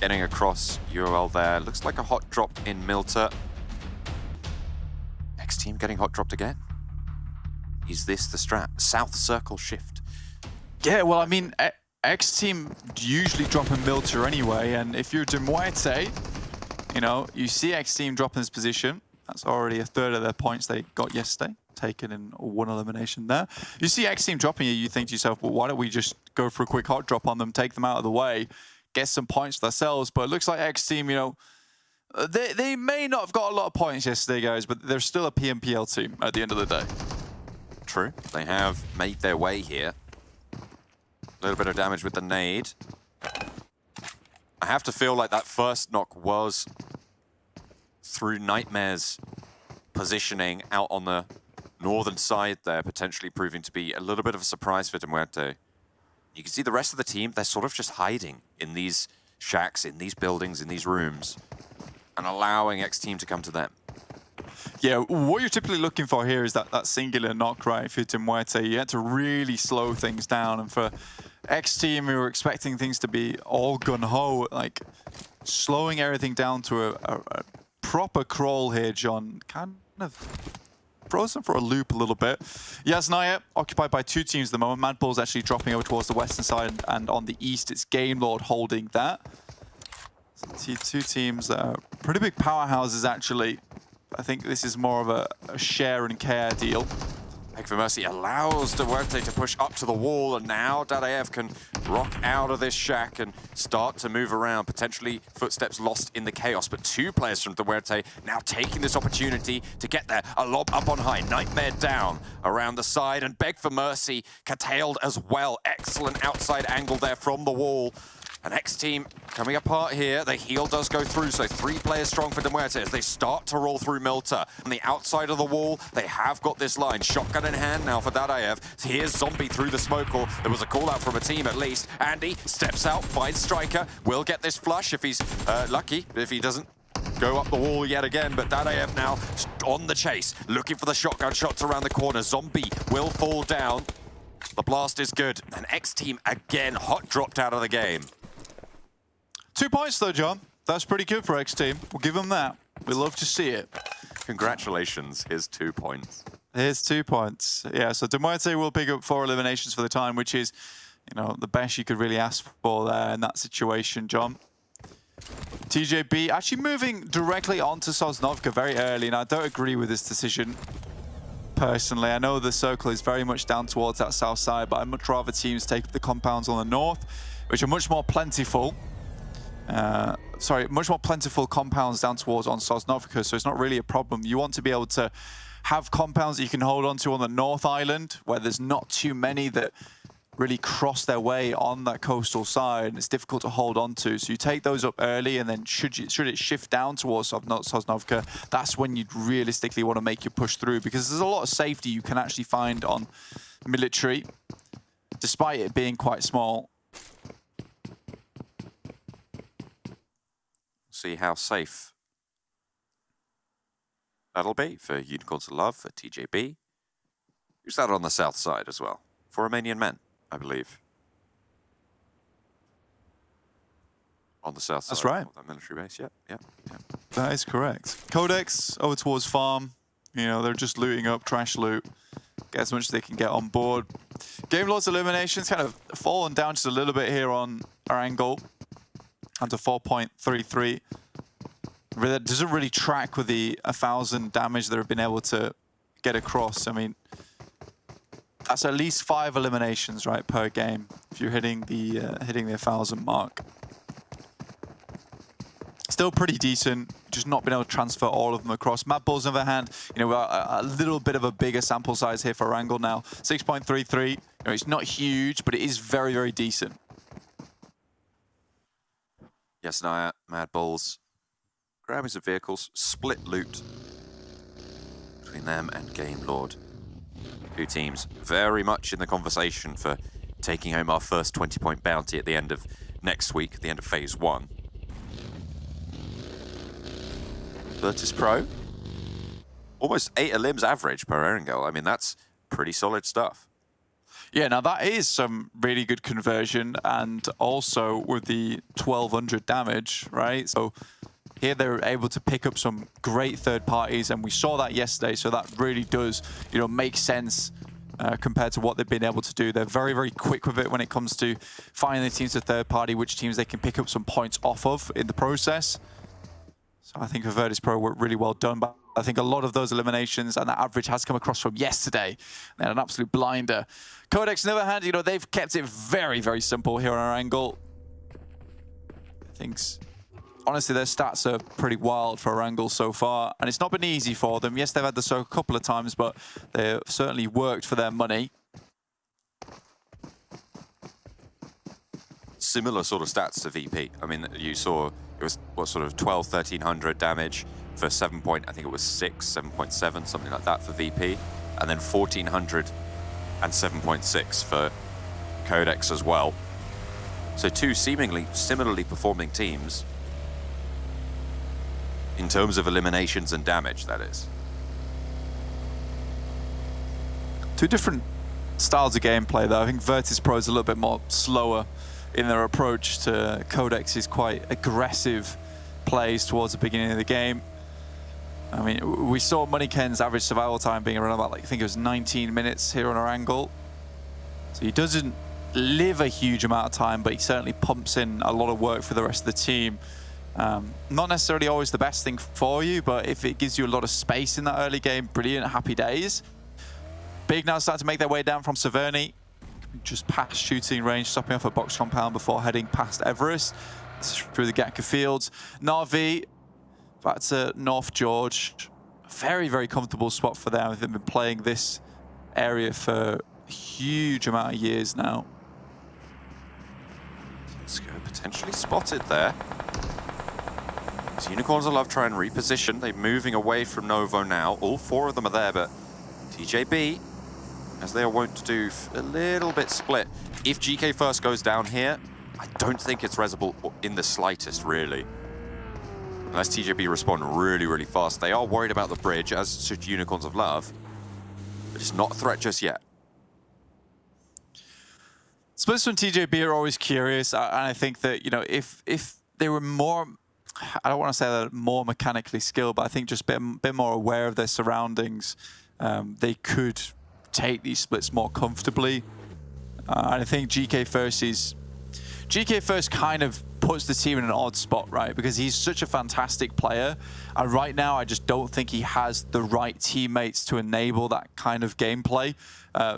I: getting across UOL there. Looks like a hot drop in MUERTE. Team getting hot dropped again. Is this the strat? South circle shift.
J: Yeah, well, I mean, XTEAM usually drop in MUERTE anyway, and if you're MUERTE, you know, you see XTEAM drop in this position. That's already a third of their points they got yesterday, taken in one elimination there. You see XTEAM dropping here, you think to yourself, well, why don't we just go for a quick hot drop on them, take them out of the way, get some points for themselves? But it looks like XTEAM, you know, they may not have got a lot of points yesterday, guys, but they're still a PMPL team at the end of the day.
I: True. They have made their way here. A little bit of damage with the nade. I have to feel like that first knock was through Nightmare's positioning out on the northern side there, potentially proving to be a little bit of a surprise for MUERTE. You can see the rest of the team, they're sort of just hiding in these shacks, in these buildings, in these rooms, and allowing XTEAM to come to them.
J: Yeah, what you're typically looking for here is that singular knock, right? If you're MUERTE, you had to really slow things down. And for XTEAM, we were expecting things to be all gun-ho, like slowing everything down to a proper crawl here, John. Kind of throws them for a loop a little bit. Yasnaya occupied by 2 teams at the moment. MADBULLS actually dropping over towards the western side, and on the east, it's GameLord holding that. So 2 teams that are pretty big powerhouses, actually. I think this is more of a share and care deal.
I: Mercy allows MUERTE to push up to the wall, and now Dadaev can rock out of this shack and start to move around. Potentially footsteps lost in the chaos, but 2 players from MUERTE now taking this opportunity to get there. A lob up on high, Nightmare down around the side, and Beg for Mercy curtailed as well. Excellent outside angle there from the wall. An XTEAM coming apart here. The heal does go through, so 3 players strong for MUERTE as they start to roll through MILTA. On the outside of the wall, they have got this line. Shotgun in hand now for Dadaev. Here's Zombie through the smoke, or there was a call out from a team at least. Andy steps out, finds Striker, will get this flush if he's lucky, if he doesn't go up the wall yet again, but Dadaev now on the chase, looking for the shotgun shots around the corner. Zombie will fall down. The blast is good, and XTEAM again hot dropped out of the game.
J: 2 points though, John. That's pretty good for XTEAM. We'll give them that. We love to see it.
I: Congratulations, here's 2 points.
J: Here's 2 points. Yeah, so MUERTE will pick up 4 eliminations for the time, which is, you know, the best you could really ask for there in that situation, John. TJB actually moving directly onto Sosnovka very early, and I don't agree with this decision. Personally, I know the circle is very much down towards that south side, but I'd much rather teams take the compounds on the north, which are much more plentiful. Much more plentiful compounds down towards on Sosnovka, so it's not really a problem. You want to be able to have compounds that you can hold on to on the North Island, where there's not too many that really cross their way on that coastal side, and it's difficult to hold on to. So you take those up early, and then should it shift down towards Sosnovka, that's when you'd realistically want to make your push through, because there's a lot of safety you can actually find on military, despite it being quite small.
I: See how safe that'll be for Unicorns of Love, for TJB. Who's that on the south side as well? For Romanian men, I believe. On the south side.
J: That's right.
I: Of that military base, yeah.
J: That is correct. QODEX over towards farm. You know, they're just looting up, trash loot. Get as much as they can get on board. GameLord's eliminations kind of fallen down just a little bit here on Erangel. Under 4.33. That doesn't really track with the 1,000 damage that have been able to get across. I mean, that's at least 5 eliminations, right, per game if you're hitting the 1,000 mark. Still pretty decent, just not been able to transfer all of them across. MADBULLS, on the other hand, you know, a little bit of a bigger sample size here for Erangel now. 6.33. You know, it's not huge, but it is very, very decent.
I: Yasnaya, MADBULLS, grabbing some vehicles, split loot between them and GameLord. 2 teams very much in the conversation for taking home our first 20-point bounty at the end of next week, at the end of Phase 1. VIRTUS.PRO, almost 8 elims average per Erangel. I mean, that's pretty solid stuff.
J: Yeah, now that is some really good conversion, and also with the 1,200 damage, right? So here they're able to pick up some great third parties, and we saw that yesterday, so that really does, you know, make sense compared to what they've been able to do. They're very, very quick with it when it comes to finding the teams to third party, which teams they can pick up some points off of in the process. So I think for VIRTUS.PRO were really well done, but I think a lot of those eliminations and that average has come across from yesterday. They had an absolute blinder. QODEX, on the other hand, you know, they've kept it very, very simple here on Erangel. I think, honestly, their stats are pretty wild for Erangel so far, and it's not been easy for them. Yes, they've had the soak a couple of times, but they've certainly worked for their money.
I: Similar sort of stats to VP. I mean, you saw it was what sort of 1,200-1,300 damage for 7 point, I think it was 7.7, something like that for VP, and then 1,400 and 7.6 for QODEX as well. So 2 seemingly similarly performing teams in terms of eliminations and damage, that is.
J: Two different styles of gameplay, though. I think VIRTUS.PRO is a little bit more slower in their approach to QODEX's quite aggressive plays towards the beginning of the game. I mean, we saw Moneyken's average survival time being around about, like, I think it was 19 minutes here on Erangel. So he doesn't live a huge amount of time, but he certainly pumps in a lot of work for the rest of the team. Not necessarily always the best thing for you, but if it gives you a lot of space in that early game, brilliant, happy days. Big now starting to make their way down from Severny, just past shooting range, stopping off a box compound before heading past Everest through the Gatka fields. Na'Vi back to North George. Very, very comfortable spot for them. They've been playing this area for a huge amount of years now.
I: Let's go, potentially spotted there. These Unicorns of Love try and reposition. They're moving away from Novo now. All four of them are there, but TJB, as they are wont to do, a little bit split. If GK first goes down here, I don't think it's resable in the slightest, really. Unless TJB respond really, really fast. They are worried about the bridge, as should Unicorns of Love. But it's not a threat just yet.
J: Splits from TJB are always curious, and I think that, you know, if they were more, I don't want to say that more mechanically skilled, but I think just a bit more aware of their surroundings, they could take these splits more comfortably. And I think GK First kind of puts the team in an odd spot, right? Because he's such a fantastic player, and right now I just don't think he has the right teammates to enable that kind of gameplay.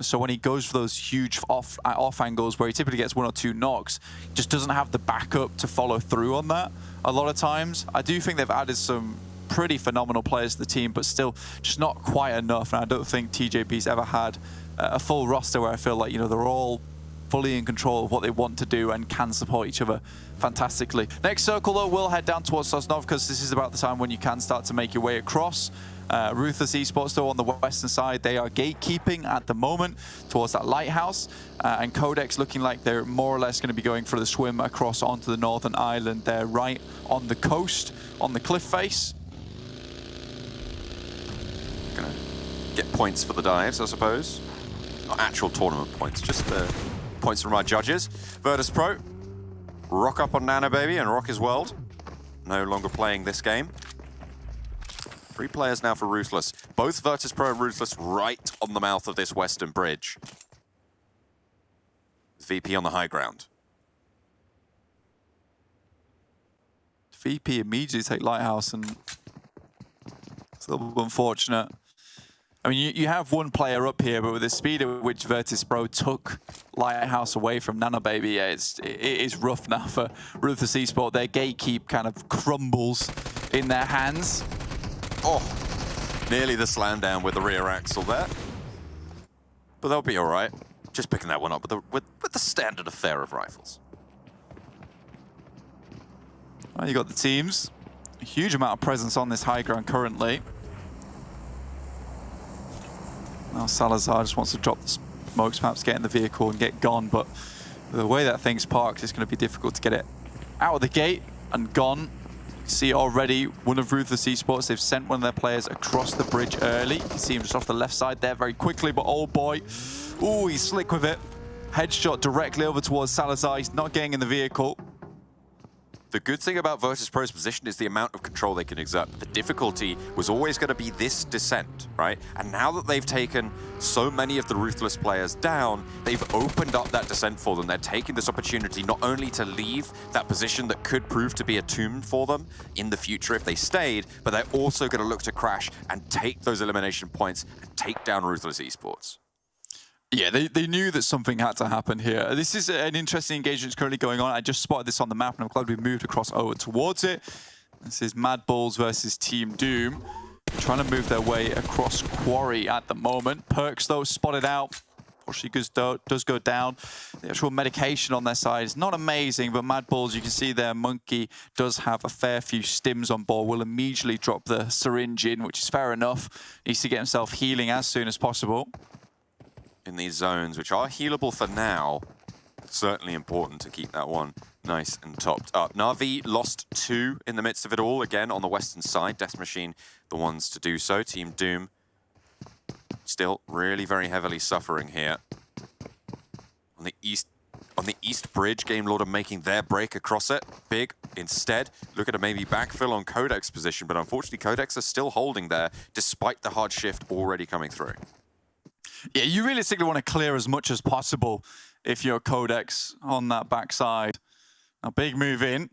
J: So when he goes for those huge off angles where he typically gets 1 or 2 knocks, he just doesn't have the backup to follow through on that a lot of times. I do think they've added some pretty phenomenal players to the team, but still just not quite enough. And I don't think TJP's ever had a full roster where I feel like, you know, they're all fully in control of what they want to do and can support each other fantastically. Next circle, though, we'll head down towards Sosnov, because this is about the time when you can start to make your way across. Ruthless Esports, though, on the western side, they are gatekeeping at the moment towards that lighthouse. And QODEX looking like they're more or less going to be going for the swim across onto the northern island. They're right on the coast, on the cliff face.
I: Gonna get points for the dives, I suppose. Not actual tournament points, just the points from our judges. VIRTUS.PRO, rock up on Nano Baby and rock his world. No longer playing this game. 3 players now for Ruthless. Both VIRTUS.PRO and Ruthless right on the mouth of this western bridge. VP on the high ground.
J: VP immediately take Lighthouse, and it's a little unfortunate. I mean, you have one player up here, but with the speed at which VIRTUS.PRO took Lighthouse away from Nano Baby, yeah, it is rough now for Ruthless Esports. Their gatekeep kind of crumbles in their hands.
I: Oh, nearly the slam down with the rear axle there. But they'll be all right. Just picking that one up with the standard affair of rifles.
J: Well, you got the teams. A huge amount of presence on this high ground currently. Now Salazar just wants to drop the smokes, perhaps get in the vehicle and get gone, but the way that thing's parked, it's going to be difficult to get it out of the gate and gone. You see already one of Ruthless Esports, they've sent one of their players across the bridge early. You can see him just off the left side there very quickly, but oh boy, ooh, he's slick with it. Headshot directly over towards Salazar, he's not getting in the vehicle.
I: The good thing about VIRTUS.PRO's position is the amount of control they can exert. The difficulty was always going to be this descent, right? And now that they've taken so many of the Ruthless players down, they've opened up that descent for them. They're taking this opportunity not only to leave that position that could prove to be a tomb for them in the future if they stayed, but they're also going to look to crash and take those elimination points and take down Ruthless Esports.
J: Yeah, they knew that something had to happen here. This is an interesting engagement that's currently going on. I just spotted this on the map, and I'm glad we moved across over towards it. This is MADBULLS versus Team Doom, trying to move their way across Quarry at the moment. Perks, though, spotted out. Unfortunately, does go down. The actual medication on their side is not amazing, but MADBULLS, you can see there, Monkey does have a fair few stims on board. Will immediately drop the syringe in, which is fair enough. Needs to get himself healing as soon as possible.
I: In these zones, which are healable for now, certainly important to keep that one nice and topped up. Na'Vi lost 2 in the midst of it all, again on the western side. Death Machine, the ones to do so. Team Doom still really very heavily suffering here. On the east bridge, Game Lord are making their break across it. Big, instead, look at a maybe backfill on QODEX position, but unfortunately QODEX are still holding there despite the hard shift already coming through.
J: Yeah, you realistically want to clear as much as possible if you're QODEX on that backside. Now, big move in.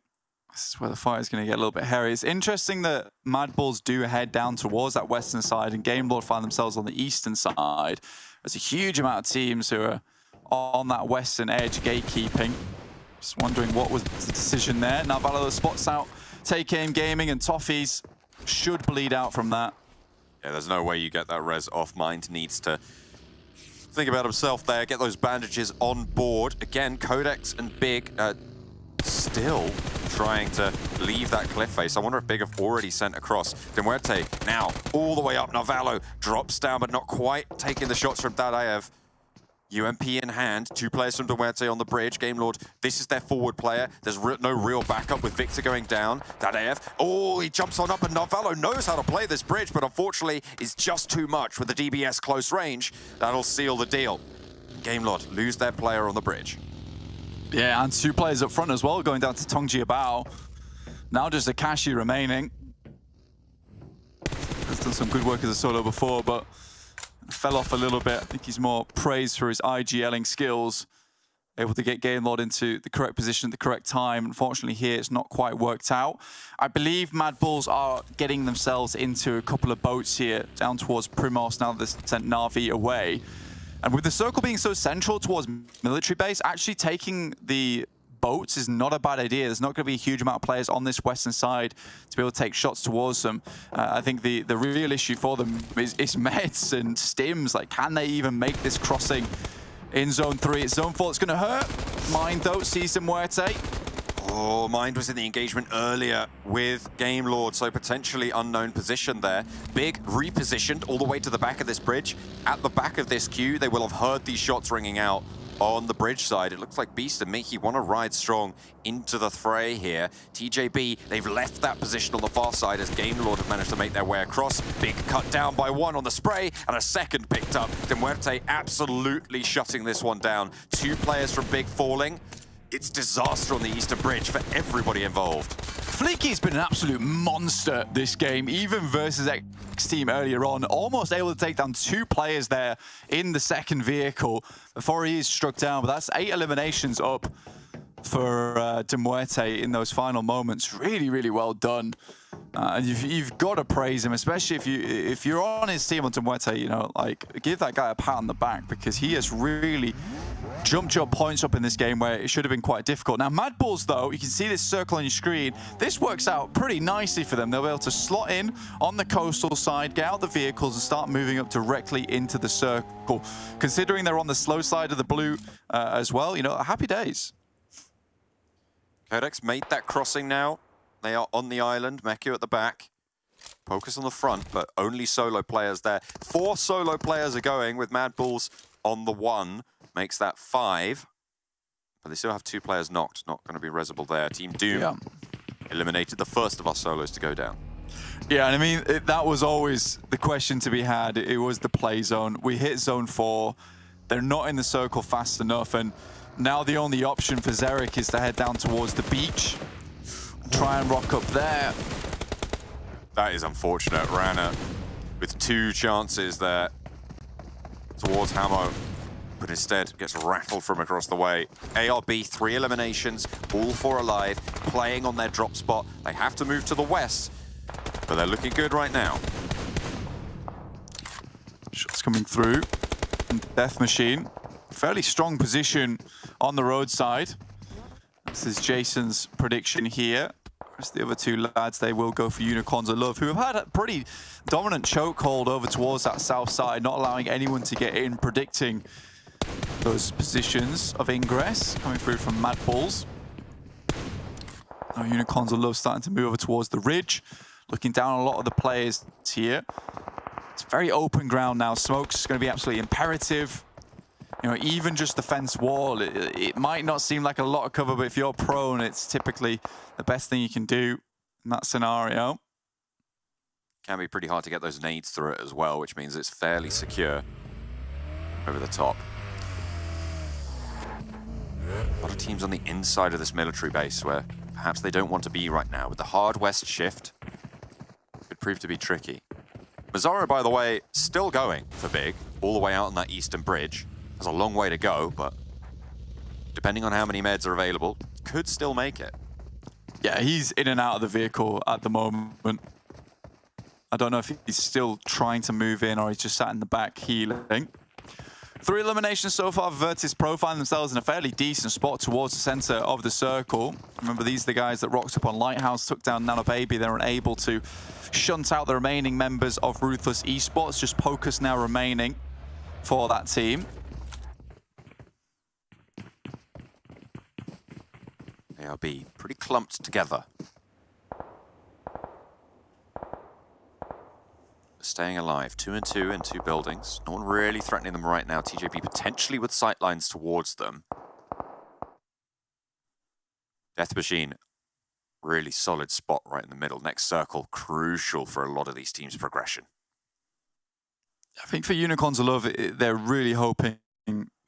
J: This is where the fight is going to get a little bit hairy. It's interesting that MADBULLS do head down towards that western side and Game Lord find themselves on the eastern side. There's a huge amount of teams who are on that western edge gatekeeping. Just wondering what was the decision there. Now Valor spots out Take Aim Gaming and Toffees should bleed out from that.
I: Yeah, there's no way you get that res off. Mind needs to think about himself there, get those bandages on board. Again, QODEX and Big still trying to leave that cliff face. I wonder if Big have already sent across. MUERTE now all the way up. Navallo drops down, but not quite taking the shots from Dadaev. UMP in hand, 2 players from MUERTE on the bridge. Game Lord, this is their forward player. There's no real backup with Victor going down. Dadaev, oh, he jumps on up, and Navallo knows how to play this bridge, but unfortunately is just too much with the DBS close range. That'll seal the deal. Game Lord lose their player on the bridge.
J: Yeah, and 2 players up front as well, going down to Tongji Bao. Now just Akashi remaining. Has done some good work as a solo before, but fell off a little bit. I think he's more praised for his IGLing skills. Able to get Game Lord into the correct position at the correct time. Unfortunately here, it's not quite worked out. I believe MADBULLS are getting themselves into a couple of boats here, down towards Primos, now that they've sent Na'Vi away. And with the circle being so central towards military base, actually taking the boats is not a bad idea. There's not going to be a huge amount of players on this western side to be able to take shots towards them. I think the real issue for them is meds and stims. Like, can they even make this crossing in Zone 3? It's Zone 4. It's going to hurt. Mind, though, sees MUERTE.
I: Oh, Mind was in the engagement earlier with Game Lord, so potentially unknown position there. Big repositioned all the way to the back of this bridge. At the back of this queue, they will have heard these shots ringing out on the bridge side. It looks like Beast and Mickey want to ride strong into the fray here. TJB, they've left that position on the far side as Game Lord have managed to make their way across. Big cut down by 1 on the spray, and a second picked up. MUERTE absolutely shutting this one down. 2 players from Big falling. It's disaster on the Eastern Bridge for everybody involved.
J: Fleeky's been an absolute monster this game, even versus XTEAM earlier on. Almost able to take down 2 players there in the second vehicle before he is struck down. But that's 8 eliminations up for MUERTE in those final moments. Really, really well done. And you've got to praise him, especially if you're on his team on MUERTE, you know, like, give that guy a pat on the back, because he has really jumped your points up in this game where it should have been quite difficult. Now, MADBULLS, though, you can see this circle on your screen. This works out pretty nicely for them. They'll be able to slot in on the coastal side, get out the vehicles, and start moving up directly into the circle. Considering they're on the slow side of the blue as well, you know, happy days.
I: QODEX made that crossing now. They are on the island. Mekio at the back. Focus on the front, but only solo players there. 4 solo players are going with MADBULLS on the 1. Makes that 5. But they still have 2 players knocked. Not going to be resable there. Team Doom eliminated the first of our solos to go down.
J: Yeah, and I mean, that was always the question to be had. It was the play zone. We hit Zone 4. They're not in the circle fast enough. And now the only option for Xeric is to head down towards the beach. Try and rock up there.
I: That is unfortunate. Rana with 2 chances there towards Hamo, but instead gets rattled from across the way. ARB, 3 eliminations, all 4 alive, playing on their drop spot. They have to move to the west, but they're looking good right now.
J: Shots coming through. Death Machine. Fairly strong position on the roadside. This is Jason's prediction here. Whereas the other 2 lads, they will go for Unicorns of Love, who have had a pretty dominant chokehold over towards that south side, not allowing anyone to get in, predicting those positions of ingress coming through from MADBULLS. Now Unicorns of Love starting to move over towards the ridge, looking down on a lot of the players here. It's very open ground now. Smoke's going to be absolutely imperative. You know, even just the fence wall, it might not seem like a lot of cover, but if you're prone, it's typically the best thing you can do in that scenario.
I: Can be pretty hard to get those nades through it as well, which means it's fairly secure over the top. A lot of teams on the inside of this military base where perhaps they don't want to be right now. With the hard west shift, could prove to be tricky. Mazzaro, by the way, still going for big, all the way out on that eastern bridge. Has a long way to go, but depending on how many meds are available, could still make it.
J: Yeah, he's in and out of the vehicle at the moment. I don't know if he's still trying to move in or he's just sat in the back healing. 3 eliminations so far. VIRTUS.PRO find themselves in a fairly decent spot towards the center of the circle. Remember, these are the guys that rocked up on Lighthouse, took down Nano Baby. They were able to shunt out the remaining members of Ruthless Esports. Just Pocus now remaining for that team.
I: ARB pretty clumped together. Staying alive, 2 and 2 in 2 buildings. No one really threatening them right now. TJB potentially with sightlines towards them. Death Machine, really solid spot right in the middle. Next circle, crucial for a lot of these teams' progression.
J: I think for Unicorns of Love, they're really hoping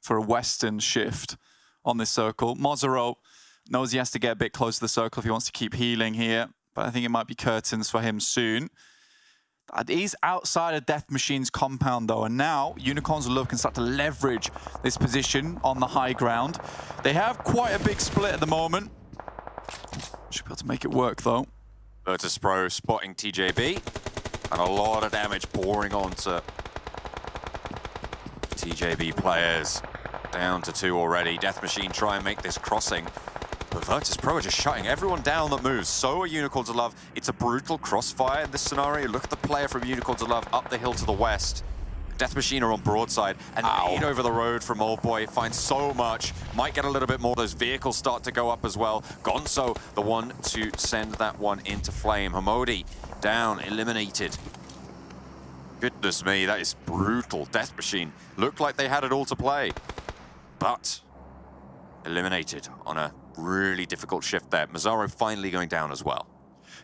J: for a Western shift on this circle. Mazzaro knows he has to get a bit closer to the circle if he wants to keep healing here, but I think it might be curtains for him soon. He's outside of Death Machine's compound though, and now Unicorns of Love can start to leverage this position on the high ground. They have quite a big split at the moment. Should be able to make it work though.
I: VIRTUS.PRO spotting TJB, and a lot of damage pouring onto TJB players. Down to 2 already. Death Machine try and make this crossing. But VIRTUS.PRO are just shutting everyone down that moves. So are Unicorns of Love. It's a brutal crossfire in this scenario. Look at the player from Unicorns of Love up the hill to the west. Death Machine are on broadside. And nade over the road from Old Boy. Finds so much. Might get a little bit more. Those vehicles start to go up as well. Gonzo, the one to send that one into flame. Hamodi down, eliminated. Goodness me, that is brutal. Death Machine looked like they had it all to play. But eliminated on a really difficult shift there. Mazzaro finally going down as well.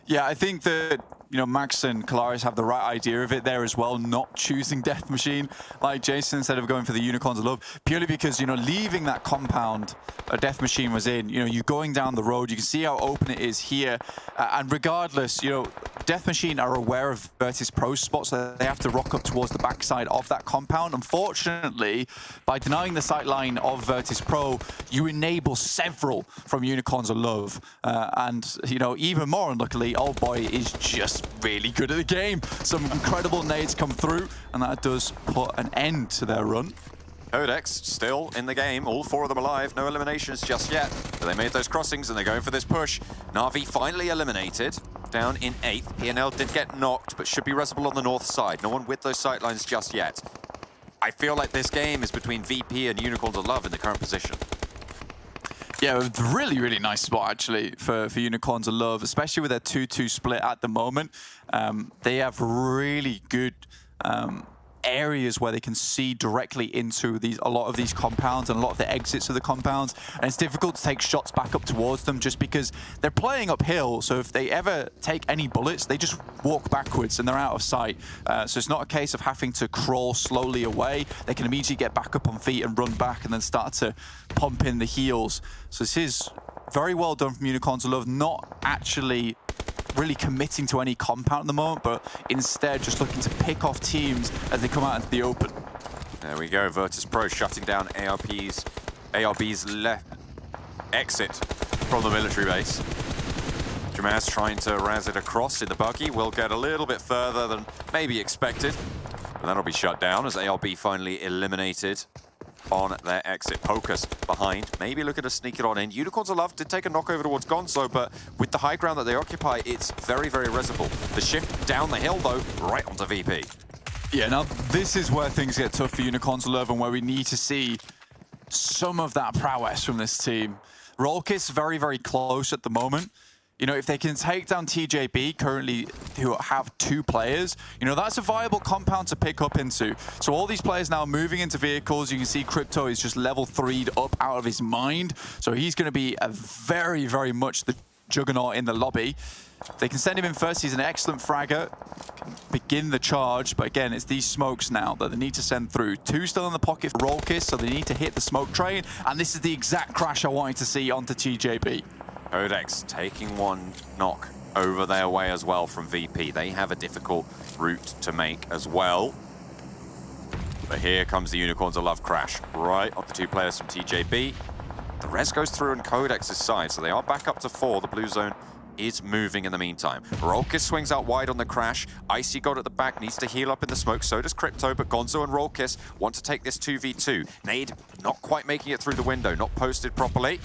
J: Yeah, I think that, you know, Max and Kalaris have the right idea of it there as well, not choosing Death Machine like Jason instead of going for the Unicorns of Love, purely because, you know, leaving that compound a Death Machine was in, you know, you're going down the road, you can see how open it is here, and regardless, you know, Death Machine are aware of VIRTUS.PRO spots, so they have to rock up towards the backside of that compound. Unfortunately, by denying the sightline of VIRTUS.PRO, you enable several from Unicorns of Love, and, you know, even more unluckily, Old Boy is just really good at the game. Some incredible nades come through, and that does put an end to their run.
I: QODEX still in the game, all 4 of them alive, no eliminations just yet. But they made those crossings and they're going for this push. Na'Vi finally eliminated, down in 8th. PNL did get knocked, but should be resible on the north side. No one with those sightlines just yet. I feel like this game is between VP and Unicorns of Love in the current position.
J: Yeah, really, really nice spot actually for Unicorns of Love, especially with their 2-2 split at the moment. They have really good areas where they can see directly into a lot of these compounds and a lot of the exits of the compounds, and it's difficult to take shots back up towards them just because they're playing uphill, so if they ever take any bullets, they just walk backwards and they're out of sight. So it's not a case of having to crawl slowly away. They can immediately get back up on feet and run back and then start to pump in the heals. So this is very well done from Unicorns of Love, not actually really committing to any compound at the moment, but instead just looking to pick off teams as they come out into the open.
I: There we go, VIRTUS.PRO shutting down ARB's left exit from the military base. Jamaz trying to razz it across in the buggy, will get a little bit further than maybe expected, but that'll be shut down as ARB finally eliminated on their exit. Pocus behind, maybe looking to sneak it on in. Unicorns of Love did take a knock over towards Gonzo, but with the high ground that they occupy, it's very, very resible. The shift down the hill, though, right onto VP.
J: Yeah, now this is where things get tough for Unicorns of Love and where we need to see some of that prowess from this team. Rolkis very, very close at the moment. You know, if they can take down TJB, currently who have 2 players, you know, that's a viable compound to pick up into. So all these players now moving into vehicles. You can see Crypto is just level 3'd up out of his mind. So he's going to be a very, very much the Juggernaut in the lobby. They can send him in first. He's an excellent fragger. Can begin the charge, but again, it's these smokes now that they need to send through. 2 still in the pocket for Rolkis, so they need to hit the smoke train, and this is the exact crash I wanted to see onto TJB.
I: QODEX taking one knock over their way as well from VP. They have a difficult route to make as well. But here comes the Unicorns of Love crash right on the 2 players from TJB. The res goes through on QODEX's side, so they are back up to 4. The blue zone is moving in the meantime. Rolkis swings out wide on the crash. Icy God at the back needs to heal up in the smoke. So does Crypto, but Gonzo and Rolkis want to take this 2v2. Nade not quite making it through the window, not posted properly.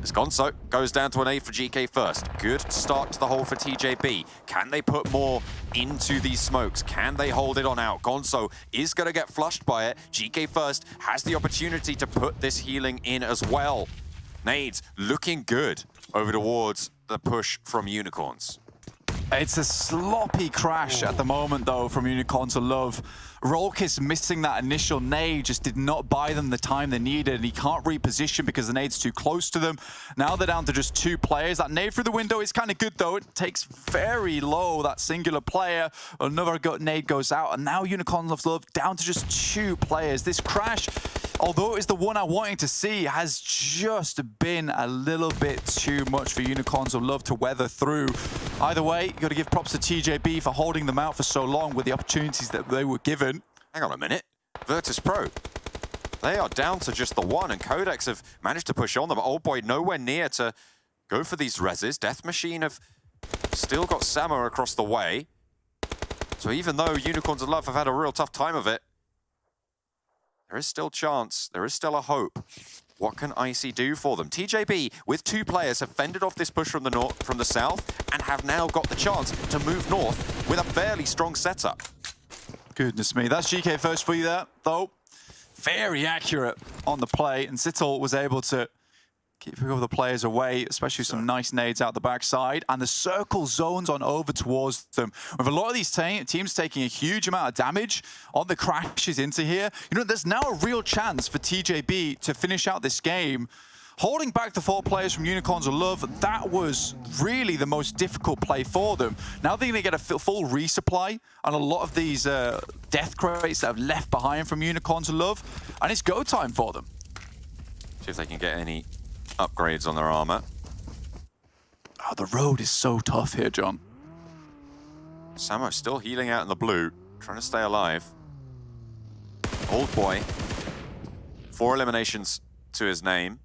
I: As Gonzo goes down to an A for GK first. Good start to the hole for TJB. Can they put more into these smokes? Can they hold it on out? Gonzo is going to get flushed by it. GK first has the opportunity to put this healing in as well. Nades looking good over towards the push from Unicorns.
J: It's a sloppy crash at the moment, though, from Unicorns of Love. Rolkis missing that initial nade just did not buy them the time they needed, and he can't reposition because the nade's too close to them. Now they're down to just 2 players. That nade through the window is kind of good, though. It takes very low, that singular player. Another nade goes out, and now Unicorns of Love down to just 2 players. This crash, although it's the one I wanted to see, has just been a little bit too much for Unicorns of Love to weather through. Either way, you got to give props to TJB for holding them out for so long with the opportunities that they were given.
I: Hang on a minute. VIRTUS.PRO. They are down to just the 1, and QODEX have managed to push on them. Old Boy nowhere near to go for these reses. Death Machine have still got Samo across the way. So even though Unicorns of Love have had a real tough time of it, there is still chance. There is still a hope. What can Icy do for them? TJB, with 2 players, have fended off this push from the south and have now got the chance to move north with a fairly strong setup.
J: Goodness me, that's GK first for you there, though. Very accurate on the play, and Sittle was able to keep all the players away, especially some nice nades out the backside, and the circle zones on over towards them. With a lot of these teams taking a huge amount of damage on the crashes into here, you know, there's now a real chance for TJB to finish out this game. Holding back the 4 players from Unicorns of Love, that was really the most difficult play for them. Now they're going to get a full resupply on a lot of these death crates that have left behind from Unicorns of Love, and it's go time for them.
I: See if they can get any upgrades on their armor.
J: Oh, the road is so tough here, John.
I: Samo still healing out in the blue, trying to stay alive. Old Boy, 4 eliminations to his name.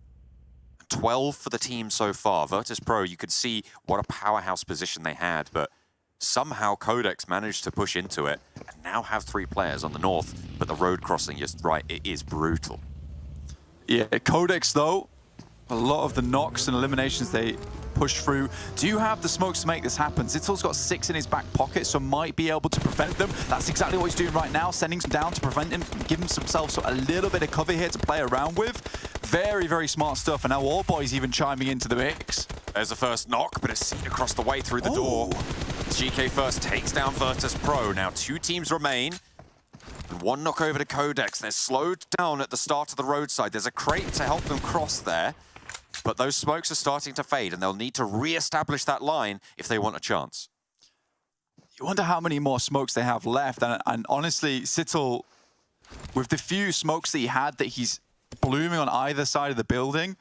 I: 12 for the team so far. VIRTUS.PRO, you could see what a powerhouse position they had, but somehow QODEX managed to push into it and now have 3 players on the north, but the road crossing is right, it is brutal.
J: Yeah, QODEX though, a lot of the knocks and eliminations they push through do have the smokes to make this happen. Zittle's got 6 in his back pocket, so might be able to prevent them. That's exactly what he's doing right now, sending some down to prevent him, giving himself a little bit of cover here to play around with. Very, very smart stuff, and now All Boy's even chiming into the mix.
I: There's the first knock, but it's seen across the way through the door. GK first takes down VIRTUS.PRO. Now 2 teams remain. And 1 knock over to QODEX. They're slowed down at the start of the roadside. There's a crate to help them cross there. But those smokes are starting to fade, and they'll need to re-establish that line if they want a chance.
J: You wonder how many more smokes they have left. And honestly, Sittle, with the few smokes that he had, that he's blooming on either side of the building,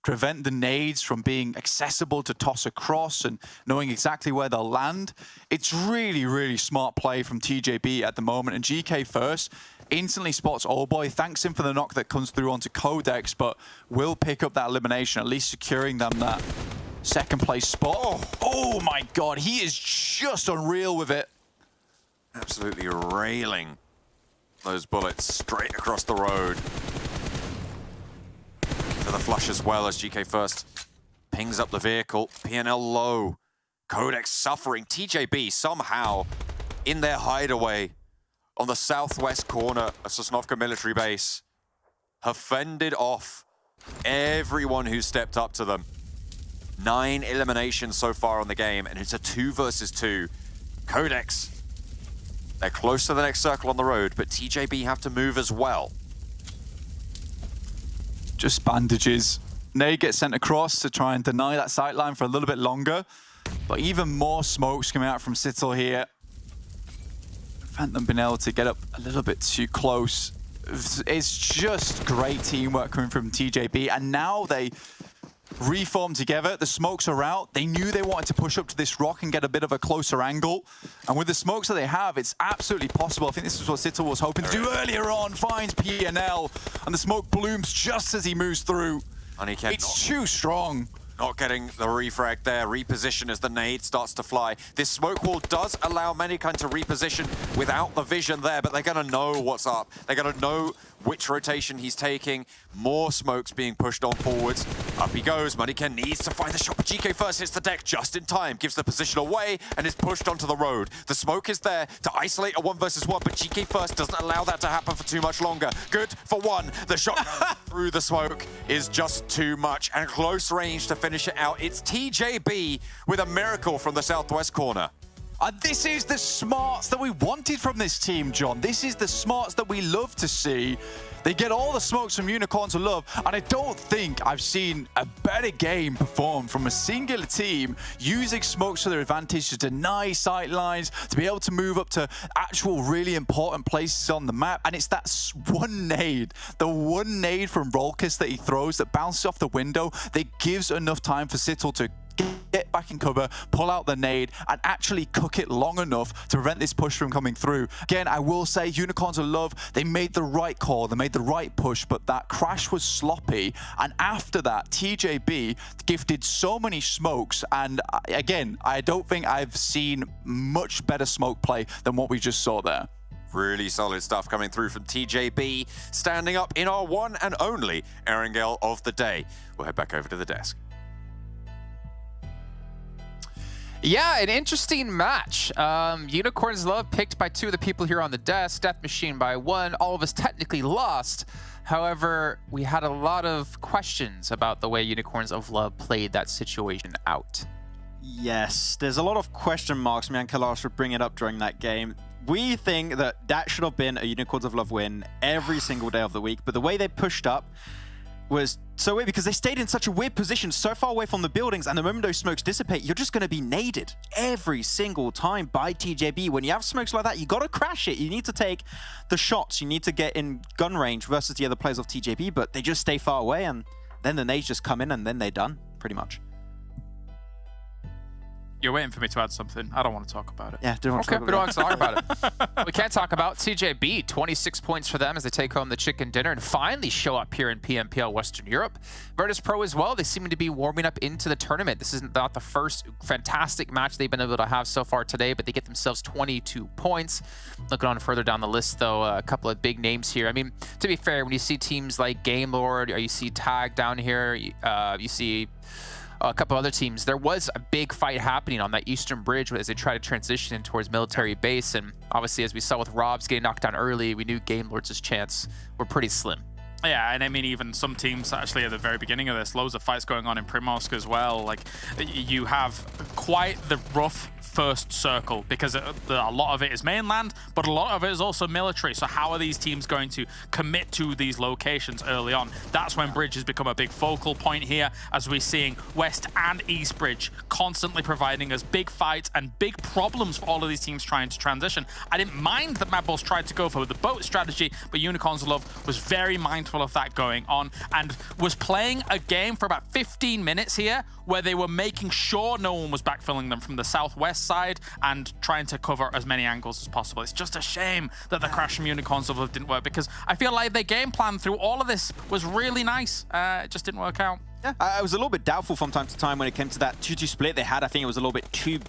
J: prevent the nades from being accessible to toss across and knowing exactly where they'll land. It's really, really smart play from TJB at the moment. And GK first instantly spots Old Boy, thanks him for the knock that comes through onto QODEX, but will pick up that elimination, at least securing them that 2nd place spot. Oh my God, he is just unreal with it.
I: Absolutely railing those bullets straight across the road. For the flush as well as GK first pings up the vehicle. PNL low. QODEX suffering. TJB somehow in their hideaway on the southwest corner of Sosnovka military base have fended off everyone who stepped up to them. 9 eliminations so far on the game, and it's a 2 versus 2. QODEX, they're close to the next circle on the road, but TJB have to move as well.
J: Just bandages Nade gets sent across to try and deny that sight line for a little bit longer. But even more smokes coming out from Sittle here. Phantom been able to get up a little bit too close. It's just great teamwork coming from TJB. And now they reform together. The smokes are out. They knew they wanted to push up to this rock and get a bit of a closer angle. And with the smokes that they have, it's absolutely possible. I think this is what Sittle was hoping to do earlier on. Finds PNL. And the smoke blooms just as he moves through. It's too strong.
I: Not getting the refrag there. Reposition as the nade starts to fly. This smoke wall does allow Manikan to reposition without the vision there, but they're going to know what's up. They're going to know which rotation he's taking. More smokes being pushed on forwards. Up he goes. Manikan needs to find the shot, but GK first hits the deck just in time. Gives the position away and is pushed onto the road. The smoke is there to isolate a 1 versus 1, but GK first doesn't allow that to happen for too much longer. Good for one. The shot through the smoke is just too much, and close range to finish it out. It's TJB with a miracle from the southwest corner.
J: And this is the smarts that we wanted from this team, John. This is the smarts that we love to see. They get all the smokes from Unicorns of Love, and I don't think I've seen a better game performed from a singular team using smokes to their advantage to deny sight lines, to be able to move up to actual really important places on the map. And it's that one nade, the one nade from Rolkis that he throws that bounces off the window that gives enough time for Sittle to get back in cover, pull out the nade, and actually cook it long enough to prevent this push from coming through. Again, I will say Unicorns of Love, they made the right call, they made the right push, but that crash was sloppy. And after that, TJB gifted so many smokes, and again, I don't think I've seen much better smoke play than what we just saw there.
I: Really solid stuff coming through from TJB, standing up in our one and only Erangel of the day. We'll head back over to the desk.
F: Yeah, an interesting match. Unicorns Love picked by 2 of the people here on the desk, Death Machine by 1. All of us technically lost. However, we had a lot of questions about the way Unicorns of Love played that situation out.
G: Yes, there's a lot of question marks. Me and Kalash would bring it up during that game. We think that that should have been a Unicorns of Love win every single day of the week, but the way they pushed up was so weird because they stayed in such a weird position, so far away from the buildings, and the moment those smokes dissipate, you're just going to be naded every single time by TJB. When you have smokes like that, you got to crash it. You need to take the shots. You need to get in gun range versus the other players of TJB, but they just stay far away, and then the nades just come in, and then they're done, pretty much.
E: You're waiting for me to add something. I don't want to talk about it.
G: Yeah, don't want to
F: Okay, we don't want to talk about it. We can't talk about TJB. 26 points for them as they take home the chicken dinner and finally show up here in PMPL Western Europe. VIRTUS.PRO as well. They seem to be warming up into the tournament. This is not the first fantastic match they've been able to have so far today, but they get themselves 22 points. Looking on further down the list, though, a couple of big names here. I mean, to be fair, when you see teams like Game Lord, or you see Tag down here, you see a couple other teams, there was a big fight happening on that eastern bridge as they try to transition in towards military base. And obviously, as we saw with Rob's getting knocked down early, we knew Game Lord's chance were pretty slim.
E: Yeah, and I mean, even some teams actually at the very beginning of this, loads of fights going on in Primorsk as well. Like, you have quite the rough first circle because a lot of it is mainland, but a lot of it is also military. So how are these teams going to commit to these locations early on? That's when Bridge has become a big focal point here, as we're seeing West and East Bridge constantly providing us big fights and big problems for all of these teams trying to transition. I didn't mind that MADBULLS tried to go for the boat strategy, but Unicorns of Love was very mindful of that going on and was playing a game for about 15 minutes here where they were making sure no one was backfilling them from the southwest side and trying to cover as many angles as possible. It's just a shame that the crash from Unicorns of Love didn't work, because I feel like their game plan through all of this was really nice. It just didn't work out.
G: Yeah, I was a little bit doubtful from time to time when it came to that 2-2 split they had. I think it was a little bit too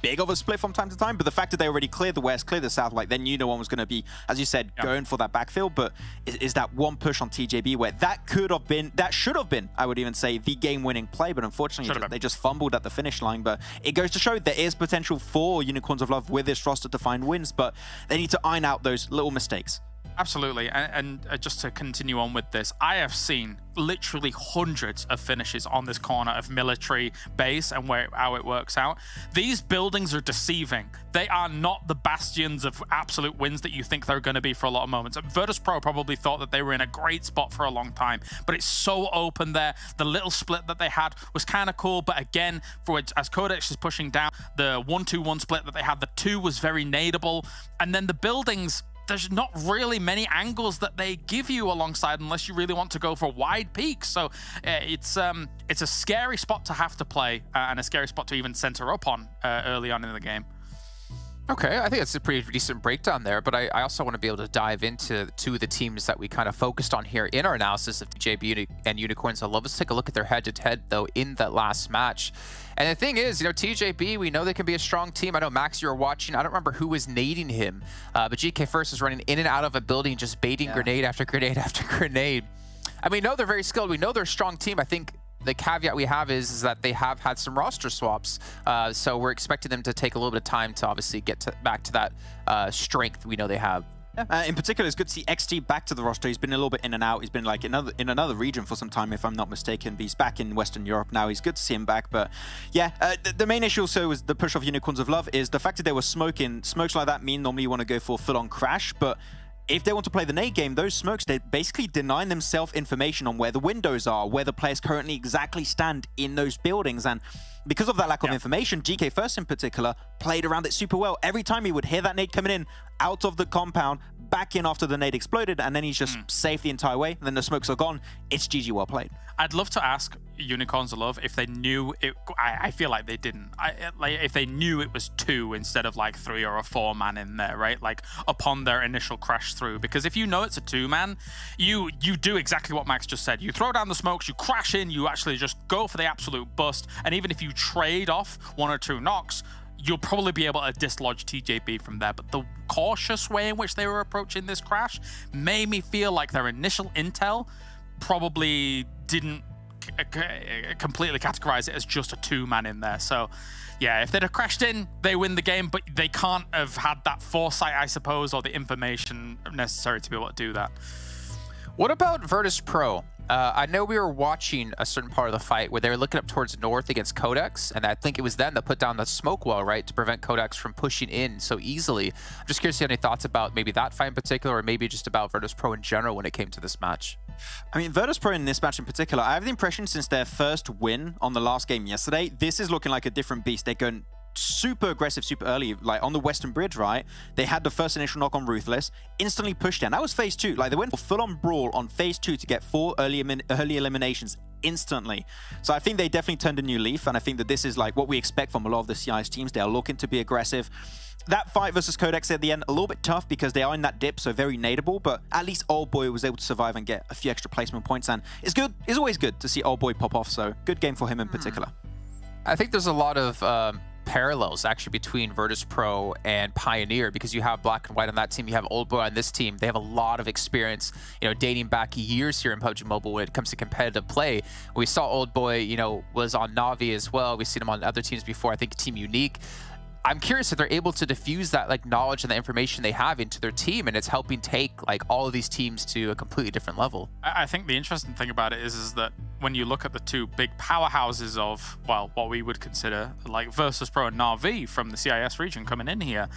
G: big of a split from time to time, but the fact that they already cleared the west, cleared the south, like, then you know one was going to be, as you said, going for that backfill. But is that one push on TJB where that could have been, that should have been, I would even say, the game-winning play, but unfortunately they just fumbled at the finish line. But it goes to show there is potential for Unicorns of Love with this roster to find wins, but they need to iron out those little mistakes.
E: Absolutely, and just to continue on with this, I have seen literally hundreds of finishes on this corner of military base and how it works out. These buildings are deceiving. They are not the bastions of absolute wins that you think they're going to be for a lot of moments. VIRTUS.PRO probably thought that they were in a great spot for a long time, but it's so open there. The little split that they had was kind of cool, but again, as QODEX is pushing down, the 1-2-1 split that they had, the 2 was very nadeable, and then the buildings, there's not really many angles that they give you alongside unless you really want to go for wide peaks. So it's a scary spot to have to play and a scary spot to even center up on early on in the game.
F: Okay, I think that's a pretty decent breakdown there, but I also want to be able to dive into 2 of the teams that we kind of focused on here in our analysis of TJB and Unicorns. I'd love to take a look at their head-to-head, though, in that last match. And the thing is, TJB, we know they can be a strong team. I know, Max, you were watching. I don't remember who was nading him, but GK First is running in and out of a building, just baiting grenade after grenade after grenade. And we know they're very skilled. We know they're a strong team. I think the caveat we have is that they have had some roster swaps, so we're expecting them to take a little bit of time to obviously get back to that strength we know they have.
G: In particular, it's good to see XT back to the roster. He's been a little bit in and out. He's been like in another region for some time, if I'm not mistaken. But he's back in Western Europe now. He's good to see him back. But yeah, the main issue also was the push of Unicorns of Love is the fact that they were smoking. Smokes like that mean normally you want to go for full-on crash, but if they want to play the nade game, those smokes, they're basically denying themselves information on where the windows are, where the players currently exactly stand in those buildings. And because of that lack of information, GK First in particular played around it super well. Every time he would hear that nade coming in out of the compound, back in after the nade exploded, and then he's just safe the entire way. And then the smokes are gone. It's GG well played.
E: I'd love to ask Unicorns of Love if they knew it. I feel like they didn't. Like if they knew it was 2 instead of like 3 or a 4-man in there, right? Like upon their initial crash through. Because if you know it's a 2-man, you do exactly what Max just said. You throw down the smokes, you crash in, you actually just go for the absolute bust. And even if you trade off 1 or 2 knocks, you'll probably be able to dislodge TJB from there. But the cautious way in which they were approaching this crash made me feel like their initial intel probably didn't completely categorize it as just a 2-man in there. So yeah, if they'd have crashed in, they win the game, but they can't have had that foresight, I suppose, or the information necessary to be able to do that.
F: What about VIRTUS.PRO? I know we were watching a certain part of the fight where they were looking up towards north against QODEX, and I think it was them that put down the smoke wall, right, to prevent QODEX from pushing in so easily. I'm just curious if you have any thoughts about maybe that fight in particular, or maybe just about VIRTUS.PRO in general when it came to this match.
G: I mean, VIRTUS.PRO in this match in particular, I have the impression since their first win on the last game yesterday, this is looking like a different beast. They're going super aggressive, super early, like on the Western Bridge, right? They had the first initial knock on Ruthless, instantly pushed in. That was phase 2. Like they went for full-on brawl on phase 2 to get 4 early eliminations instantly. So I think they definitely turned a new leaf, and I think that this is like what we expect from a lot of the CIS teams. They are looking to be aggressive. That fight versus QODEX at the end, a little bit tough because they are in that dip, so very nadeable, but at least Old Boy was able to survive and get a few extra placement points, and it's good. It's always good to see Old Boy pop off, so good game for him in particular.
F: I think there's a lot of parallels actually between VIRTUS.PRO and PIONER, because you have Black and White on that team, you have Old Boy on this team. They have a lot of experience, dating back years here in PUBG Mobile when it comes to competitive play. We saw Old Boy, was on Na'Vi as well. We've seen him on other teams before. I think Team Unique. I'm curious if they're able to diffuse that knowledge and the information they have into their team, and it's helping take all of these teams to a completely different level.
E: I think the interesting thing about it is that when you look at the 2 big powerhouses of, well, what we would consider like VIRTUS.PRO and Na'Vi from the CIS region coming in here,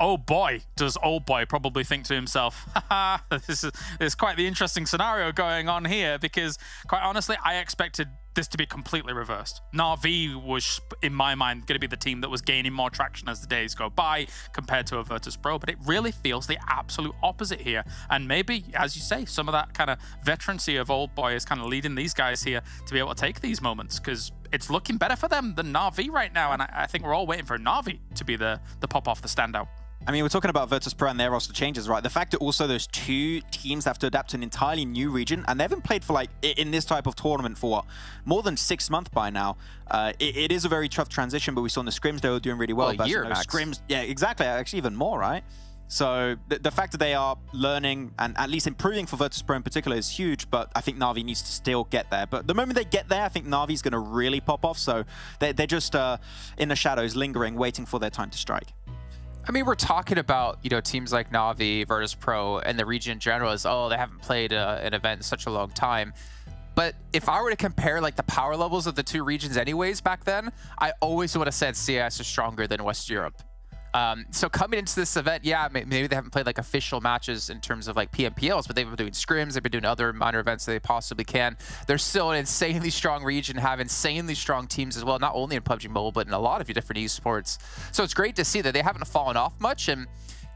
E: oh boy, does Old Boy probably think to himself, haha, this is quite the interesting scenario going on here, because quite honestly, I expected this to be completely reversed. Na'Vi was, in my mind, going to be the team that was gaining more traction as the days go by compared to a VIRTUS.PRO, but it really feels the absolute opposite here. And maybe, as you say, some of that kind of veterancy of Old Boy is kind of leading these guys here to be able to take these moments, because it's looking better for them than Na'Vi right now, and I think we're all waiting for Na'Vi to be the pop-off, the standout.
G: I mean, we're talking about VIRTUS.PRO and their roster changes, right? The fact that also those 2 teams have to adapt to an entirely new region, and they haven't played for in this type of tournament for what, more than 6 months by now. It is a very tough transition, but we saw in the scrims they were doing really well.
F: Well, a year, Max.
G: Scrims, yeah, exactly. Actually, even more, right? So the fact that they are learning and at least improving for VIRTUS.PRO in particular is huge, but I think Na'Vi needs to still get there. But the moment they get there, I think Na'Vi's going to really pop off. So they're just in the shadows, lingering, waiting for their time to strike.
F: I mean, we're talking about, you know, teams like Na'Vi, VIRTUS.PRO, and the region in general as, oh, they haven't played an event in such a long time. But if I were to compare like the power levels of the two regions anyways back then, I always would have said CIS is stronger than West Europe. So coming into this event, yeah, maybe they haven't played like official matches in terms of like PMPLs, but they've been doing scrims, they've been doing other minor events that they possibly can. They're still an insanely strong region, have insanely strong teams as well, not only in PUBG Mobile, but in a lot of different esports. So it's great to see that they haven't fallen off much. And,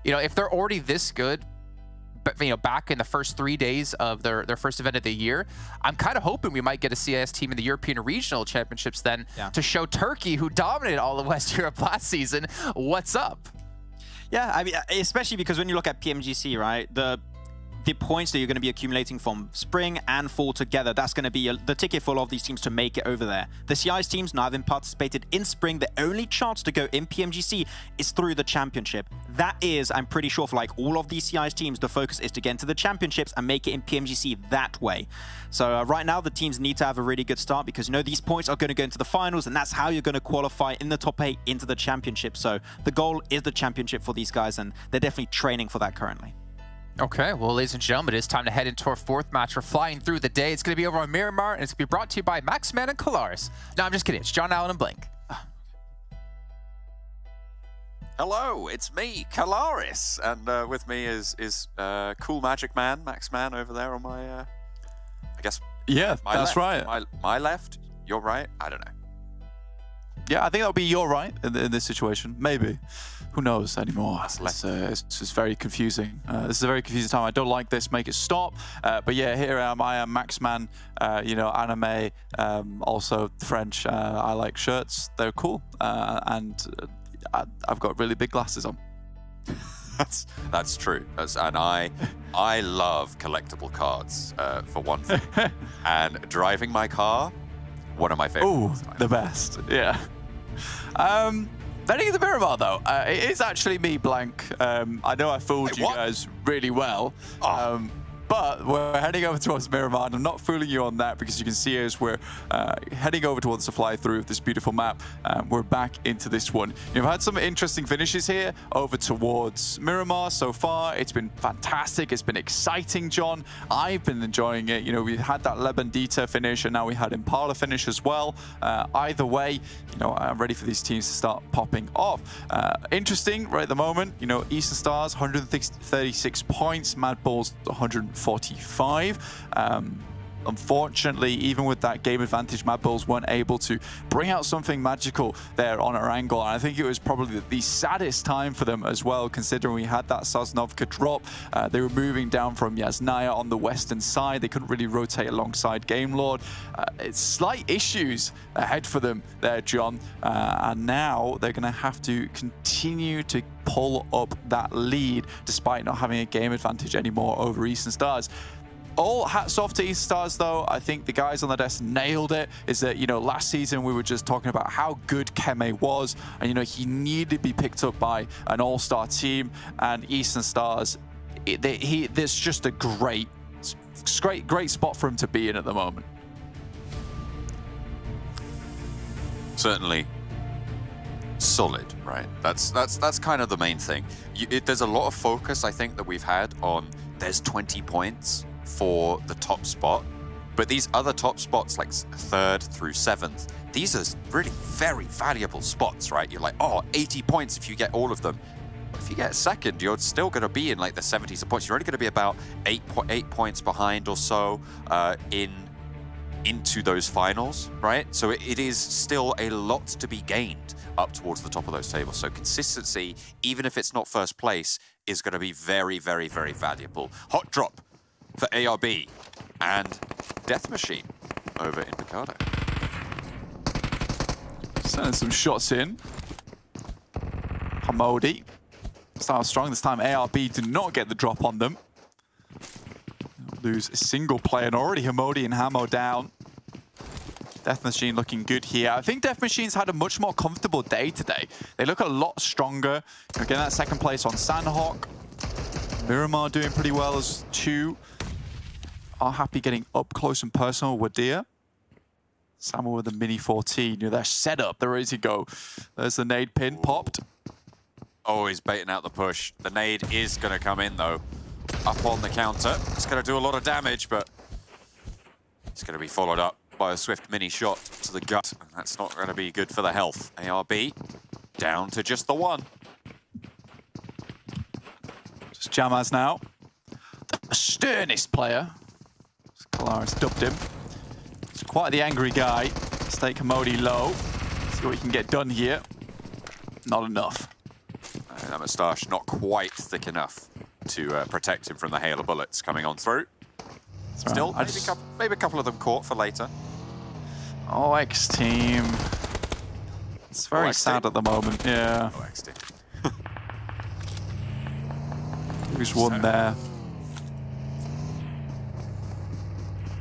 F: you know, if they're already this good, but, you know, back in the first 3 days of their first event of the year, I'm kind of hoping we might get a CIS team in the European Regional Championships then to show Turkey, who dominated all of West Europe last season, what's up.
G: Yeah, I mean, especially because when you look at PMGC, right, the points that you're going to be accumulating from spring and fall together, that's going to be the ticket for a lot of these teams to make it over there. The CIS teams now having participated in spring, the only chance to go in PMGC is through the championship. That is, I'm pretty sure for like all of these CIS teams, the focus is to get into the championships and make it in PMGC that way. So right now, the teams need to have a really good start because, you know, these points are going to go into the finals and that's how you're going to qualify in the top 8 into the championship. So the goal is the championship for these guys and they're definitely training for that currently.
F: Okay, well, ladies and gentlemen, it is time to head into our 4th match. We're flying through the day. It's going to be over on Miramar, and it's going to be brought to you by Maxman and Kalaris. No, I'm just kidding. It's John Allen and Blink.
I: Hello, it's me, Kalaris, and with me is Cool Magic Man, Maxman, over there on my, I guess.
J: Yeah,
I: my
J: that's
I: left.
J: right.
I: My left, your right. I don't know.
J: Yeah, I think that'll be your right in this situation. Maybe. Who knows anymore? It's just very confusing. This is a very confusing time. I don't like this. Make it stop. But yeah, here I am. I am Maxman. You know, anime, also French. I like shirts. They're cool. And I've got really big glasses on.
I: That's true. And I love collectible cards, for one thing. And driving my car, one of my favorites.
J: Ooh, the best. Yeah. Heading to the Miramar, though, it is actually me, Blank. I know I fooled you guys really well. But we're heading over towards Miramar, and I'm not fooling you on that because you can see as we're heading over towards the fly-through of this beautiful map. We're back into this one. You've had some interesting finishes here over towards Miramar so far. It's been fantastic. It's been exciting, John. I've been enjoying it. You know, we had that Lebandita finish, and now we had Impala finish as well. Either way, you know, I'm ready for these teams to start popping off. Interesting right at the moment. You know, Eastern Stars, 136 points. MADBULLS, 145. Unfortunately, even with that game advantage, MADBULLS weren't able to bring out something magical there on Erangel. And I think it was probably the saddest time for them as well, considering we had that Sosnovka drop. They were moving down from Yasnaya on the western side. They couldn't really rotate alongside Game Lord. It's slight issues ahead for them there, John. And now they're going to have to continue to pull up that lead despite not having a game advantage anymore over Eastern Stars. All hats off to Eastern Stars, though. I think the guys on the desk nailed it. Is that, you know, last season we were just talking about how good Keme was, and, you know, he needed to be picked up by an all-star team, and Eastern Stars, there's just a great spot for him to be in at the moment.
I: Certainly solid, right? That's kind of the main thing. There's a lot of focus, I think, that we've had on there's 20 points for the top spot, but these other top spots, like 3rd through 7th, these are really very valuable spots, right? You're like, oh, 80 points if you get all of them. But if you get 2nd, you're still going to be in like the 70s of points. You're only going to be about 8 points behind or so into those finals, right? So it is still a lot to be gained up towards the top of those tables. So consistency, even if it's not first place, is going to be very, very, very valuable. Hot drop for ARB and Death Machine over in Picardo.
J: Sending some shots in. Hamodi starts strong this time. ARB do not get the drop on them. Lose a single player, and already Hamodi and Hamo down. Death Machine looking good here. I think Death Machine's had a much more comfortable day today. They look a lot stronger. Getting that 2nd place on Sanhok. Miramar doing pretty well as 2. Are happy getting up close and personal with Wadir. Samuel with the Mini 14. You know, they're set up. They're ready to go. There's the nade pin popped.
I: Oh, he's baiting out the push. The nade is going to come in, though. Up on the counter. It's going to do a lot of damage, but it's going to be followed up by a swift mini shot to the gut. And that's not going to be good for the health. ARB down to just the one.
J: Just Jamaz now. The sternest player. Kalaris dubbed him. He's quite the angry guy. Stay Commodi low. See what he can get done here. Not enough.
I: That moustache not quite thick enough to protect him from the hail of bullets coming on through. Still, maybe a couple of them caught for later.
J: Oh, XTEAM. It's very sad at the moment, yeah.
I: Oh, XTEAM.
J: Who's won there?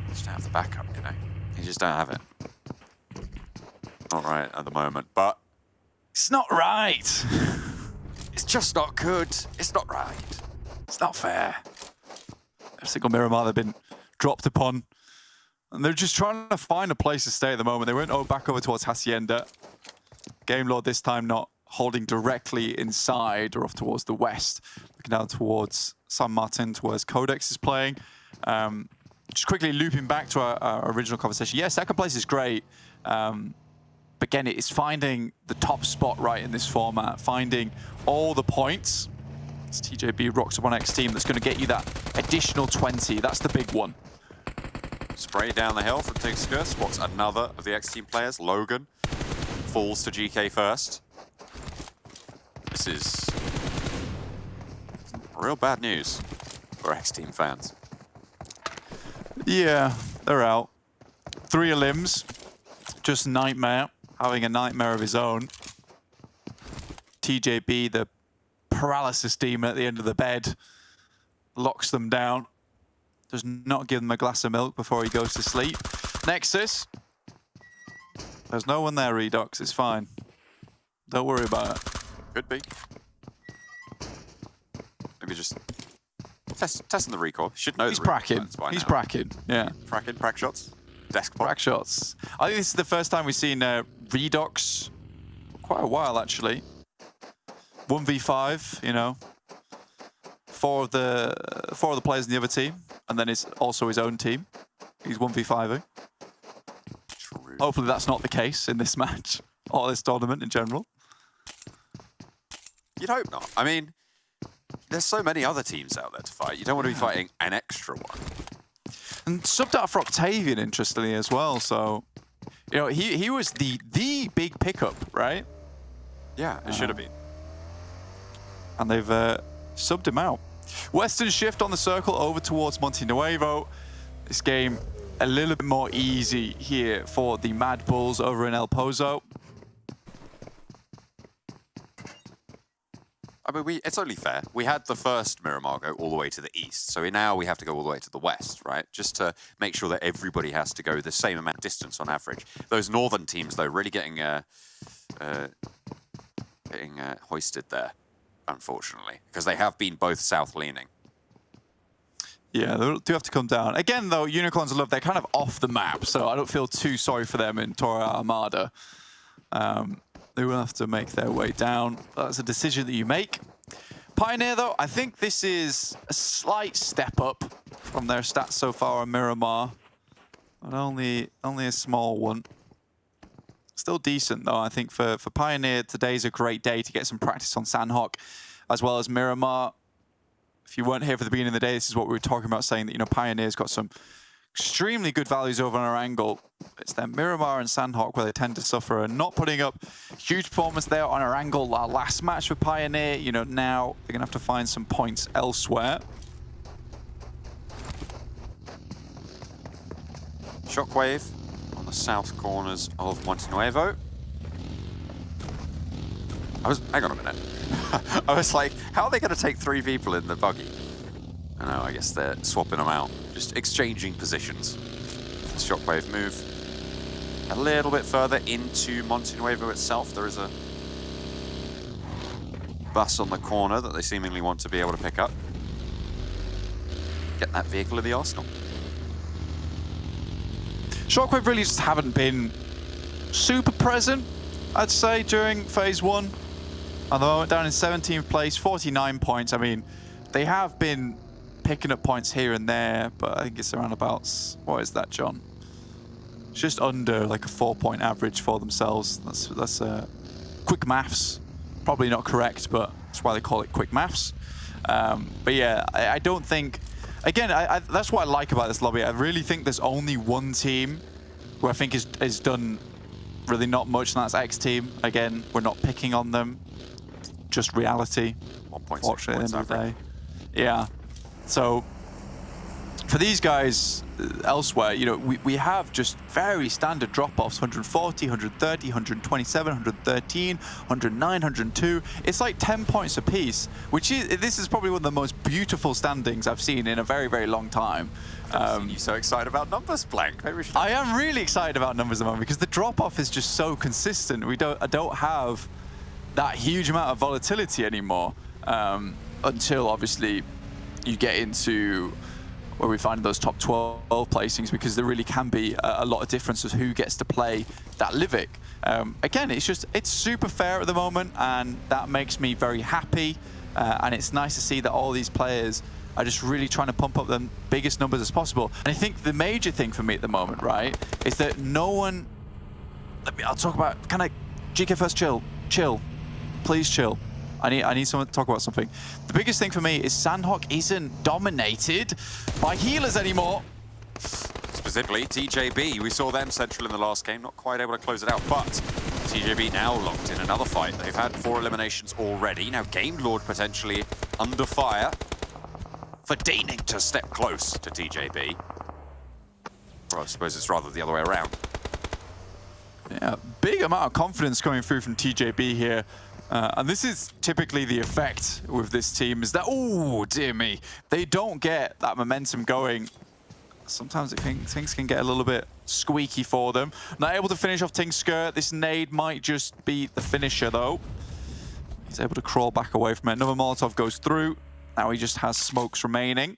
I: Just don't have the backup, you know. You just don't have it. Not right at the moment, but
J: It's not right.
I: it's just not good. It's not right.
J: It's not fair. Every single Miramar they've been dropped upon. And they're just trying to find a place to stay at the moment. They went back over towards Hacienda. Game Lord this time not holding directly inside or off towards the west. Looking down towards San Martin, towards QODEX is playing. Just quickly looping back to our original conversation. Yeah, second place is great. But again, it's finding the top spot right in this format, finding all the points. It's TJB rocks up on XTEAM that's going to get you that additional 20. That's the big one.
I: Spray down the hill from Tigsker. Spots another of the XTEAM players. Logan falls to GK first. This is real bad news for XTEAM fans.
J: Yeah, they're out. 3 limbs. Just Nightmare. Having a nightmare of his own. TJB, the paralysis demon at the end of the bed, locks them down. Does not give them a glass of milk before he goes to sleep. NEXUS. There's no one there, Redux. It's fine. Don't worry about it.
I: Could be. Maybe just testing the recoil. Should know.
J: He's bracking. He's bracking. Yeah.
I: Bracking, brack shots. Desk pop.
J: Brack shots. I think this is the first time we've seen Redux. Quite a while, actually. 1v5, you know. 4 of the players in the other team, and then it's also his own team. He's 1v5ing.
I: True.
J: Hopefully that's not the case in this match or this tournament in general.
I: You'd hope not. I mean, there's so many other teams out there to fight. You don't want to be fighting an extra one.
J: And subbed out for Octavian, interestingly, as well. So, you know, he was the big pickup, right?
I: Yeah, it should have been.
J: And they've subbed him out. Western shift on the circle over towards Monte Nuevo. This game a little bit more easy here for the MADBULLS over in El Pozo.
I: I mean, it's only fair. We had the first Miramar go all the way to the east, so now we have to go all the way to the west, right? Just to make sure that everybody has to go the same amount of distance on average. Those northern teams, though, really getting hoisted there, unfortunately, because they have been both south-leaning.
J: Yeah, they do have to come down. Again, though, Unicorns of Love, they're kind of off the map, so I don't feel too sorry for them in Torre Armada. They will have to make their way down. That's a decision that you make. Pioneer, though, I think this is a slight step up from their stats so far on Miramar, but only a small one. Still decent, though. I think for Pioneer, today's a great day to get some practice on Sanhok, as well as Miramar. If you weren't here for the beginning of the day, this is what we were talking about, saying that, you know, Pioneer's got some extremely good values over on Erangel. It's their Miramar and Sanhok where they tend to suffer, and not putting up huge performance there on Erangel. Our last match with Pioneer, you know, now they're going to have to find some points elsewhere.
I: Shockwave on the south corners of Monte Nuevo. Hang on a minute. I was like, how are they going to take 3 people in the buggy? I know, I guess they're swapping them out. Just exchanging positions. Shockwave move a little bit further into Monte Nuevo itself. There is a bus on the corner that they seemingly want to be able to pick up. Get that vehicle in the arsenal.
J: Shockwave really just haven't been super present, I'd say, during phase 1. at the moment, down in 17th place, 49 points. I mean, they have been picking up points here and there, but I think it's around about, what is that, John? It's just under like a 4-point average for themselves. That's quick maths. Probably not correct, but that's why they call it quick maths. But yeah, I don't think, again, that's what I like about this lobby. I really think there's only one team who I think is done really not much, and that's XTEAM. Again, we're not picking on them, just reality.
I: 1.6
J: Fortunately,
I: points
J: at the end of the
I: average.
J: day. Yeah. So for these guys elsewhere, you know, we have just very standard drop-offs: 140, 130, 127, 113, 109, 102. It's like 10 points apiece, this is probably one of the most beautiful standings I've seen in a very, very long time.
I: You're so excited about numbers, Blank. Maybe we should...
J: I am really excited about numbers at the moment because the drop-off is just so consistent. I don't have that huge amount of volatility anymore until obviously you get into where we find those top 12 placings, because there really can be a lot of difference as who gets to play that Livic. Again, it's super fair at the moment, and that makes me very happy. And it's nice to see that all these players are just really trying to pump up the biggest numbers as possible. And I think the major thing for me at the moment, right, is that no one... I'll talk about... Can I... GK first, chill. Chill. Please chill. I need someone to talk about something. The biggest thing for me is Sanhok isn't dominated by healers anymore.
I: Specifically, TJB. We saw them central in the last game, not quite able to close it out, but TJB now locked in another fight. They've had 4 eliminations already. Now Game Lord potentially under fire for deigning to step close to TJB. Well, I suppose it's rather the other way around.
J: Yeah, big amount of confidence coming through from TJB here. And this is typically the effect with this team, is that, oh, dear me, they don't get that momentum going. Sometimes things can get a little bit squeaky for them. Not able to finish off Tingsker. This nade might just be the finisher, though. He's able to crawl back away from it. Another Molotov goes through. Now he just has smokes remaining.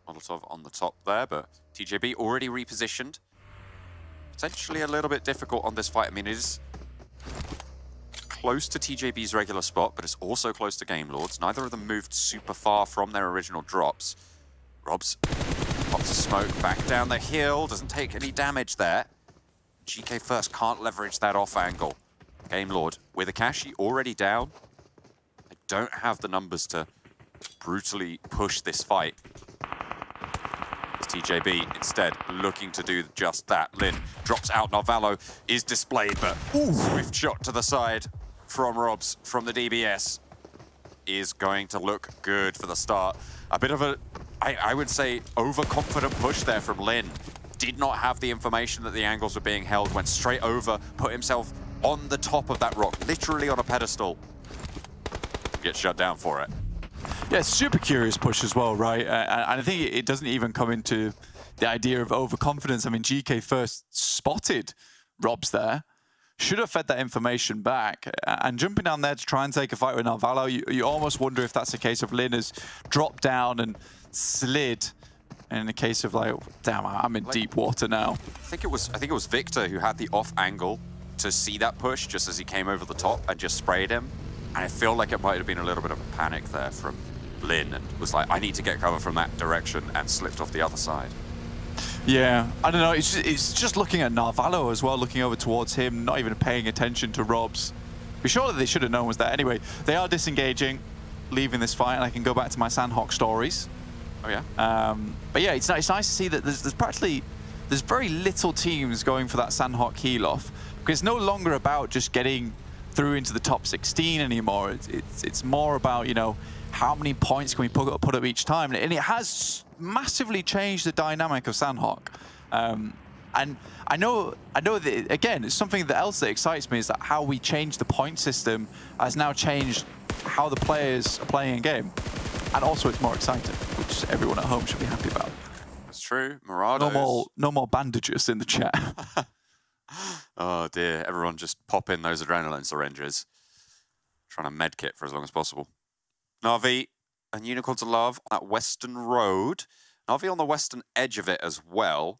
I: Molotov on the top there, but TJB already repositioned. Potentially a little bit difficult on this fight. I mean, it is close to TJB's regular spot, but it's also close to Game Lords. Neither of them moved super far from their original drops. Robs pops a smoke back down the hill, doesn't take any damage there. GK first can't leverage that off angle. Game Lord with Akashi already down. They don't have the numbers to brutally push this fight. TJB instead looking to do just that. Lin drops out. Narvalo is displayed, but swift shot to the side from Robs from the DBS is going to look good for the start. A bit of a, I would say, overconfident push there from Lin. Did not have the information that the angles were being held, went straight over, put himself on the top of that rock, literally on a pedestal. Gets shut down for it.
J: Yeah, super curious push as well, right? And I think it doesn't even come into the idea of overconfidence. I mean, GK first spotted Robs there, should have fed that information back, and jumping down there to try and take a fight with Narvalo, you almost wonder if that's a case of Lin has dropped down and slid, and in the case of like, damn, I'm in deep water now.
I: I think it was Victor who had the off angle to see that push just as he came over the top and just sprayed him. And I feel like it might have been a little bit of a panic there from Lin, and was like, I need to get cover from that direction, and slipped off the other side.
J: Yeah, I don't know, it's just looking at Narvalo as well, looking over towards him, not even paying attention to Robs. Be sure that they should have known was there. Anyway, they are disengaging, leaving this fight, and I can go back to my Sanhok stories.
I: Oh yeah?
J: But yeah, it's nice to see that there's very little teams going for that Sanhok heal off, because it's no longer about just getting through into the top 16 anymore. It's more about, you know, how many points can we put up each time, and it has massively changed the dynamic of Sanhok. And I know that, again, it's something else that excites me, is that how we change the point system has now changed how the players are playing a game, and also it's more exciting, which everyone at home should be happy about.
I: That's true. Murados.
J: No more bandages in the chat.
I: Oh dear, everyone just pop in those adrenaline syringes. Trying to medkit for as long as possible. Na'Vi and Unicorn to Love on that western road. Na'Vi on the western edge of it as well.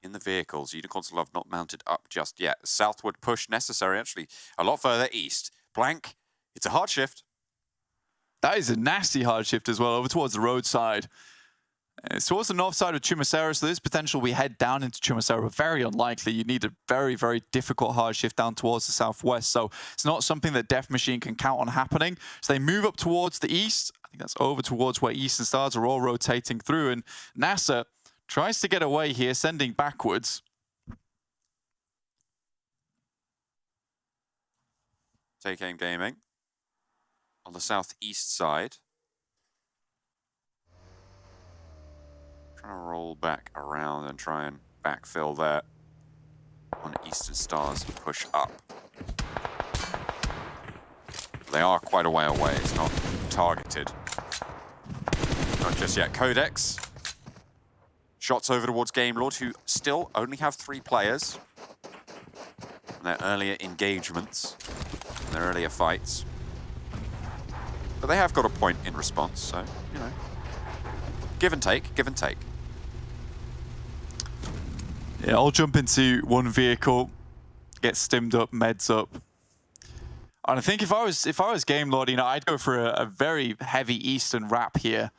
I: in the vehicles. Unicorns Love not mounted up just yet. Southward push necessary, actually, a lot further east. Blank, it's a hard shift.
J: That is a nasty hard shift as well, over towards the roadside. It's towards the north side of Chumacera, so there's potential we head down into Chumacera, but very unlikely. You need a very, very difficult hard shift down towards the southwest, so it's not something that Death Machine can count on happening. So they move up towards the east. I think that's over towards where Eastern Stars are all rotating through, and NASA tries to get away here, sending backwards.
I: Take Aim Gaming on the southeast side. Trying to roll back around and try and backfill there on Eastern Stars and push up. They are quite a way away. It's not targeted. Not just yet. QODEX. Shots over towards Gamelord, who still only have 3 players. In their earlier engagements, their earlier fights. But they have got a point in response, so, you know. Give and take, give and take.
J: Yeah, I'll jump into one vehicle, get stimmed up, meds up. And I think if I was Game Lord, you know, I'd go for a very heavy eastern wrap here,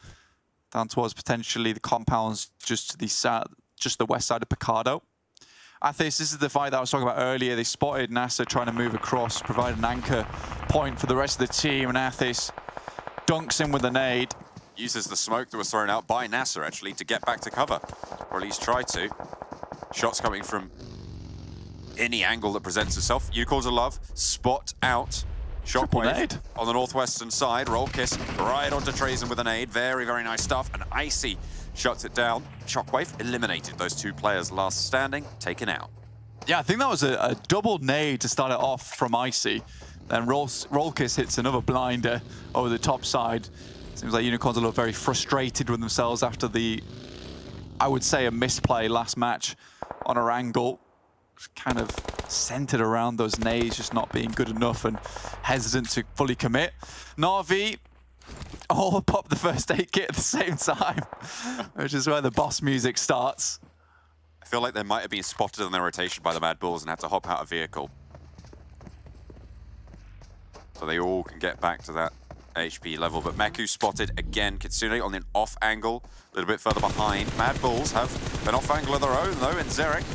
J: down towards potentially the compounds just to the south, just the west side of Picardo. Athis, this is the fight that I was talking about earlier. They spotted NASA trying to move across, provide an anchor point for the rest of the team, and Athis dunks in with a nade.
I: Uses the smoke that was thrown out by NASA, actually, to get back to cover, or at least try to. Shots coming from any angle that presents itself. Unicorns of Love, spot out. Shockwave on the northwestern side. Roll kiss right onto Trazen with an aid. Very, very nice stuff. And Icy shuts it down. Shockwave eliminated those 2 players last standing, taken out.
J: Yeah, I think that was a double nade to start it off from Icy. Then Roll kiss hits another blinder over the top side. Seems like Unicorns are very frustrated with themselves after the, I would say, a misplay last match on Erangel. Kind of centered around those nades just not being good enough and hesitant to fully commit. Na'Vi all pop the first aid kit at the same time, which is where the boss music starts.
I: I feel like they might have been spotted in their rotation by the MADBULLS and had to hop out of vehicle. So they all can get back to that HP level, but Meku spotted again. Kitsune on an off angle, a little bit further behind. MADBULLS have an off angle of their own though, and Zerek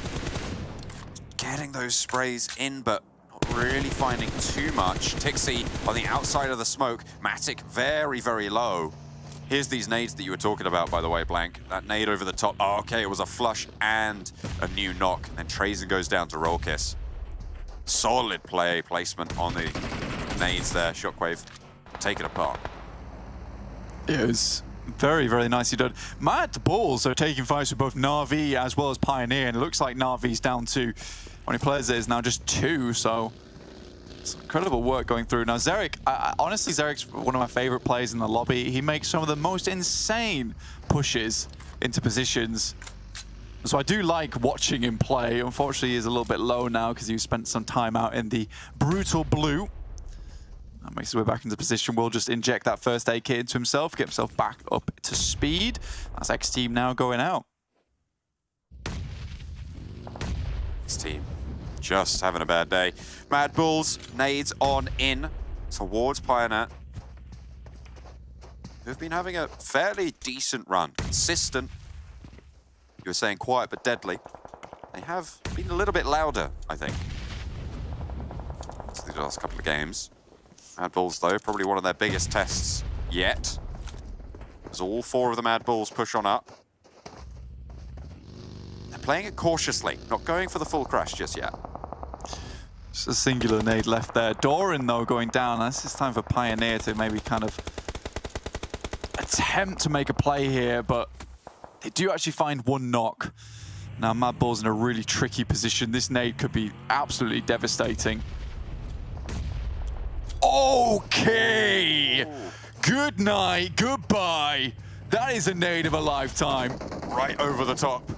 I: getting those sprays in, but not really finding too much. Tixie on the outside of the smoke. Matic very, very low. Here's these nades that you were talking about, by the way, Blank. That nade over the top. Oh, okay, it was a flush and a new knock. And Trazen goes down to Roll Kiss. Solid placement on the nades there. Shockwave take it apart.
J: It was very, very nicely done. MADBULLS are taking fights with both Na'Vi as well as Pioneer, and it looks like Na'Vi's down to, how many players there is now? Just 2, so it's incredible work going through. Now, Zerek, honestly, Zerek's one of my favorite players in the lobby. He makes some of the most insane pushes into positions. So I do like watching him play. Unfortunately, he's a little bit low now because he spent some time out in the brutal blue. That makes his way back into position. We'll just inject that first aid kit into himself, get himself back up to speed. That's XTEAM now going out.
I: XTEAM just having a bad day. MADBULLS, nades on in towards Pioneer. Who've been having a fairly decent run, consistent. You were saying quiet but deadly. They have been a little bit louder, I think, since the last couple of games. MADBULLS, though, probably one of their biggest tests yet. As all 4 of the MADBULLS push on up. They're playing it cautiously, not going for the full crash just yet.
J: Just a singular nade left there. Doran, though, going down. This is time for Pioneer to maybe kind of attempt to make a play here, but they do actually find 1 knock. Now, MADBULLS in a really tricky position. This nade could be absolutely devastating. Okay! Good night, goodbye. That is a nade of a lifetime.
I: Right over the top.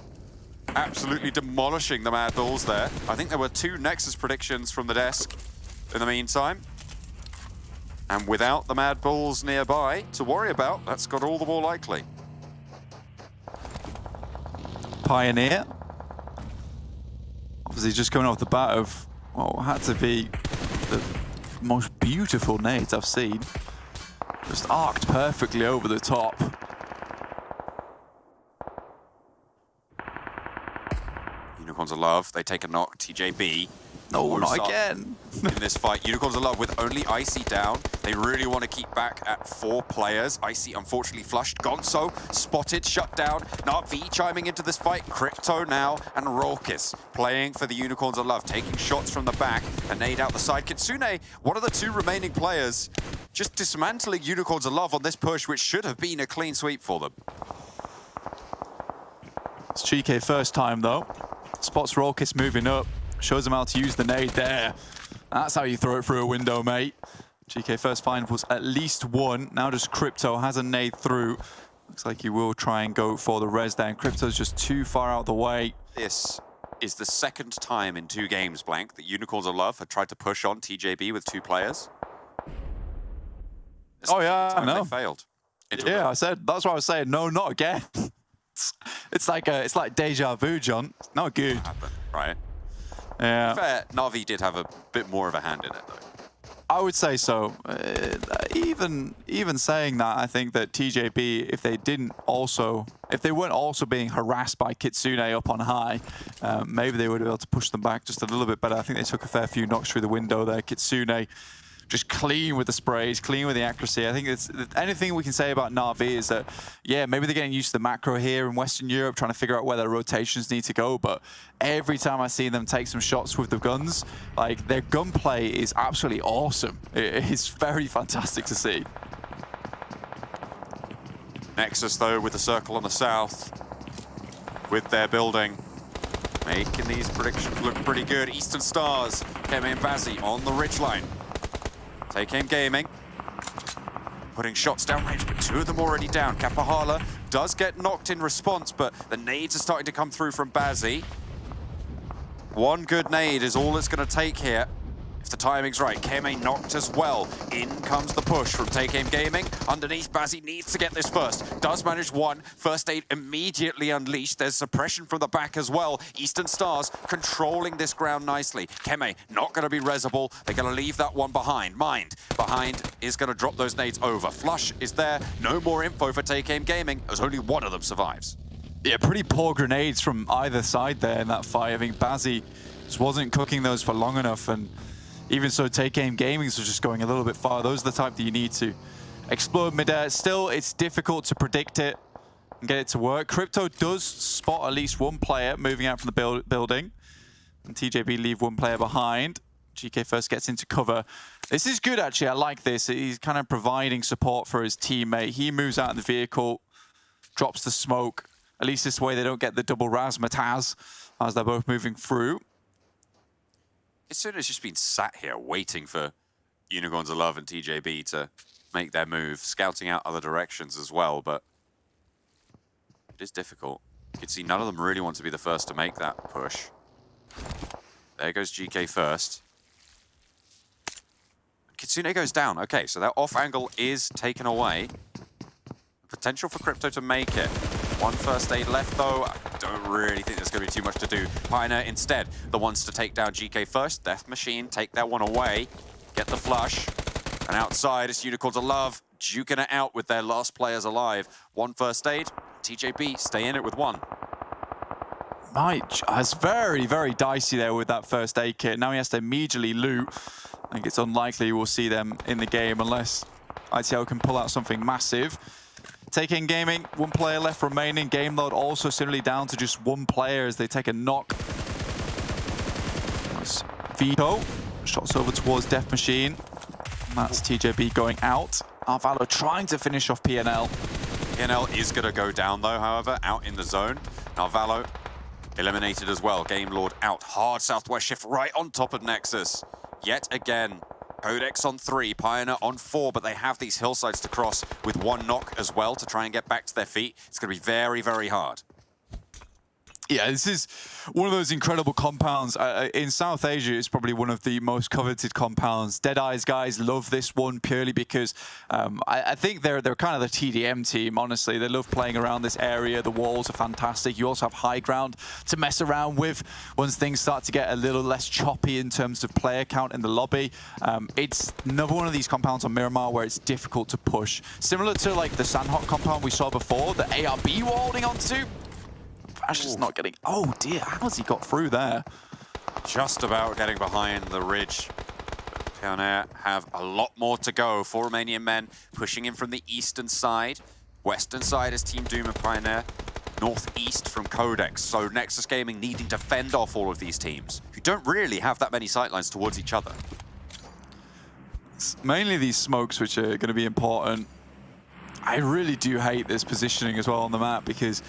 I: Absolutely demolishing the MADBULLS there. I think there were 2 Nexus predictions from the desk in the meantime. And without the MADBULLS nearby to worry about, that's got all the more likely.
J: Pioneer As he's just coming off the bat of what had to be the most beautiful nades I've seen. Just arced perfectly over the top.
I: Unicorns of Love, they take a knock. TJB.
J: No, not again.
I: In this fight, Unicorns of Love with only Icy down. They really want to keep back at 4 players. Icy unfortunately flushed. Gonzo spotted, shut down. Na'Vi chiming into this fight. Crypto now and Raucus playing for the Unicorns of Love, taking shots from the back. A nade out the side. Kitsune, one of the 2 remaining players, just dismantling Unicorns of Love on this push, which should have been a clean sweep for them.
J: It's GK first time though. Spots Raucus moving up. Shows him how to use the nade there. That's how you throw it through a window, mate. GK first find was at least 1. Now just Crypto has a nade through. Looks like he will try and go for the res there, and Crypto's just too far out of the way.
I: This is the 2nd time in 2 games, Blank, that Unicorns of Love had tried to push on TJB with 2 players.
J: Oh yeah, I know.
I: They failed.
J: Yeah, I said, that's what I was saying. No, not again. It's like deja vu, John. It's not good.
I: Right.
J: Yeah.
I: Fair, Na'Vi did have a bit more of a hand in it, though.
J: I would say so. Even saying that, I think that TJB, if they weren't also being harassed by Kitsune up on high, maybe they would have been able to push them back just a little bit better. I think they took a fair few knocks through the window there. Kitsune just clean with the sprays, clean with the accuracy. I think it's anything we can say about Na'Vi is that, yeah, maybe they're getting used to the macro here in Western Europe, trying to figure out where their rotations need to go. But every time I see them take some shots with the guns, like, their gunplay is absolutely awesome. It's very fantastic to see.
I: Nexus, though, with the circle on the south, with their building, making these predictions look pretty good. Eastern Stars, Kemi and Bazzi on the ridgeline. Take Aim Gaming, putting shots downrange, but 2 of them already down. Kapahala does get knocked in response, but the nades are starting to come through from Bazzi. 1 good nade is all it's going to take here. If the timing's right, Keme knocked as well. In comes the push from Take Aim Gaming. Underneath, Bazzi needs to get this first. Does manage 1. First aid immediately unleashed. There's suppression from the back as well. Eastern Stars controlling this ground nicely. Keme not going to be resable. They're going to leave that one behind. Mind behind is going to drop those nades over. Flush is there. No more info for Take Aim Gaming as only 1 of them survives.
J: Yeah, pretty poor grenades from either side there in that fight. I think Bazzi just wasn't cooking those for long enough, and even so, Take Aim Gaming was just going a little bit far. Those are the type that you need to explode midair. Still, it's difficult to predict it and get it to work. Crypto does spot at least 1 player moving out from the building, and TJB leave 1 player behind. GK first gets into cover. This is good, actually. I like this. He's kind of providing support for his teammate. He moves out of the vehicle, drops the smoke. At least this way they don't get the double razzmatazz as they're both moving through.
I: Kitsune has just been sat here waiting for Unicorns of Love and TJB to make their move, scouting out other directions as well, but it is difficult. You can see none of them really want to be the first to make that push. There goes GK first. Kitsune goes down. Okay, so that off angle is taken away. Potential for Crypto to make it. 1 first aid left, though. I don't really think there's going to be too much to do. PIONER instead, the ones to take down GK first. Death Machine, take that one away. Get the flush. And outside, it's Unicorns of Love, duking it out with their last players alive. 1 first aid. TJB, stay in it with 1.
J: Mike, it's very, very dicey there with that first aid kit. Now he has to immediately loot. I think it's unlikely we'll see them in the game unless ITL can pull out something massive. Take Aim Gaming, 1 player left remaining. Game load also similarly down to just 1 player as they take a knock. That's Vito. Shots over towards Death Machine. And that's TJB going out. Arvalo trying to finish off PNL.
I: PNL is going to go down, though, however, out in the zone. Arvalo eliminated as well. Game Lord out. Hard southwest shift right on top of Nexus. Yet again. QODEX on 3, PIONER on 4, but they have these hillsides to cross with 1 knock as well to try and get back to their feet. It's going to be very, very hard.
J: Yeah, this is one of those incredible compounds. In South Asia, it's probably one of the most coveted compounds. Deadeye's guys love this one purely because I think they're kind of the TDM team, honestly. They love playing around this area. The walls are fantastic. You also have high ground to mess around with once things start to get a little less choppy in terms of player count in the lobby. It's another one of these compounds on Miramar where it's difficult to push. Similar to like the Sanhok compound we saw before, the ARB were holding on to. Ash is not getting... Oh, dear. How has he got through there?
I: Just about getting behind the ridge. PIONER have a lot more to go. 4 Romanian men pushing in from the eastern side. Western side is Team Doom and PIONER. Northeast from QODEX. So Nexus Gaming needing to fend off all of these teams who don't really have that many sightlines towards each other.
J: It's mainly these smokes which are going to be important. I really do hate this positioning as well on the map because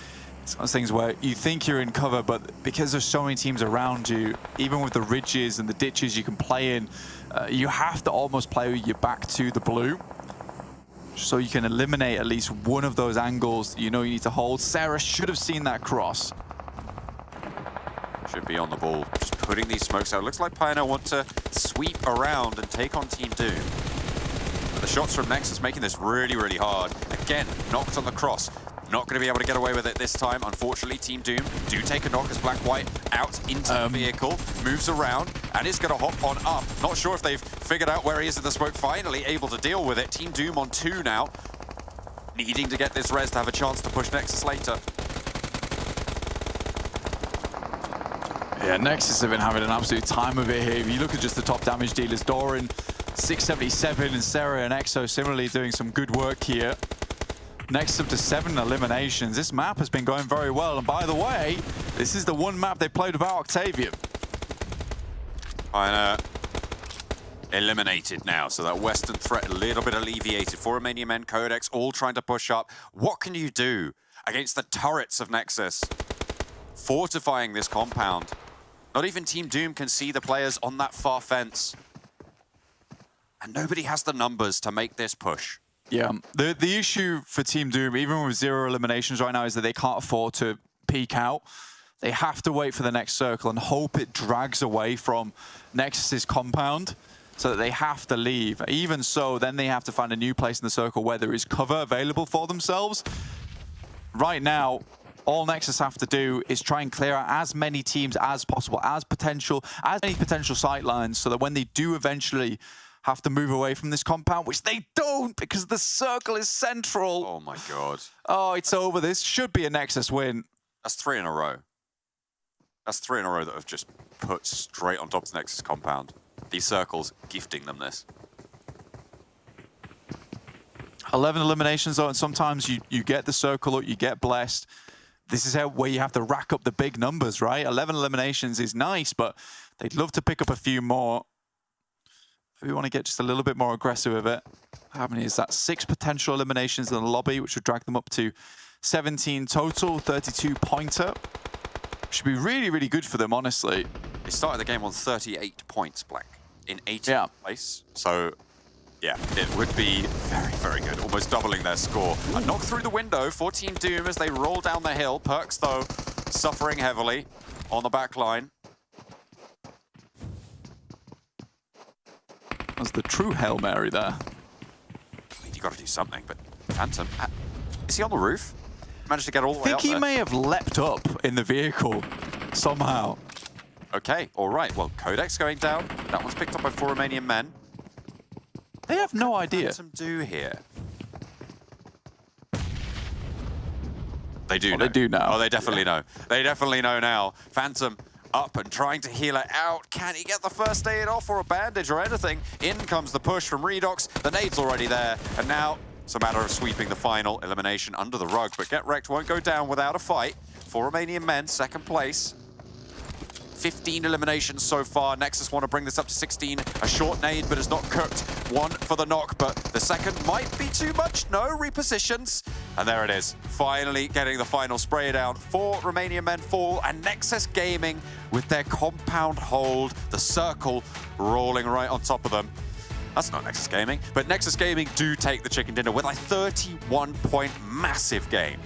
J: it's one of those things where you think you're in cover, but because there's so many teams around you, even with the ridges and the ditches you can play in, you have to almost play with your back to the blue so you can eliminate at least one of those angles that you know you need to hold. Sarah should have seen that cross.
I: Should be on the ball, just putting these smokes out. Looks like PIONER want to sweep around and take on Team Doom. But the shots from Nexus making this really, really hard. Again, knocked on the cross. Not going to be able to get away with it this time. Unfortunately, Team Doom do take a knock as Black-White out into the vehicle, moves around, and is going to hop on up. Not sure if they've figured out where he is in the smoke, finally able to deal with it. Team Doom on 2 now, needing to get this res to have a chance to push Nexus later.
J: Yeah, Nexus have been having an absolute time of it here. If you look at just the top damage dealers, Doran, 677, and Sarah and Exo similarly doing some good work here. Next up to 7 eliminations. This map has been going very well. And by the way, this is the one map they played without Octavian.
I: PIONER eliminated now, so that Western threat a little bit alleviated. 4 Romanian men, QODEX, all trying to push up. What can you do against the turrets of Nexus? Fortifying this compound. Not even Team Doom can see the players on that far fence. And nobody has the numbers to make this push.
J: Yeah, the issue for Team Doom, even with 0 eliminations right now, is that they can't afford to peek out. They have to wait for the next circle and hope it drags away from Nexus's compound so that they have to leave. Even so, then they have to find a new place in the circle where there is cover available for themselves. Right now, all Nexus have to do is try and clear out as many teams as possible, as many potential sightlines, so that when they do eventually have to move away from this compound, which they don't because the circle is central.
I: Oh my god.
J: Oh, it's over. This should be a Nexus win.
I: That's 3 in a row. That's 3 in a row that have just put straight on top of the Nexus compound. These circles gifting them this.
J: 11 eliminations though, and sometimes you get the circle up, you get blessed. This is where you have to rack up the big numbers, right? 11 eliminations is nice, but they'd love to pick up a few more. We want to get just a little bit more aggressive with it. How many is that? 6 potential eliminations in the lobby, which would drag them up to 17 total, 32 pointer. Should be really, really good for them, honestly.
I: They started the game on 38 points, Black, in 18th place. So, yeah, it would be very, very good. Almost doubling their score. A knock through the window for Team Doom as they roll down the hill. Perks, though, suffering heavily on the back line.
J: That's the true Hail Mary there.
I: You got to do something, but Phantom, is he on the roof? Managed to get all the way up there.
J: I think he may have leapt up in the vehicle somehow.
I: Okay, all right. Well, QODEX going down. That one's picked up by 4 Romanian men.
J: They have no idea.
I: What can Phantom do here? They do know.
J: They do know.
I: Oh, they definitely know. They definitely know now. Phantom up and trying to heal it out. Can he get the first aid off or a bandage or anything? In comes the push from Redox. The nade's already there. And now it's a matter of sweeping the final elimination under the rug. But Get Wrecked won't go down without a fight. 4 Romanian men, 2nd place. 15 eliminations so far. Nexus want to bring this up to 16. A short nade, but it's not cooked. 1 for the knock, but the second might be too much. No, repositions. And there it is. Finally getting the final spray down. 4 Romanian men fall, and Nexus Gaming with their compound hold. The circle rolling right on top of them. That's not Nexus Gaming, but Nexus Gaming do take the chicken dinner with a 31-point massive game.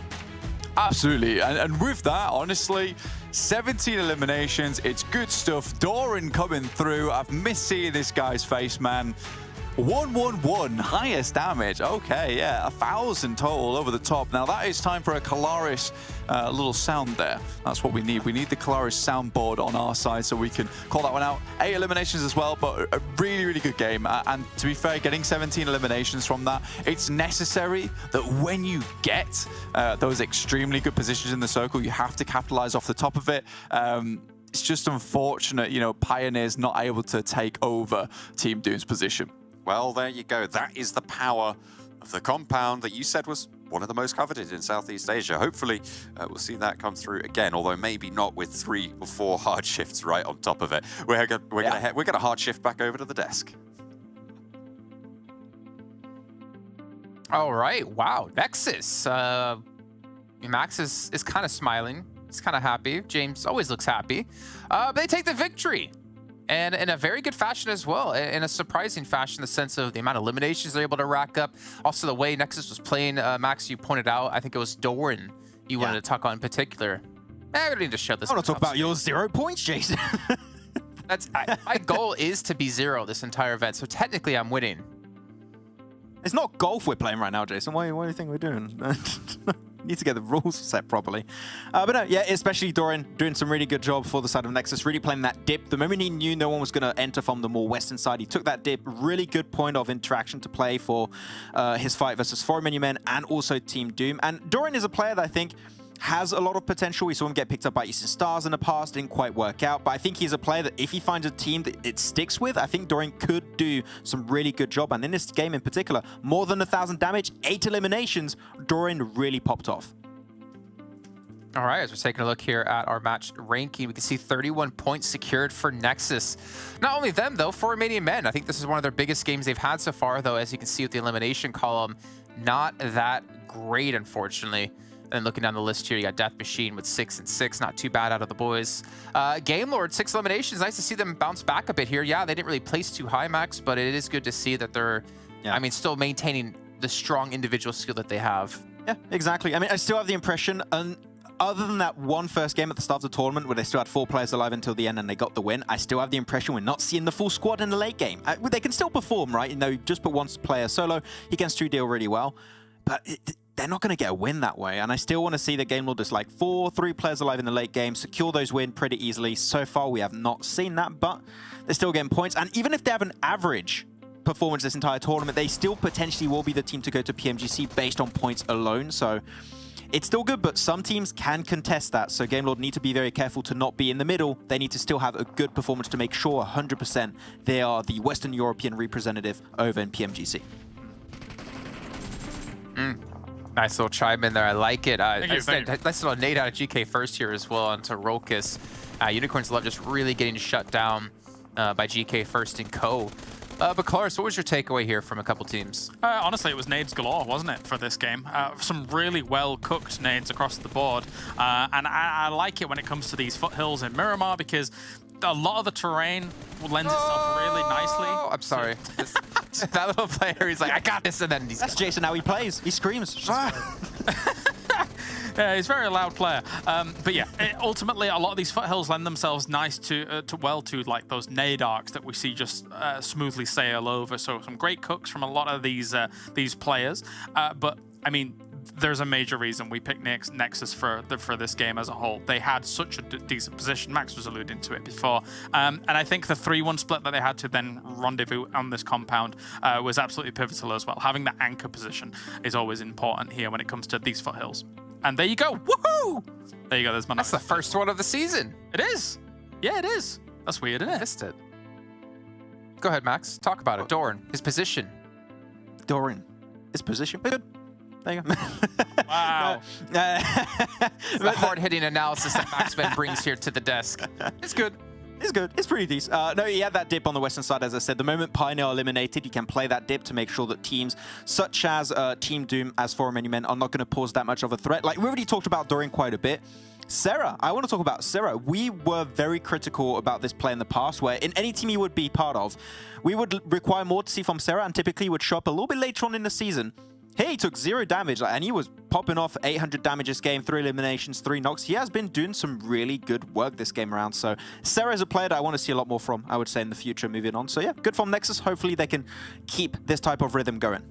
J: Absolutely, and with that, honestly, 17 eliminations. It's good stuff. Doran coming through. I've missed seeing this guy's face, man. 111, highest damage. Okay, yeah, 1,000 total over the top. Now that is time for a Kalaris little sound there. That's what we need. We need the Kalaris soundboard on our side so we can call that one out. 8 eliminations as well, but a really, really good game. And to be fair, getting 17 eliminations from that, it's necessary that when you get those extremely good positions in the circle, you have to capitalize off the top of it. It's just unfortunate, you know, Pioneer's not able to take over Team Doom's position.
I: Well, there you go. That is the power of the compound that you said was one of the most coveted in Southeast Asia. Hopefully, we'll see that come through again, although maybe not with 3 or 4 hard shifts right on top of it. We're gonna hard shift back over to the desk.
F: All right, wow, Nexus. Max is kind of smiling. He's kind of happy. James always looks happy. But they take the victory. And in a very good fashion as well, in a surprising fashion, in the sense of the amount of eliminations they're able to rack up. Also, the way Nexus was playing, Max, you pointed out, I think it was Doran you wanted to talk on in particular. We don't need to shut this.
G: I want to talk about your 0 points, Jason.
F: My goal is to be 0 this entire event, so technically I'm winning.
G: It's not golf we're playing right now, Jason. What do you think we're doing? Need to get the rules set properly. But no, yeah, especially Doran doing some really good job for the side of Nexus, really playing that dip. The moment he knew no one was going to enter from the more western side, he took that dip. Really good point of interaction to play for his fight versus Foreign Menu Men and also Team Doom. And Doran is a player that I think has a lot of potential. We saw him get picked up by Eastern Stars in the past, didn't quite work out, but I think he's a player that if he finds a team that it sticks with, I think Doran could do some really good job. And in this game in particular, more than 1,000 damage, 8 eliminations, Doran really popped off.
F: All right, as we're taking a look here at our match ranking, we can see 31 points secured for Nexus. Not only them, though, for Romanian Men. I think this is one of their biggest games they've had so far, though, as you can see with the elimination column, not that great, unfortunately. And looking down the list here, you got Death Machine with 6 and 6, not too bad out of the boys. Game Lord, 6 eliminations. Nice to see them bounce back a bit here. Yeah, they didn't really place too high, Max, but it is good to see that they're, I mean, still maintaining the strong individual skill that they have.
G: Yeah, exactly. I mean, I still have the impression, other than that one first game at the start of the tournament where they still had 4 players alive until the end and they got the win, I still have the impression we're not seeing the full squad in the late game. They can still perform, right? You know, just put one player solo, he can deal really well, but they're not going to get a win that way. And I still want to see the Game Lord just like 3 players alive in the late game, secure those wins pretty easily. So far, we have not seen that, but they're still getting points. And even if they have an average performance this entire tournament, they still potentially will be the team to go to PMGC based on points alone. So it's still good, but some teams can contest that. So Game Lord need to be very careful to not be in the middle. They need to still have a good performance to make sure 100% they are the Western European representative over in PMGC.
F: Nice little chime in there. I like it.
E: Thank you.
F: Nice little nade out of GK first here as well onto Rokus. Unicorns Love just really getting shut down by GK first and co. But Kalaris, what was your takeaway here from a couple teams?
E: Honestly, it was nades galore, wasn't it, for this game? Some really well-cooked nades across the board. And I like it when it comes to these foothills in Miramar because a lot of the terrain lends itself really nicely.
F: Oh, I'm sorry. That little player, he's like, I got this, and then he's...
G: That's Jason how he plays. He screams.
E: Yeah, he's a very loud player. But yeah, ultimately, a lot of these foothills lend themselves nice to like those nade arcs that we see just smoothly sail over. So some great cooks from a lot of these players. But I mean, there's a major reason we picked Nexus for this game as a whole. They had such a decent position. Max was alluding to it before. And I think the 3-1 split that they had to then rendezvous on this compound was absolutely pivotal as well. Having that anchor position is always important here when it comes to these foothills. And there you go. Woohoo! There you go. There's my
F: That's the first one of the season.
E: It is. Yeah, it is. That's weird, isn't it?
F: Missed it. Go ahead, Max. Talk about it. Doran, his position.
G: Doran, his position. Good. There you go.
E: Wow.
F: The hard-hitting analysis that Maxman brings here to the desk. It's good.
G: It's good. It's pretty decent. No, he had that dip on the western side, as I said. The moment Pioneer are eliminated, you can play that dip to make sure that teams such as Team Doom, as Foreign Menu Men, are not going to pose that much of a threat. Like, we already talked about Doran quite a bit. Sarah, I want to talk about Sarah. We were very critical about this play in the past, where in any team he would be part of, we would require more to see from Sarah, and typically would show up a little bit later on in the season. He took 0 damage, and he was popping off 800 damage this game, 3 eliminations, 3 knocks. He has been doing some really good work this game around. So Sarah is a player that I want to see a lot more from, I would say, in the future moving on. So yeah, good from Nexus. Hopefully they can keep this type of rhythm going.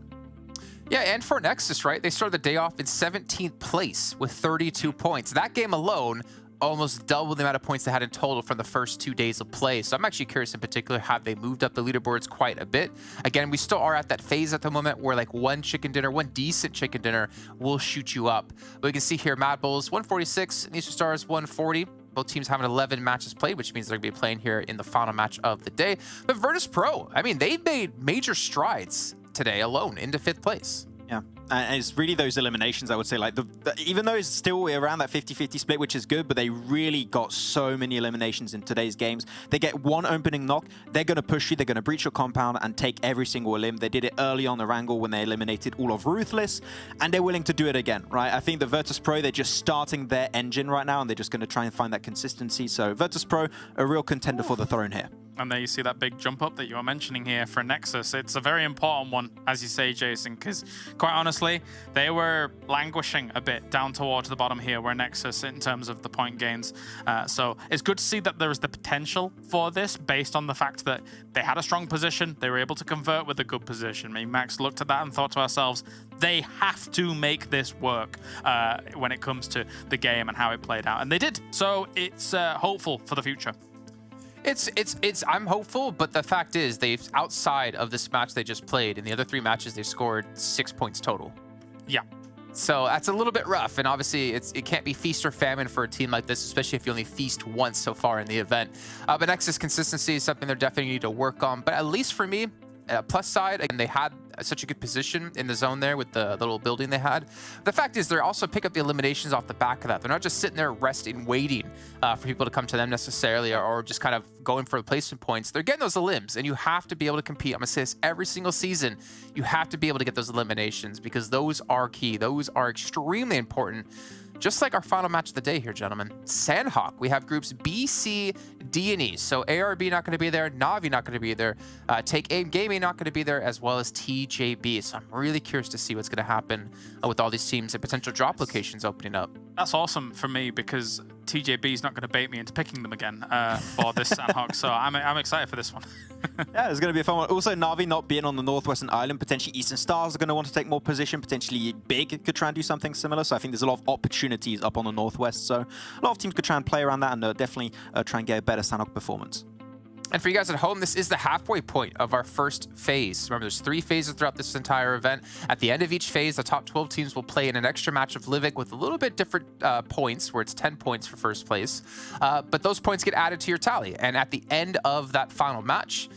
F: Yeah, and for Nexus, right, they started the day off in 17th place with 32 points. That game alone almost double the amount of points they had in total from the first 2 days of play. So I'm actually curious in particular, have they moved up the leaderboards quite a bit? Again, we still are at that phase at the moment where like one decent chicken dinner will shoot you up. But we can see here MADBULLS 146, NEXUS Stars 140. Both teams having 11 matches played, which means they're going to be playing here in the final match of the day. But VIRTUS.PRO, I mean, they've made major strides today alone into 5th place.
G: Yeah, and it's really those eliminations, I would say, like, even though it's still around that 50-50 split, which is good, but they really got so many eliminations in today's games. They get one opening knock, they're going to push you, they're going to breach your compound and take every single elim. They did it early on Erangel when they eliminated all of RUTHLESS, and they're willing to do it again, right? I think the VIRTUS.PRO, they're just starting their engine right now, and they're just going to try and find that consistency. So VIRTUS.PRO, a real contender for the throne here.
E: And there you see that big jump up that you were mentioning here for Nexus. It's a very important one, as you say, Jason, because quite honestly, they were languishing a bit down towards the bottom here, where Nexus in terms of the point gains. So it's good to see that there is the potential for this based on the fact that they had a strong position. They were able to convert with a good position. Me and Max looked at that and thought to ourselves, they have to make this work when it comes to the game and how it played out. And they did. So it's hopeful for the future.
F: I'm hopeful, but the fact is they've, outside of this match they just played, in the other 3 matches they've scored 6 points total.
E: Yeah.
F: So that's a little bit rough, and obviously it can't be feast or famine for a team like this, especially if you only feast once so far in the event. But Nexus consistency is something they're definitely need to work on. But at least for me, plus side, again, they had such a good position in the zone there with the little building they had. The fact is, they're also pick up the eliminations off the back of that. They're not just sitting there resting, waiting for people to come to them necessarily, or just kind of going for replacement points. They're getting those elims, and you have to be able to compete. I'm going to say this every single season. You have to be able to get those eliminations because those are key. Those are extremely important. Just like our final match of the day here, gentlemen. Sanhok, we have groups B, C, D, and E. So ARB not going to be there, Na'Vi not going to be there, Take Aim Gaming not going to be there, as well as TJB. So I'm really curious to see what's going to happen with all these teams and potential drop locations opening up.
E: That's awesome for me because TJB is not going to bait me into picking them again for this Sanhok. So I'm excited for this one.
G: Yeah, it's going to be a fun one. Also, Na'Vi not being on the Northwestern Island, potentially Eastern Stars are going to want to take more position. Potentially Big could try and do something similar. So I think there's a lot of opportunities up on the Northwest. So a lot of teams could try and play around that and definitely try and get a better Sanhok performance.
F: And for you guys at home, this is the halfway point of our first phase. Remember, there's 3 phases throughout this entire event. At the end of each phase, the top 12 teams will play in an extra match of Livik with a little bit different points, where it's 10 points for first place. But those points get added to your tally. And at the end of that final match,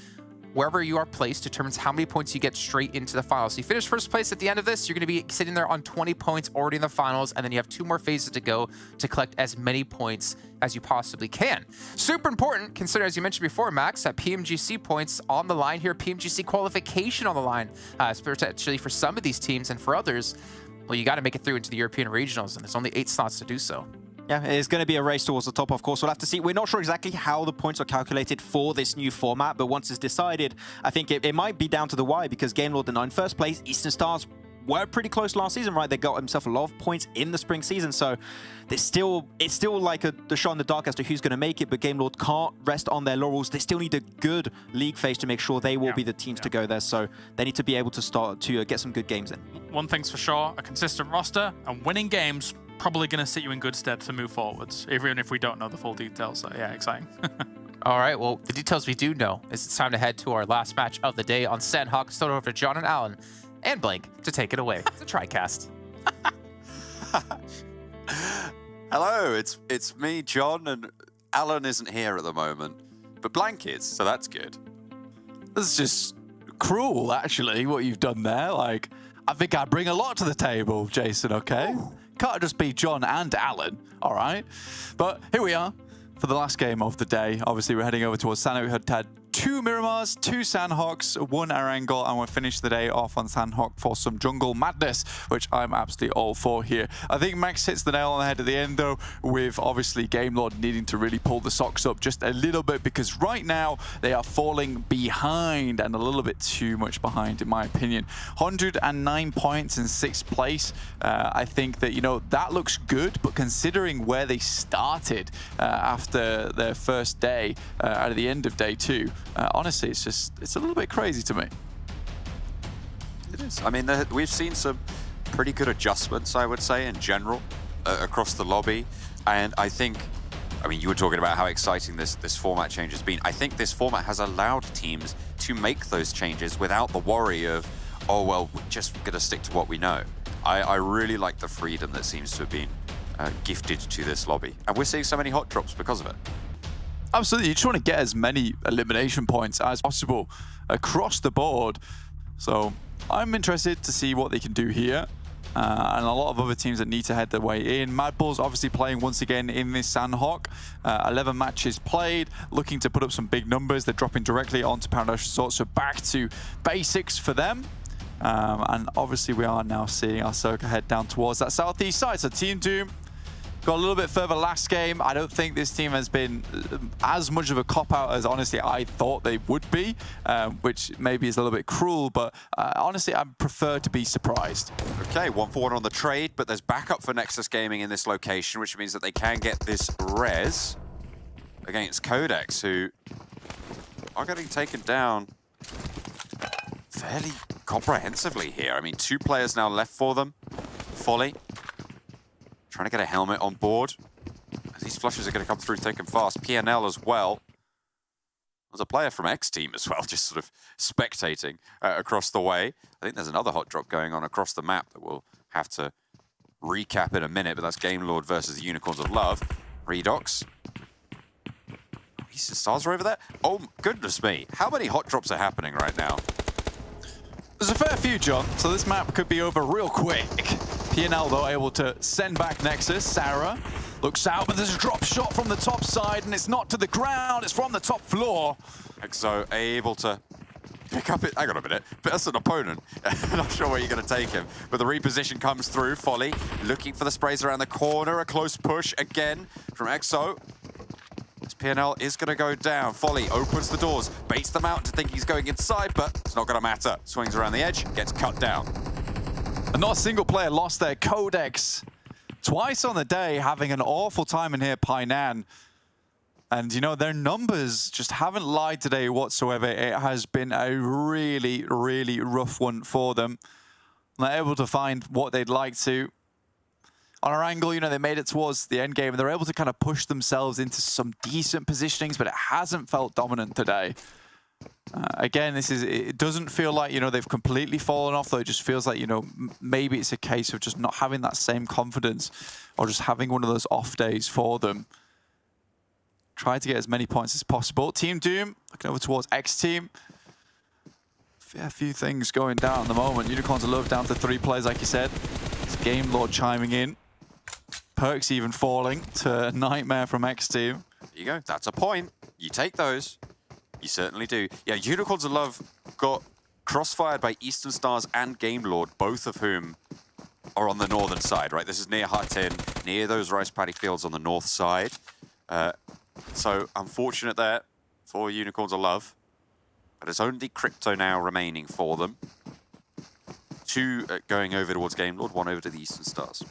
F: wherever you are placed determines how many points you get straight into the finals. So you finish first place at the end of this, you're going to be sitting there on 20 points already in the finals, and then you have 2 more phases to go to collect as many points as you possibly can. Super important, consider, as you mentioned before, Max, that PMGC points on the line here, PMGC qualification on the line, especially for some of these teams, and for others, well, you got to make it through into the European regionals, and there's only 8 slots to do so.
G: Yeah, it's going to be a race towards the top, of course. We'll have to see. We're not sure exactly how the points are calculated for this new format, but once it's decided, I think it might be down to the wire because Gamelord are now in first place. Eastern Stars were pretty close last season, right? They got themselves a lot of points in the spring season, so it's still like the shot in the dark as to who's going to make it, but Gamelord can't rest on their laurels. They still need a good league phase to make sure they will be the teams to go there, so they need to be able to start to get some good games in.
E: One thing's for sure, a consistent roster and winning games probably going to sit you in good stead to move forwards, even if we don't know the full details. So yeah, exciting.
F: All right, well, the details we do know is it's time to head to our last match of the day on Sanhok. So over to John and Alan and Blank to take it away. It's a TriCast.
I: Hello, it's me, John, and Alan isn't here at the moment, but Blank is, so that's good.
J: This is just cruel, actually, what you've done there. Like, I think I bring a lot to the table, Jason, okay? Ooh. Can't just be John and Alan, all right? But here we are for the last game of the day. Obviously, we're heading over towards Sanhok. We had 2 Miramars, 2 Sanhoks, 1 Erangel, and we'll finish the day off on Sanhok for some jungle madness, which I'm absolutely all for here. I think Max hits the nail on the head at the end, though, with obviously Game Lord needing to really pull the socks up just a little bit, because right now they are falling behind, and a little bit too much behind, in my opinion. 109 points in 6th place. I think that, you know, that looks good, but considering where they started after their first day, at the end of day 2, honestly, it's a little bit crazy to me.
I: It is. I mean, we've seen some pretty good adjustments, I would say, in general, across the lobby. And I think, I mean, you were talking about how exciting this format change has been. I think this format has allowed teams to make those changes without the worry of, oh, well, we're just going to stick to what we know. I really like the freedom that seems to have been gifted to this lobby. And we're seeing so many hot drops because of it.
J: Absolutely, you just want to get as many elimination points as possible across the board. So I'm interested to see what they can do here. And a lot of other teams that need to head their way in. MADBULLS obviously playing once again in this Sanhok. 11 matches played, looking to put up some big numbers. They're dropping directly onto Paradise Resort, so back to basics for them. And obviously we are now seeing our circle head down towards that southeast side. So Team Doom got a little bit further last game. I don't think this team has been as much of a cop-out as honestly I thought they would be, which maybe is a little bit cruel, but honestly I prefer to be surprised.
I: Okay, 1-4 on the trade, but there's backup for Nexus Gaming in this location, which means that they can get this res against QODEX, who are getting taken down fairly comprehensively here. I mean, 2 players now left for them. Folly trying to get a helmet on board. These flushes are going to come through thick and fast. PNL as well. There's a player from XTEAM as well, just sort of spectating across the way. I think there's another hot drop going on across the map that we'll have to recap in a minute, but that's Game Lord versus the Unicorns of Love. Redox. Eastern Stars are over there? Oh, goodness me. How many hot drops are happening right now?
J: There's a fair few, John, so this map could be over real quick. PNL, though, able to send back Nexus. Sarah looks out, but there's a drop shot from the top side, and it's not to the ground, it's from the top floor.
I: EXO able to pick up it. Hang on a minute, but that's an opponent. Not sure where you're going to take him, but the reposition comes through. Folly looking for the sprays around the corner. A close push again from EXO. This PNL is going to go down. Folly opens the doors, baits them out to think he's going inside, but it's not going to matter. Swings around the edge, gets cut down.
J: And not a single player lost there. QODEX, twice on the day, having an awful time in here, PIONER. And, you know, their numbers just haven't lied today whatsoever. It has been a really, really rough one for them. They're able to find what they'd like to. On Erangel, you know, they made it towards the end game, and they're able to kind of push themselves into some decent positionings, but it hasn't felt dominant today. Again, it doesn't feel like, you know, they've completely fallen off, though. It just feels like, you know, maybe it's a case of just not having that same confidence, or just having one of those off days for them. Try to get as many points as possible. Team Doom looking over towards XTEAM. A few things going down at the moment. Unicorns of Love down to 3 players, like you said. It's Game Lord chiming in. Perks even falling to Nightmare from XTEAM.
I: There you go. That's a point. You take those. You certainly do. Yeah, Unicorns of Love got crossfired by Eastern Stars and Game Lord, both of whom are on the northern side, right? This is near Hut Inn, near those rice paddy fields on the north side. So unfortunate there for Unicorns of Love. But it's only Crypto now remaining for them. 2 going over towards Game Lord, 1 over to the Eastern Stars.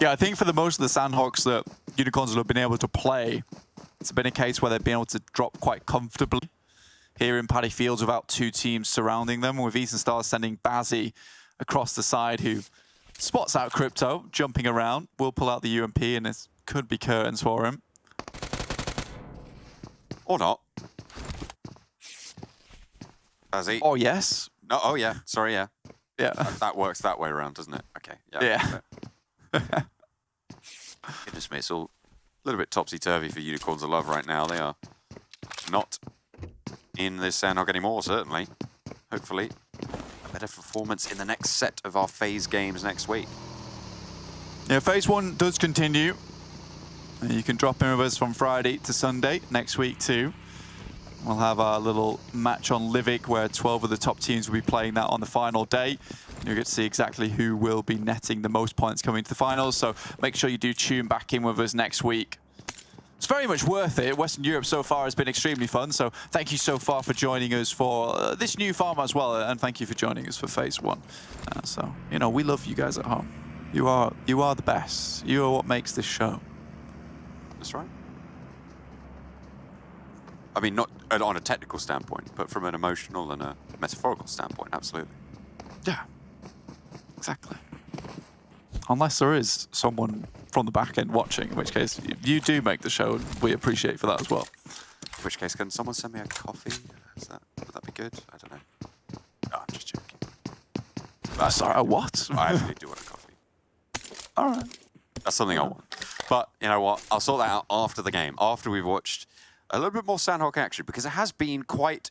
J: Yeah, I think for the most of the Sanhoks that Unicorns have been able to play, it's been a case where they've been able to drop quite comfortably here in Paddy Fields without 2 teams surrounding them, with Eastern Stars sending Bazzy across the side, who spots out Crypto, jumping around, will pull out the UMP, and it could be curtains for him.
I: Or not. Bazzy.
J: Oh, yes.
I: No, oh, yeah. Sorry, yeah.
J: Yeah.
I: That works that way around, doesn't it? Okay. Yeah. Goodness me, it's all a little bit topsy-turvy for Unicorns of Love right now. They are not in this Sanhok anymore, certainly. Hopefully, a better performance in the next set of our phase games next week.
J: Yeah, phase 1 does continue. You can drop in with us from Friday to Sunday next week too. We'll have our little match on Livik where 12 of the top teams will be playing that on the final day. You'll get to see exactly who will be netting the most points coming to the finals. So make sure you do tune back in with us next week. It's very much worth it. Western Europe so far has been extremely fun. So thank you so far for joining us for this new farm as well. And thank you for joining us for phase 1. So, you know, we love you guys at home. You are the best. You are what makes this show.
I: That's right. I mean, not on a technical standpoint, but from an emotional and a metaphorical standpoint, absolutely.
J: Yeah, exactly. Unless there is someone from the back end watching, in which case you do make the show, and we appreciate for that as well.
I: In which case, can someone send me a coffee? Would that be good? I don't know. No, I'm just joking.
J: Sorry, what?
I: I actually do want a coffee.
J: All right.
I: That's something I want. But you know what? I'll sort that out after the game, after we've watched a little bit more Sanhok action, because it has been quite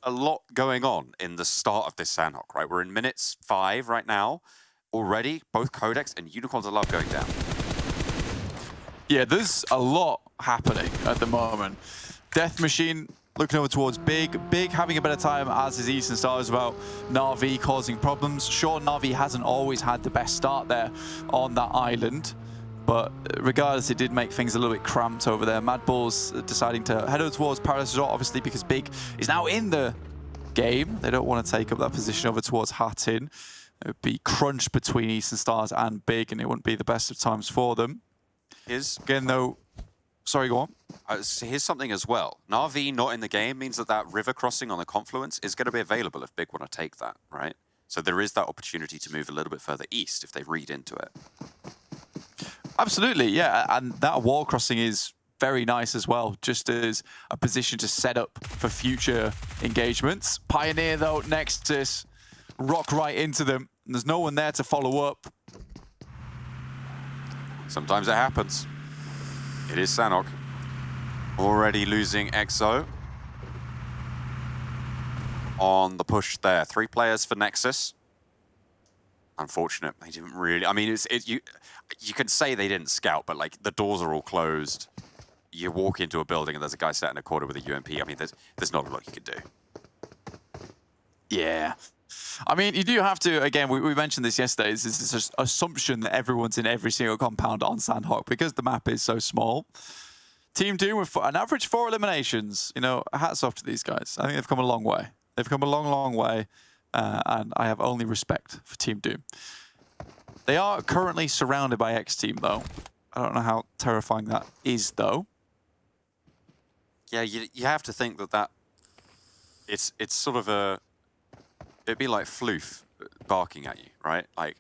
I: a lot going on in the start of this Sanhok, right? We're in minutes 5 right now. Already, both Codex and Unicorns of Love going down.
J: Yeah, there's a lot happening at the moment. Death Machine looking over towards Big. Big having a better time, as is Eastern Stars, about Na'Vi causing problems. Sure, Na'Vi hasn't always had the best start there on that island, but regardless, it did make things a little bit cramped over there. MADBULLS deciding to head over towards Paradise Resort, obviously, because Big is now in the game. They don't want to take up that position over towards Hattin. It would be crunched between Eastern Stars and Big, and it wouldn't be the best of times for them. Again, though, sorry, go on.
I: So here's something as well. Na'Vi not in the game means that that river crossing on the confluence is going to be available if Big want to take that, right? So there is that opportunity to move a little bit further east if they read into it.
J: Absolutely, yeah. And that wall crossing is very nice as well, just as a position to set up for future engagements. Pioneer, though, NEXUS, rock right into them. And there's no one there to follow up.
I: Sometimes it happens. It is Sanhok. Already losing EXO. On the push there. 3 players for NEXUS. Unfortunate. They didn't really... I mean, you can say they didn't scout, but like the doors are all closed. You walk into a building and there's a guy sat in a corner with a UMP. I mean, there's not a lot you can do.
J: Yeah. I mean, you do have to, again, we mentioned this yesterday, is this assumption that everyone's in every single compound on Sanhok because the map is so small. Team Doom with an average 4 eliminations. You know, hats off to these guys. I think they've come a long way. They've come a long, long way, and I have only respect for Team Doom. They are currently surrounded by XTEAM, though. I don't know how terrifying that is, though.
I: Yeah, you have to think that it's sort of a... It'd be like Floof barking at you, right? Like,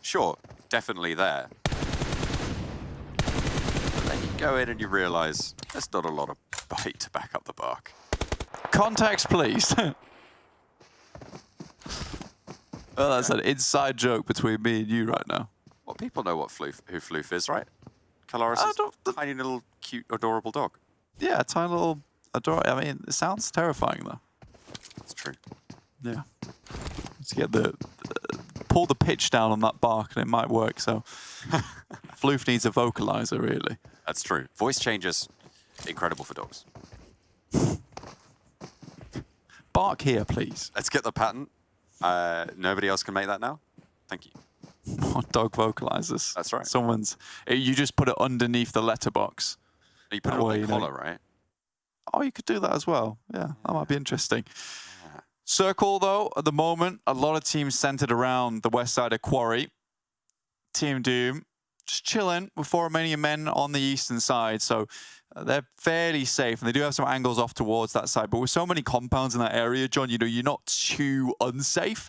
I: sure, definitely there. But then you go in and you realize there's not a lot of bite to back up the bark.
J: Context, please. Well, that's an inside joke between me and you right now.
I: Well, people know who Floof is, right? Calaris is a tiny little, cute, adorable dog.
J: Yeah, a tiny little adorable... I mean, it sounds terrifying, though.
I: That's true.
J: Yeah. Let's get pull the pitch down on that bark and it might work, so... Floof needs a vocalizer, really.
I: That's true. Voice changes, incredible for dogs.
J: Bark here, please.
I: Let's get the patent. Nobody else can make that now? Thank you.
J: Dog vocalizers.
I: That's right.
J: You just put it underneath the letterbox.
I: You put it on the collar, right?
J: Oh, you could do that as well. Yeah, that might be interesting. Circle, though, at the moment, a lot of teams centered around the west side of Quarry. Team Doom just chilling with 4 Romanian men on the eastern side, so they're fairly safe, and they do have some angles off towards that side. But with so many compounds in that area, John, you know, you're not too unsafe.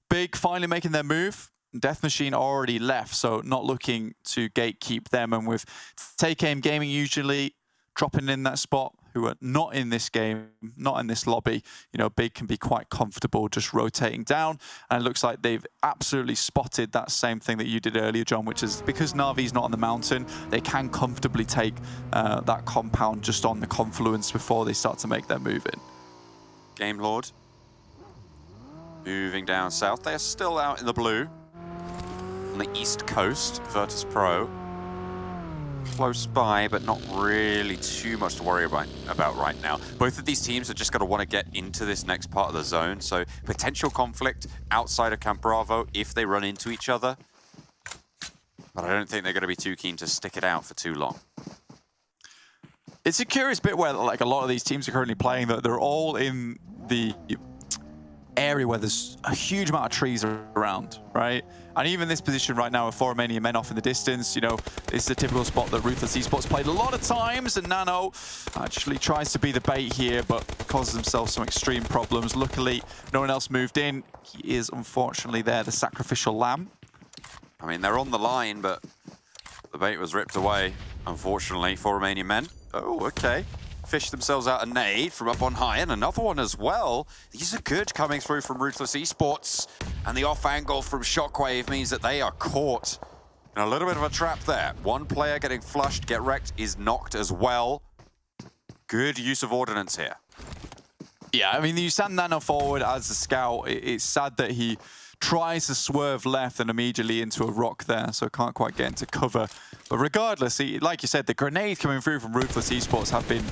J: Big finally making their move. Death Machine already left, so not looking to gatekeep them. And with Take Aim Gaming usually dropping in that spot, who are not in this game, not in this lobby, you know, Big can be quite comfortable just rotating down. And it looks like they've absolutely spotted that same thing that you did earlier, John, which is because Na'Vi's not on the mountain, they can comfortably take that compound just on the confluence before they start to make their move in.
I: Game Lord. Moving down south. They are still out in the blue. On the east coast, VIRTUS.PRO. close by, but not really too much to worry about right now. Both of these teams are just going to want to get into this next part of the zone, so potential conflict outside of Camp Bravo if they run into each other. But I don't think they're going to be too keen to stick it out for too long.
J: It's a curious bit where like a lot of these teams are currently playing that they're all in the area where there's a huge amount of trees around, right? And even this position right now with 4 Romanian men off in the distance, you know, this is a typical spot that Ruthless Esports played a lot of times, and Nano actually tries to be the bait here, but causes himself some extreme problems. Luckily, no one else moved in. He is unfortunately there, the sacrificial lamb.
I: I mean, they're on the line, but the bait was ripped away, unfortunately, 4 Romanian men. Oh, okay. Fished themselves out a nade from up on high, and another one as well. These are good coming through from Ruthless Esports, and the off angle from Shockwave means that they are caught in a little bit of a trap there. One player getting flushed, get wrecked, is knocked as well. Good use of ordnance here.
J: Yeah, I mean, you send Nano forward as a scout. It's sad that he tries to swerve left and immediately into a rock there, so can't quite get into cover. But regardless, like you said, the grenades coming through from Ruthless Esports have been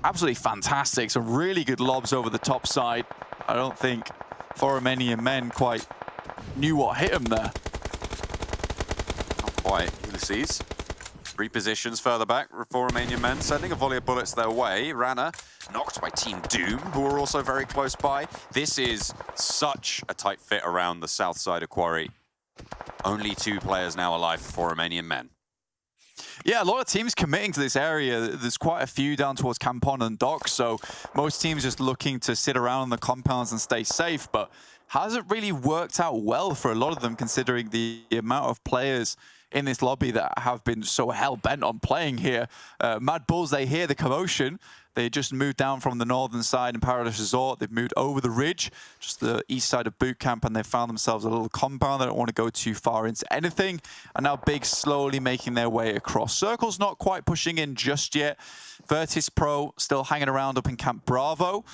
J: absolutely fantastic. Some really good lobs over the top side. I don't think 4 Romanian men quite knew what hit them there.
I: Not quite. Ulysses repositions further back. 4 Romanian men sending a volley of bullets their way. Rana knocked by Team Doom, who are also very close by. This is such a tight fit around the south side of Quarry. Only 2 players now alive for 4 Romanian men.
J: Yeah, a lot of teams committing to this area. There's quite a few down towards Campon and Dock, so most teams just looking to sit around in the compounds and stay safe, but hasn't really worked out well for a lot of them, considering the amount of players in this lobby that have been so hell-bent on playing here. MADBULLS, they hear the commotion. They just moved down from the northern side in Paradise Resort. They've moved over the ridge, just the east side of boot camp, and they found themselves a little compound. They don't want to go too far into anything. And now Big slowly making their way across. Circle's not quite pushing in just yet. VIRTUS.PRO still hanging around up in Camp Bravo.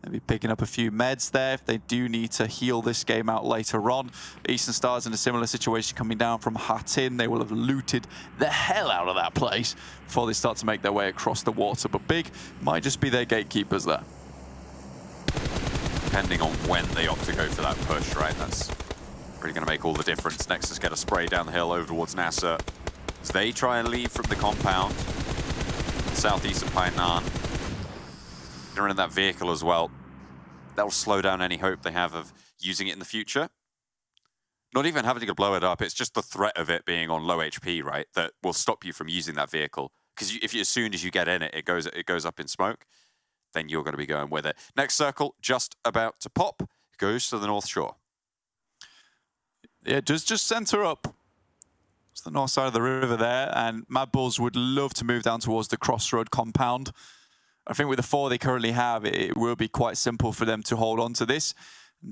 J: Maybe picking up a few meds there if they do need to heal this game out later on. Eastern Stars in a similar situation coming down from Hattin. They will have looted the hell out of that place before they start to make their way across the water. But Big might just be their gatekeepers there.
I: Depending on when they opt to go for that push, right? That's really going to make all the difference. Nexus get a spray down the hill over towards NASA as they try and leave from the compound. Southeast of Painan. In that vehicle as well. That'll slow down any hope they have of using it in the future. Not even having to blow it up, it's just the threat of it being on low HP, right, that will stop you from using that vehicle. Because as soon as you get in it, it goes up in smoke, then you're going to be going with it. Next circle, just about to pop, goes to the North Shore.
J: Yeah, just center up. It's the north side of the river there, and MADBULLS would love to move down towards the Crossroad compound. I think with the 4 they currently have, it will be quite simple for them to hold on to this.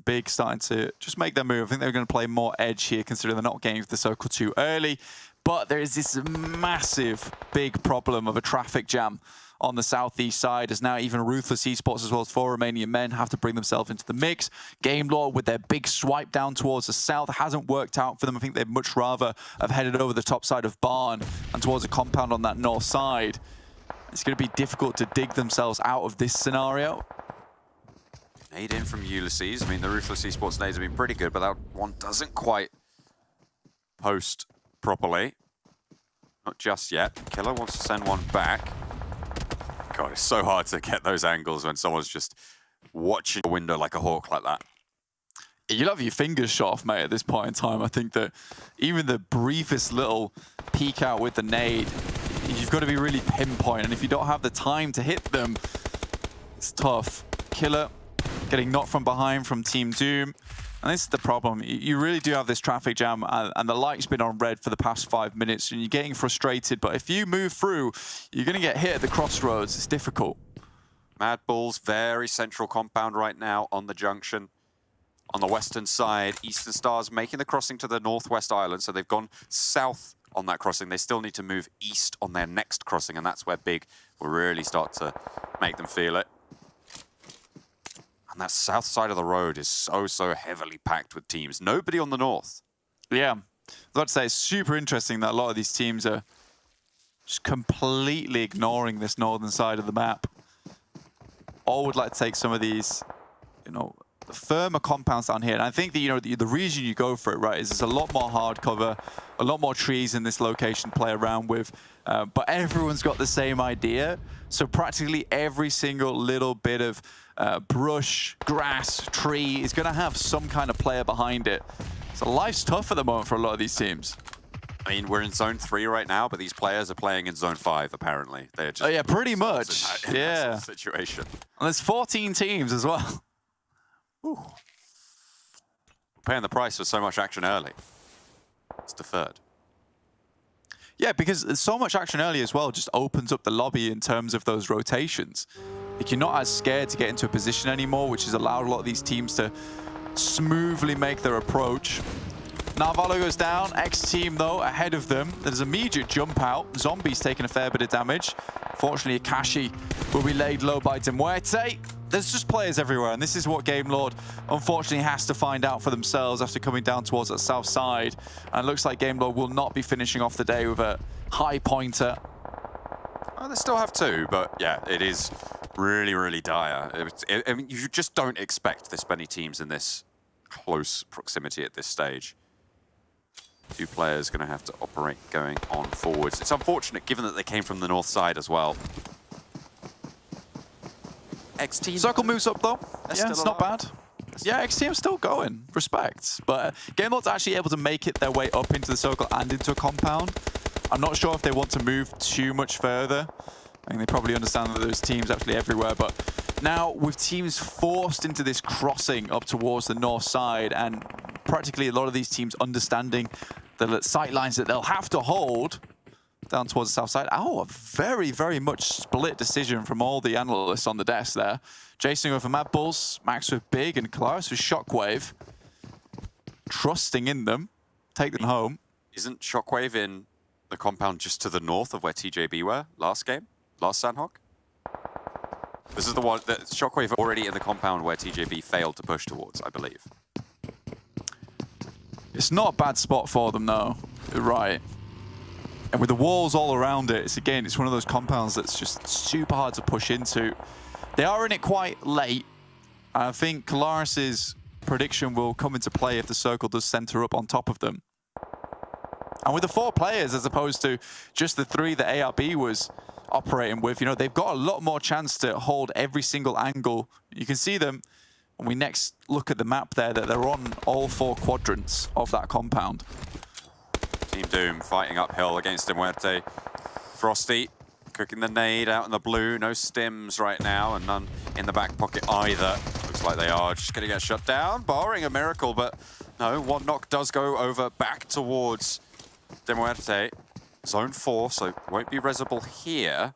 J: Big starting to just make their move. I think they're going to play more edge here, considering they're not getting to the circle too early. But there is this massive, big problem of a traffic jam on the southeast side, as now even Ruthless Esports as well as 4 Romanian men have to bring themselves into the mix. Game Law with their big swipe down towards the south hasn't worked out for them. I think they'd much rather have headed over the top side of Barn and towards a compound on that north side. It's going to be difficult to dig themselves out of this scenario.
I: Nade in from Ulysses. I mean, the Ruthless Esports nades have been pretty good, but that one doesn't quite post properly. Not just yet. Killer wants to send one back. God, it's so hard to get those angles when someone's just watching a window like a hawk like that.
J: You'll have your fingers shot off, mate, at this point in time. I think that even the briefest little peek out with the nade, you've got to be really pinpoint, and if you don't have the time to hit them, it's tough. Killer getting knocked from behind from Team Doom, and this is the problem. You really do have this traffic jam, and the light's been on red for the past 5 minutes, and you're getting frustrated, but if you move through, you're going to get hit at the crossroads. It's difficult.
I: MADBULLS, very central compound right now on the junction. On the western side, Eastern Stars making the crossing to the northwest island, so they've gone south on that crossing. They still need to move east on their next crossing, and that's where Big will really start to make them feel it. And that south side of the road is so heavily packed with teams. Nobody on the north.
J: Yeah, I was about to say, it's super interesting that a lot of these teams are just completely ignoring this northern side of the map. All would like to take some of these, you know, firmer compounds down here. And I think that, you know, the reason you go for it, right, is there's a lot more hard cover, a lot more trees in this location to play around with, but everyone's got the same idea. So practically every single little bit of brush, grass, tree is going to have some kind of player behind it. So life's tough at the moment for a lot of these teams.
I: I mean, we're in Zone 3 right now, but these players are playing in Zone 5, apparently. They're just
J: yeah, pretty much.
I: in that
J: Yeah.
I: situation.
J: And there's 14 teams as well.
I: Ooh. Paying the price for so much action early. It's deferred.
J: Yeah, because there's so much action early as well just opens up the lobby in terms of those rotations. Like, you're not as scared to get into a position anymore, which has allowed a lot of these teams to smoothly make their approach. Narvalo goes down. XTEAM, though, ahead of them. There's immediate jump out. Zombies taking a fair bit of damage. Fortunately, Akashi will be laid low by MUERTE. There's just players everywhere, and this is what Game Lord unfortunately has to find out for themselves after coming down towards that south side. And it looks like Game Lord will not be finishing off the day with a high pointer.
I: Well, they still have two, but yeah, it is really, really dire. I mean, you just don't expect this many teams in this close proximity at this stage. Two players going to have to operate going on forwards. It's unfortunate given that they came from the north side as well. XTEAM.
J: Circle moves up, though. Yeah, it's not
I: alive.
J: bad. Yeah, XTEAM's still going. Respect. But Game Lord's actually able to make it their way up into the circle and into a compound. I'm not sure if they want to move too much further. I think they probably understand that there's teams actually everywhere. But now, with teams forced into this crossing up towards the north side, and practically a lot of these teams understanding the sight lines that they'll have to hold down towards the south side. Oh, a very, very much split decision from all the analysts on the desk there. Jason over MADBULLS, Max with Big, and Kalaris with SHOCKWAVE. Trusting in them. Take them home.
I: Isn't SHOCKWAVE in the compound just to the north of where TJB were last game? Last Sanhok? This is the one that SHOCKWAVE already in the compound where TJB failed to push towards, I believe.
J: It's not a bad spot for them, though. You're right. And with the walls all around it, it's one of those compounds that's just super hard to push into. They are in it quite late. I think Kalaris' prediction will come into play if the circle does center up on top of them. And with the 4 players, as opposed to just the 3 that ARB was operating with, you know, they've got a lot more chance to hold every single angle. You can see them when we next look at the map there, that they're on all 4 quadrants of that compound.
I: Team Doom fighting uphill against MUERTE. Frosty cooking the nade out in the blue. No stims right now, and none in the back pocket either. Looks like they are just going to get shut down, barring a miracle, but no, one knock does go over back towards MUERTE. Zone 4, so won't be resible here.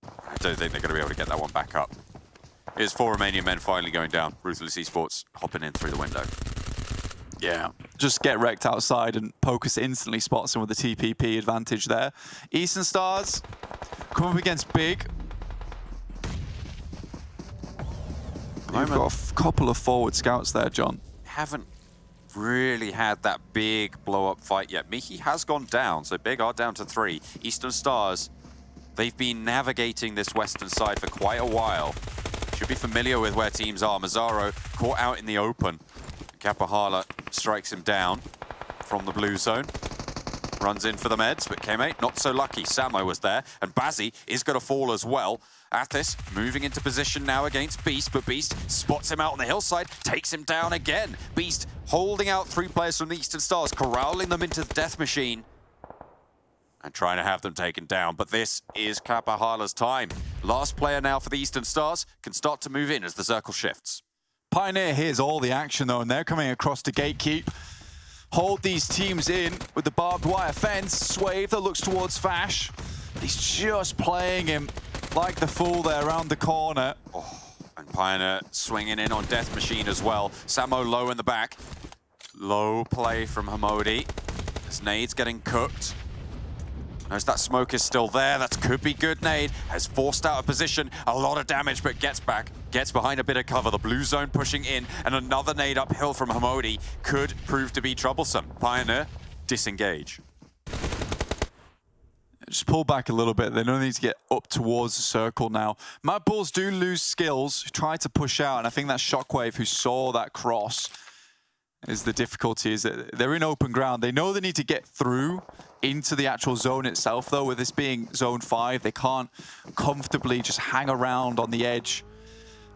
I: I don't think they're going to be able to get that one back up. Here's 4 Romanian men finally going down. Ruthless Esports hopping in through the window.
J: Yeah, just get wrecked outside, and Pocus instantly spots him with the TPP advantage there. Eastern Stars come up against Big. You've got a couple of forward scouts there, John.
I: Haven't really had that big blow-up fight yet. Mickey has gone down, so Big are down to 3. Eastern Stars, they've been navigating this western side for quite a while. Should be familiar with where teams are. Mazzaro caught out in the open. Kapahala strikes him down from the blue zone. Runs in for the meds, but Keme not so lucky. Samo was there, and Bazzi is going to fall as well. Athis moving into position now against Beast, but Beast spots him out on the hillside, takes him down again. Beast holding out 3 players from the Eastern Stars, corralling them into the death machine and trying to have them taken down. But this is Kapahala's time. Last player now for the Eastern Stars can start to move in as the circle shifts.
J: Pioneer hears all the action, though, and they're coming across to gatekeep. Hold these teams in with the barbed wire fence. Swave that looks towards Fash. He's just playing him like the fool there around the corner.
I: Oh, and Pioneer swinging in on Death Machine as well. Samo low in the back. Low play from Hamodi. His nade's getting cooked. Notice that smoke is still there. That could be good nade. Has forced out of position. A lot of damage, but gets back. Gets behind a bit of cover. The blue zone pushing in. And another nade uphill from Hamodi could prove to be troublesome. Pioneer, disengage.
J: just pull back a little bit. They don't need to get up towards the circle now. MADBULLS do lose skills, try to push out, and I think that SHOCKWAVE, who saw that cross, is the difficulty, is that they're in open ground. They know they need to get through into the actual zone itself, though. With this being zone 5, they can't comfortably just hang around on the edge.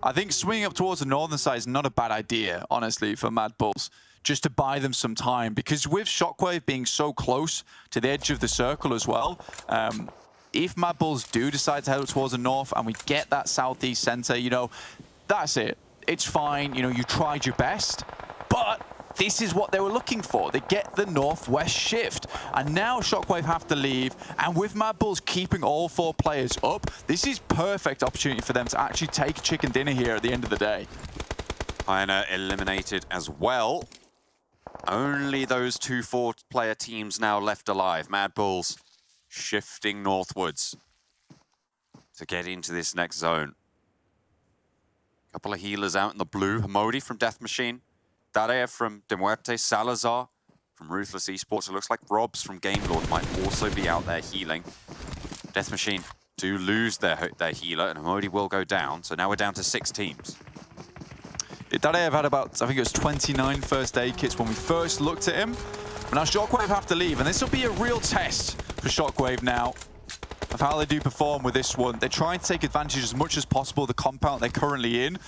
J: I think swinging up towards the northern side is not a bad idea, honestly, for MADBULLS, just to buy them some time. Because with SHOCKWAVE being so close to the edge of the circle as well, if MADBULLS do decide to head up towards the north and we get that southeast center, you know, that's it. It's fine. You know, you tried your best, but this is what they were looking for. They get the northwest shift. And now SHOCKWAVE have to leave. And with MADBULLS keeping all 4 players up, this is perfect opportunity for them to actually take chicken dinner here at the end of the day.
I: PIONER eliminated as well. Only those 2 4-player teams now left alive. MADBULLS shifting northwards to get into this next zone. Couple of healers out in the blue. Hamodi from Death Machine. Darev from MUERTE, Salazar from Ruthless Esports. It looks like Robs from Game Lord might also be out there healing. Death Machine do lose their healer, and Hamodi will go down. So now we're down to 6 teams.
J: Darev had about, I think it was 29 first aid kits when we first looked at him. But now SHOCKWAVE have to leave, and this will be a real test for SHOCKWAVE now of how they do perform with this one. They're trying to take advantage as much as possible of the compound they're currently in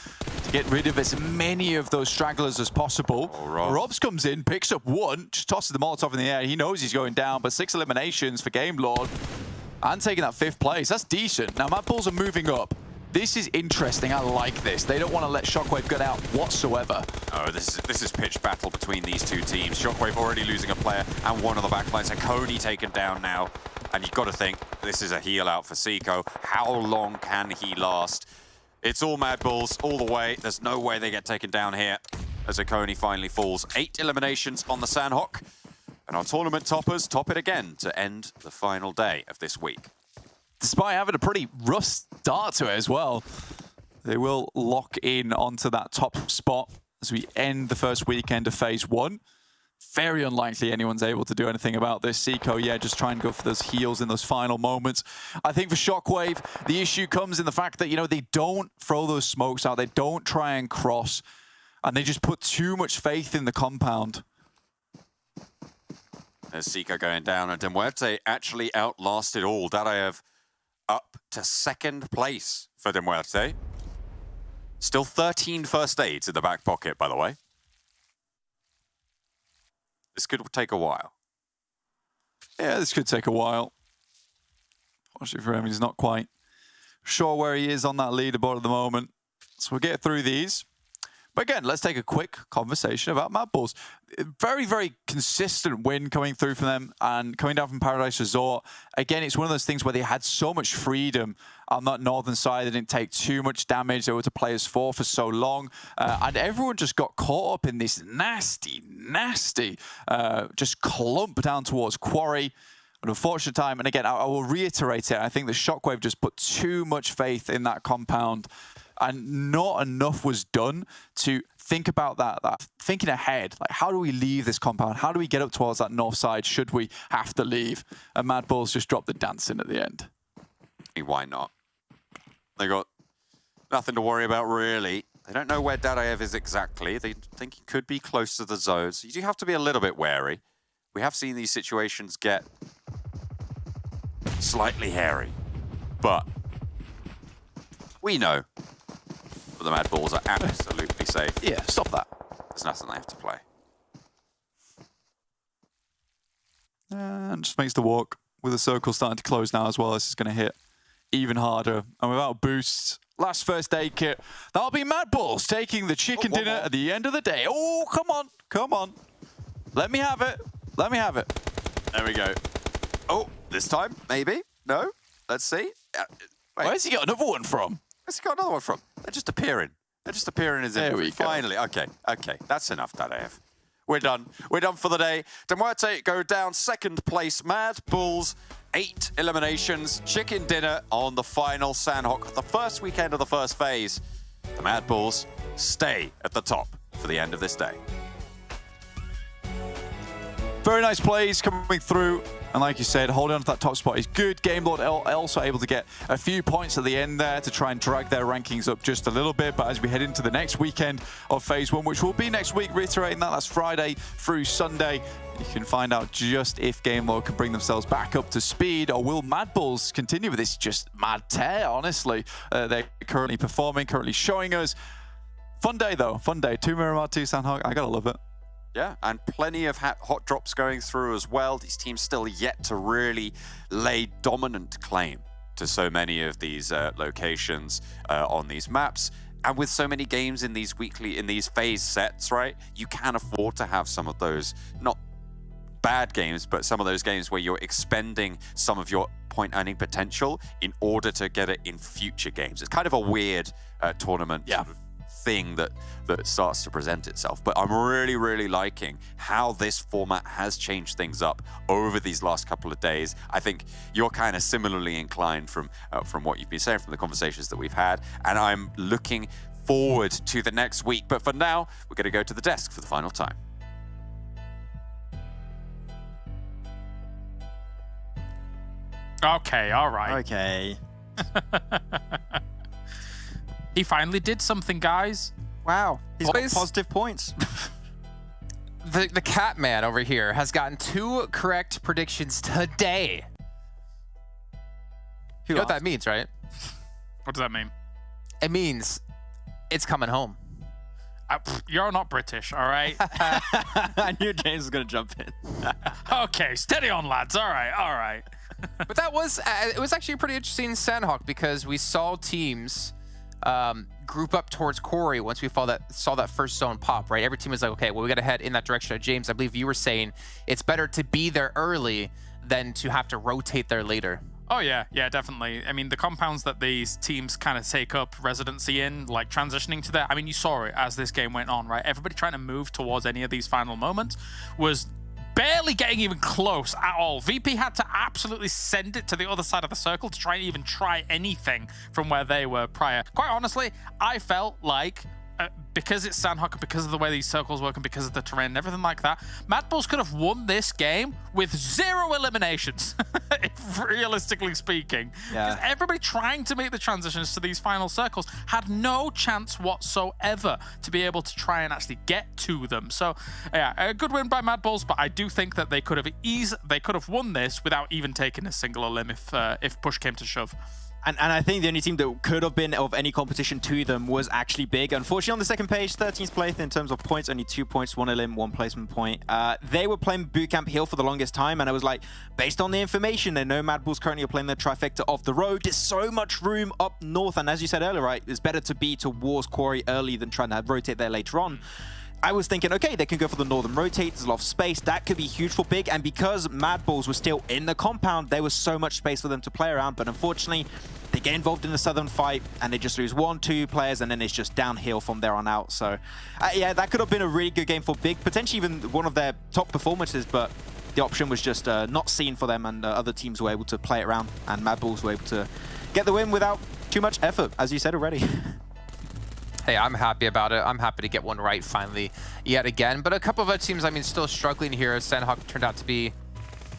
J: to get rid of as many of those stragglers as possible.
I: Oh,
J: Robs comes in, picks up 1, just tosses the Molotov in the air. He knows he's going down, but 6 eliminations for Game Lord and taking that 5th place. That's decent. Now MADBULLS are moving up. This is interesting. I like this. They don't want to let SHOCKWAVE get out whatsoever.
I: Oh, this is pitched battle between these 2 teams. SHOCKWAVE already losing a player and one of the backlines. Coney taken down now. And you've got to think, this is a heal out for Seco. How long can he last? It's all MADBULLS all the way. There's no way they get taken down here as Coney finally falls. 8 eliminations on the Sanhok. And our tournament toppers top it again to end the final day of this week.
J: Despite having a pretty rough start to it as well, they will lock in onto that top spot as we end the first weekend of Phase 1. Very unlikely anyone's able to do anything about this. Seco, yeah, just try and go for those heals in those final moments. I think for SHOCKWAVE, the issue comes in the fact that, you know, they don't throw those smokes out. They don't try and cross. And they just put too much faith in the compound.
I: There's Seco going down, and MUERTE actually outlasted all. Darev up to 2nd place for MUERTE. Still 13 first aids in the back pocket, by the way. This could take a while.
J: Yeah, this could take a while. Fortunately for him, he's not quite sure where he is on that leaderboard at the moment. So we'll get through these. But again, let's take a quick conversation about MADBULLS. Very, very consistent win coming through from them and coming down from Paradise Resort. Again, it's one of those things where they had so much freedom on that northern side. They didn't take too much damage. They were to play as 4 for so long. And everyone just got caught up in this nasty, just clump down towards Quarry. An unfortunate time. And again, I will reiterate it. I think the SHOCKWAVE just put too much faith in that compound. And not enough was done to think about that thinking ahead. Like, how do we leave this compound? How do we get up towards that north side should we have to leave? And MADBULLS just dropped the dancing at the end.
I: Why not? They got nothing to worry about, really. They don't know where Darev is exactly. They think he could be close to the zone. So you do have to be a little bit wary. We have seen these situations get slightly hairy. But we know that the MADBULLS are absolutely safe.
J: Yeah, stop that.
I: There's nothing they have to play.
J: And just makes the walk with the circle starting to close now as well. This is going to hit even harder. And without boosts, last first aid kit, that'll be MADBULLS taking the chicken dinner at the end of the day. Oh, come on, come on. Let me have it. Let me have it.
I: There we go. Oh, this time, maybe? No? Let's see.
J: Where's he got another one from?
I: Where's he got another one from? They're just appearing. They're just appearing as
J: there
I: we finally. Okay, that's enough, Darev. We're done. We're done for the day. MUERTE go down 2nd place. MADBULLS, 8 eliminations. Chicken dinner on the final Sanhok. The first weekend of the first phase. The MADBULLS stay at the top for the end of this day.
J: Very nice plays coming through. And like you said, holding on to that top spot is good. Game Lord also able to get a few points at the end there to try and drag their rankings up just a little bit. But as we head into the next weekend of Phase 1, which will be next week, reiterating that's Friday through Sunday, you can find out just if Game Lord can bring themselves back up to speed, or will MADBULLS continue with this just mad tear, honestly. They're currently performing, currently showing us. Fun day, though. Fun day. 2 Miramar, 2 Sanhok. I gotta love it.
I: Yeah, and plenty of hot drops going through as well. These teams still yet to really lay dominant claim to so many of these locations on these maps. And with so many games in these phase sets, right, you can afford to have some of those, not bad games, but some of those games where you're expending some of your point earning potential in order to get it in future games. It's kind of a weird tournament sort of thing that starts to present itself. But I'm really liking how this format has changed things up over these last couple of days. I think you're kind of similarly inclined from what you've been saying, from the conversations that we've had, and I'm looking forward to the next week. But for now, we're going to go to the desk for the final time.
E: Okay, all right.
G: Okay.
E: He finally did something, guys.
G: Wow. He's got
F: Boys.
G: positive points.
F: The cat man over here has gotten 2 correct predictions today. You know what that means, right?
E: What does that mean?
F: It means it's coming home.
E: You're not British, all right?
G: I knew James was going to jump in.
E: Okay, steady on, lads. All right, all right.
F: But that was, it was actually a pretty interesting Sanhok, because we saw teams group up towards Corey once we saw that first zone pop, right? Every team was like, okay, well, we got to head in that direction. James, I believe you were saying it's better to be there early than to have to rotate there later.
E: Oh, yeah, definitely. I mean, the compounds that these teams kind of take up residency in, like transitioning to that, I mean, you saw it as this game went on, right? Everybody trying to move towards any of these final moments was barely getting even close at all. VP had to absolutely send it to the other side of the circle to try and even try anything from where they were prior. Quite honestly, I felt like because it's Sanhok, because of the way these circles work and because of the terrain and everything like that, MADBULLS could have won this game with 0 eliminations, realistically speaking.
G: Yeah.
E: Because everybody trying to make the transitions to these final circles had no chance whatsoever to be able to try and actually get to them. So, yeah, a good win by MADBULLS, but I do think that they could have won this without even taking a single elim if push came to shove.
G: And I think the only team that could have been of any competition to them was actually Big. Unfortunately, on the second page, 13th place in terms of points, only 2 points, 1 elim, 1 placement point. They were playing Bootcamp Hill for the longest time, and I was like, based on the information, they know MADBULLS currently are playing the trifecta of the road. There's so much room up north, and as you said earlier, right, it's better to be towards Quarry early than trying to rotate there later on. I was thinking, okay, they can go for the northern rotate. There's a lot of space. That could be huge for Big. And because MADBULLS was still in the compound, there was so much space for them to play around. But unfortunately, they get involved in the southern fight and they just lose 1, 2 players, and then it's just downhill from there on out. So, yeah, that could have been a really good game for Big, potentially even one of their top performances. But the option was just not seen for them, and other teams were able to play it around, and MADBULLS were able to get the win without too much effort, as you said already.
F: Hey, I'm happy about it. I'm happy to get one right finally yet again. But a couple of other teams, I mean, still struggling here. Sanhok turned out to be...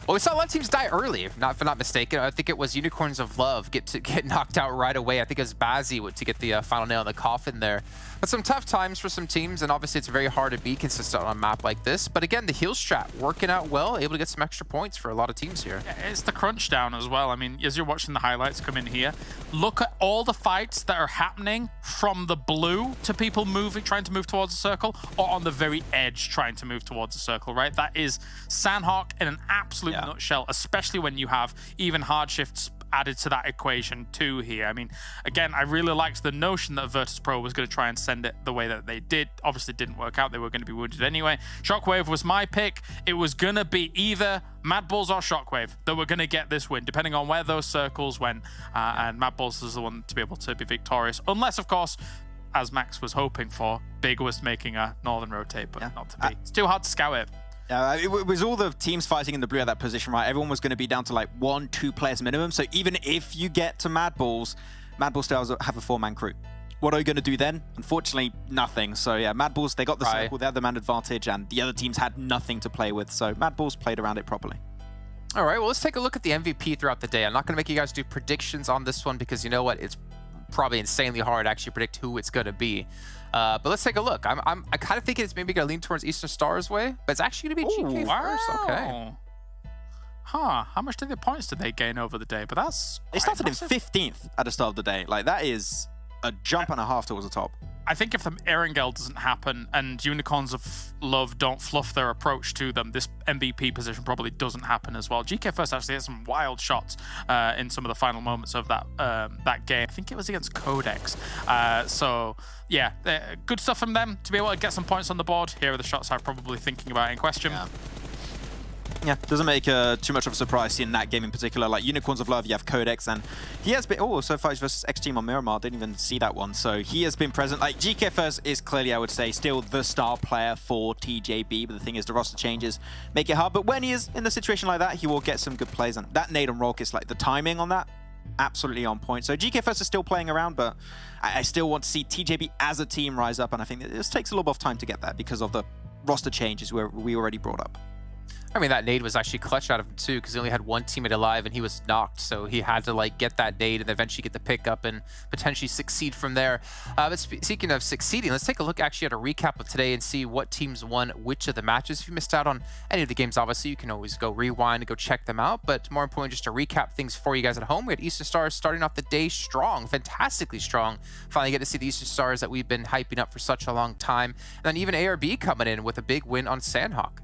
F: Well, we saw a lot of teams die early, if not mistaken. I think it was Unicorns of Love get knocked out right away. I think it was Bazzi to get the final nail in the coffin there. But some tough times for some teams, and obviously it's very hard to be consistent on a map like this. But again, the heal strat working out well, able to get some extra points for a lot of teams here.
E: It's the crunch down as well. I mean, as you're watching the highlights come in here, look at all the fights that are happening from the blue to people trying to move towards a circle, or on the very edge trying to move towards a circle, right? That is Sanhok in an absolute nutshell, especially when you have even hard shifts added to that equation too here. I mean, again, I really liked the notion that VIRTUS.PRO was going to try and send it the way that they did. Obviously, it didn't work out. They were going to be wounded anyway. Shockwave was my pick. It was going to be either MADBULLS or Shockwave that were going to get this win, depending on where those circles went. And MADBULLS is the one to be able to be victorious. Unless, of course, as Max was hoping for, Big was making a northern rotate, but not to be. It's too hard to scout it.
G: It was all the teams fighting in the blue at that position, right? Everyone was going to be down to like 1, 2 players minimum. So even if you get to MADBULLS, MADBULLS still have a 4-man crew. what are we going to do then? Unfortunately, nothing. So yeah, MADBULLS, they got the circle, they had the man advantage, and the other teams had nothing to play with. So MADBULLS played around it properly.
F: All right, well, let's take a look at the MVP throughout the day. I'm not going to make you guys do predictions on this one because you know what? It's probably insanely hard to actually predict who it's going to be. But let's take a look. I kind of think it's maybe going to lean towards Eastern Stars' way, but it's actually going to be GK first. Okay.
E: Huh, how much did the points did they gain over the day? But that's
G: They started
E: impressive.
G: in 15th at the start of the day. Like, that is a jump and a half towards the top.
E: I think if the Erangel doesn't happen and Unicorns of Love don't fluff their approach to them, this MVP position probably doesn't happen as well. GK First actually had some wild shots in some of the final moments of that game. I think it was against Codex. So, yeah, good stuff from them to be able to get some points on the board. Here are the shots I'm probably thinking about in question.
G: Yeah, doesn't make too much of a surprise in that game in particular. Like Unicorns of Love, you have Codex, and he has been, so far versus XTEAM on Miramar, didn't even see that one. So he has been present. Like GK First is clearly, I would say, still the star player for TJB, but the thing is the roster changes make it hard. But when he is in a situation like that, he will get some good plays, and that nade on Rock is like the timing on that, absolutely on point. So GK First is still playing around, but I still want to see TJB as a team rise up, and I think it just takes a little bit of time to get that because of the roster changes where we already brought up.
F: I mean, that nade was actually clutch out of him too, because he only had one teammate alive and he was knocked, so he had to like get that nade and eventually get the pickup and potentially succeed from there. But speaking of succeeding, let's take a look actually at a recap of today and see what teams won which of the matches. If you missed out on any of the games, obviously you can always go rewind and go check them out, but more importantly, just to recap things for you guys at home, we had Eastern Stars starting off the day strong, fantastically strong. Finally get to see the Eastern Stars that we've been hyping up for such a long time, and then even ARB coming in with a big win on Sanhok.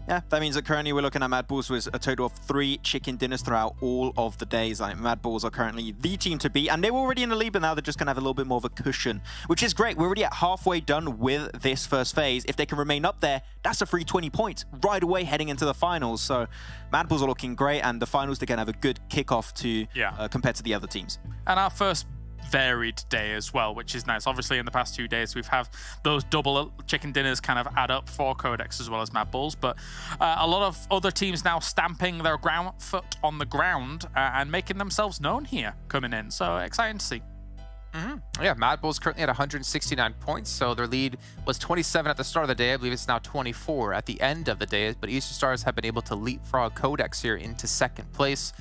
G: Yeah, that means that currently we're looking at MADBULLS with a total of 3 chicken dinners throughout all of the days. Like, MADBULLS are currently the team to beat, and they were already in the lead, but now they're just going to have a little bit more of a cushion, which is great. We're already at halfway done with this first phase. If they can remain up there, that's a free 20 points right away heading into the finals. So MADBULLS are looking great, and the finals, they're going to have a good kickoff to compared to the other teams.
E: And our first varied day as well, which is nice. Obviously, in the past 2 days, we've had those double chicken dinners kind of add up for Codex as well as MADBULLS, but a lot of other teams now stamping their foot on the ground and making themselves known here coming in. So exciting to see.
F: Yeah, MADBULLS currently at 169 points, so their lead was 27 at the start of the day. I believe it's now 24 at the end of the day, but Eastern Stars have been able to leapfrog Codex here into second place.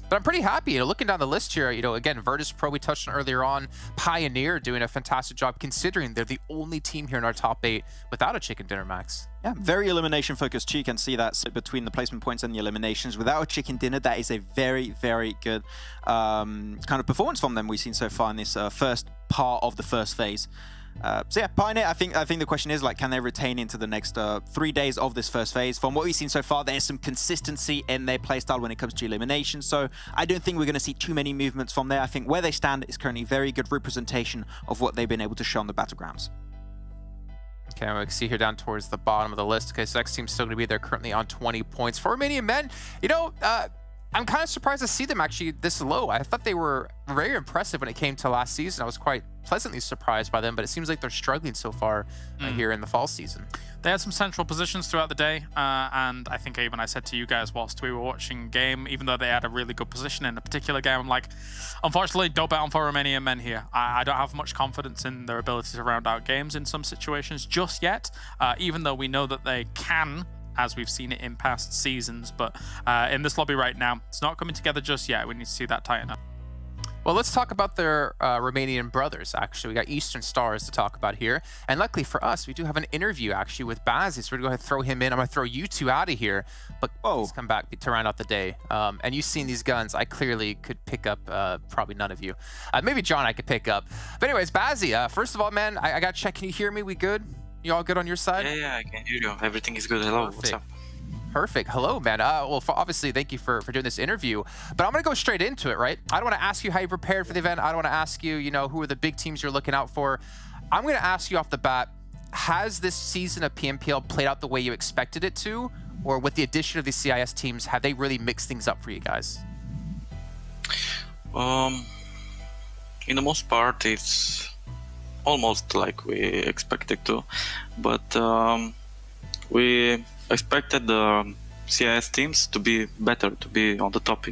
F: But I'm pretty happy, looking down the list here, again, VIRTUS.PRO we touched on earlier on, PIONER doing a fantastic job considering they're the only team here in our top 8 without a chicken dinner, Max.
G: Yeah, very elimination focused too. You can see that between the placement points and the eliminations. Without a chicken dinner, that is a very, very good kind of performance from them we've seen so far in this first part of the first phase. So yeah, Pioneer, I think the question is, like, can they retain into the next 3 days of this first phase? From what we've seen so far, there's some consistency in their playstyle when it comes to elimination, so I don't think we're going to see too many movements from there. I think where they stand is currently very good representation of what they've been able to show on the battlegrounds.
F: Okay, we can see here down towards the bottom of the list. Okay, so next team's still going to be there, currently on 20 points. For Romanian men, I'm kind of surprised to see them actually this low. I thought they were very impressive when it came to last season. I was quite pleasantly surprised by them, but it seems like they're struggling so far here in the fall season.
E: They had some central positions throughout the day, and I think even I said to you guys whilst we were watching game, even though they had a really good position in a particular game, I'm like, unfortunately, don't bet on for Romanian men here. I don't have much confidence in their ability to round out games in some situations just yet, even though we know that they can, as we've seen it in past seasons. But in this lobby right now, it's not coming together just yet. We need to see that tighten up.
F: Well, let's talk about their Romanian brothers, actually. We got Eastern Stars to talk about here. And luckily for us, we do have an interview, actually, with Bazzi. So we're going to go ahead and throw him in. I'm going to throw you two out of here. But please come back to round out the day. And you've seen these guns. I clearly could pick up, probably none of you. Maybe John I could pick up. But anyways, Bazzi, first of all, man, I got to check. Can you hear me? We good? You all good on your side?
K: Yeah, I can hear you. Everything is good. Hello, what's up?
F: Perfect. Hello, man. Well, obviously, thank you for doing this interview. But I'm going to go straight into it, right? I don't want to ask you how you prepared for the event. I don't want to ask you, who are the big teams you're looking out for. I'm going to ask you off the bat, has this season of PMPL played out the way you expected it to? Or with the addition of the CIS teams, have they really mixed things up for you guys?
K: In the most part, it's almost like we expected to. But we expected the CIS teams to be better, to be on the top,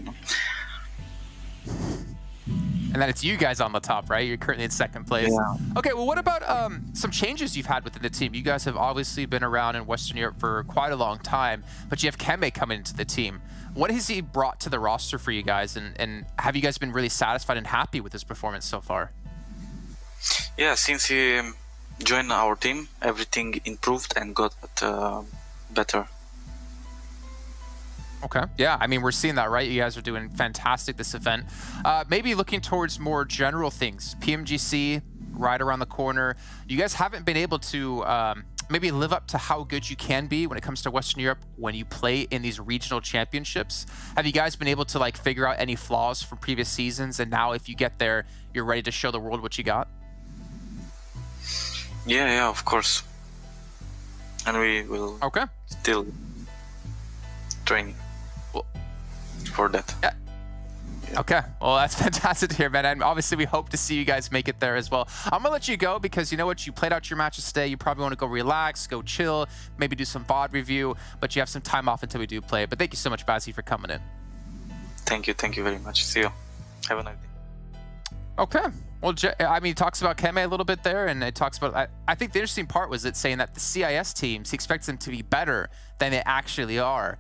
F: And then it's you guys on the top, right? You're currently in second place.
K: Yeah.
F: Okay, well, what about some changes you've had within the team? You guys have obviously been around in Western Europe for quite a long time, but you have Keme coming into the team. What has he brought to the roster for you guys, and have you guys been really satisfied and happy with his performance so far?
K: Yeah, since he joined our team, everything improved and got better.
F: Okay. Yeah, I mean, we're seeing that, right? You guys are doing fantastic this event. Maybe looking towards more general things. PMGC, right around the corner. You guys haven't been able to maybe live up to how good you can be when it comes to Western Europe when you play in these regional championships. Have you guys been able to like figure out any flaws from previous seasons, and now if you get there, you're ready to show the world what you got?
K: Yeah, of course. And we will still train for that.
F: Yeah. Okay, well, that's fantastic to hear, man. And obviously, we hope to see you guys make it there as well. I'm gonna let you go because you know what? You played out your matches today. You probably want to go relax, go chill, maybe do some VOD review, but you have some time off until we do play. But thank you so much, Bazzy, for coming in.
K: Thank you very much. See you. Have a nice day.
F: Okay. Well, I mean, he talks about Keme a little bit there, and it talks about, I think the interesting part was it saying that the CIS teams, he expects them to be better than they actually are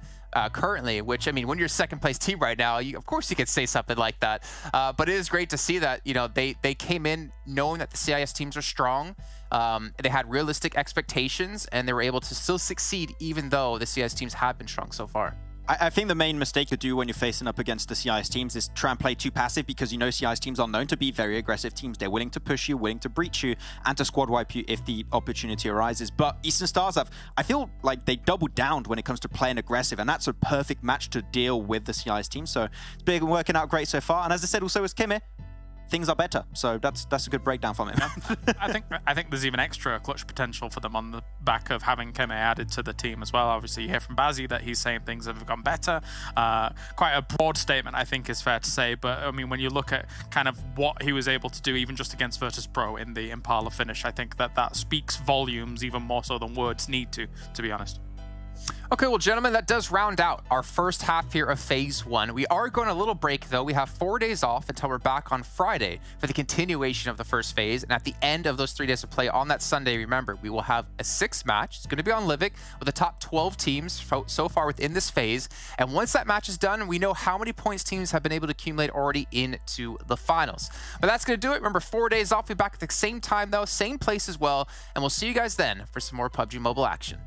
F: currently, which, I mean, when you're a second place team right now, of course you could say something like that. But it is great to see that, you know, they came in knowing that the CIS teams are strong. They had realistic expectations, and they were able to still succeed even though the CIS teams have been strong so far.
G: I think the main mistake you do when you're facing up against the CIS teams is try and play too passive, because you know CIS teams are known to be very aggressive teams. They're willing to push you, willing to breach you, and to squad wipe you if the opportunity arises. But Eastern Stars I feel like they doubled down when it comes to playing aggressive, and that's a perfect match to deal with the CIS team. So it's been working out great so far. And as I said, also with Keme, things are better. So that's a good breakdown from him.
E: I think there's even extra clutch potential for them on the back of having Keme added to the team as well. Obviously, you hear from Bazzy that he's saying things have gone better. Quite a broad statement, I think, is fair to say. But I mean, when you look at kind of what he was able to do, even just against VIRTUS.PRO in the Impala finish, I think that speaks volumes, even more so than words need to be honest.
F: Okay, well, gentlemen, that does round out our first half here of Phase 1. We are going a little break, though. We have 4 days off until we're back on Friday for the continuation of the first phase. And at the end of those 3 days of play on that Sunday, remember, we will have a 6th match. It's going to be on Livik with the top 12 teams so far within this phase. And once that match is done, we know how many points teams have been able to accumulate already into the finals. But that's going to do it. Remember, 4 days off. We'll be back at the same time, though, same place as well. And we'll see you guys then for some more PUBG Mobile action.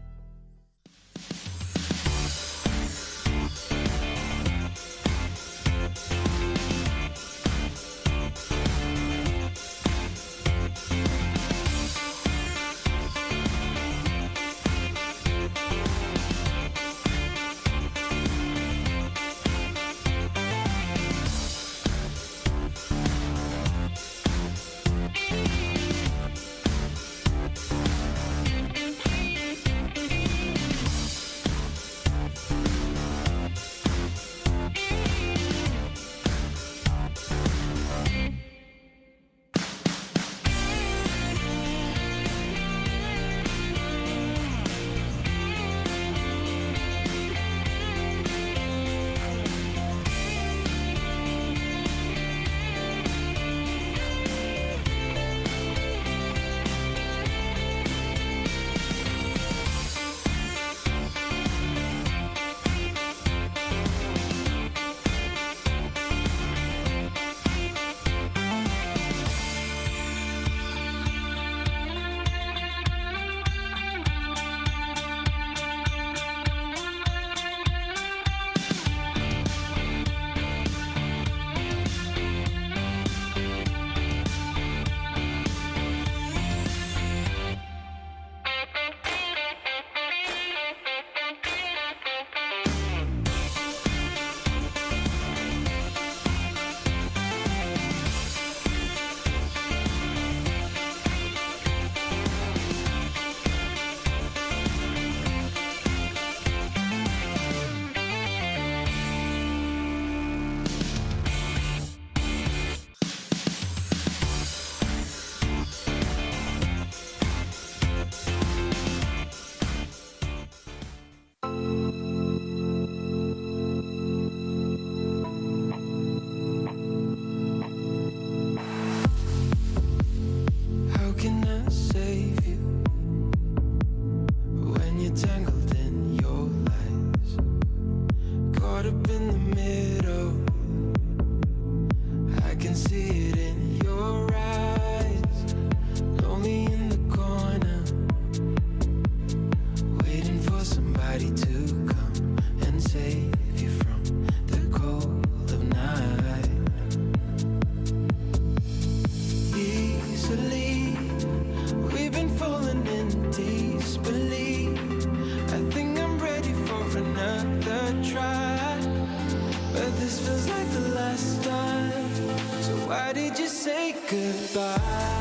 A: goodbye.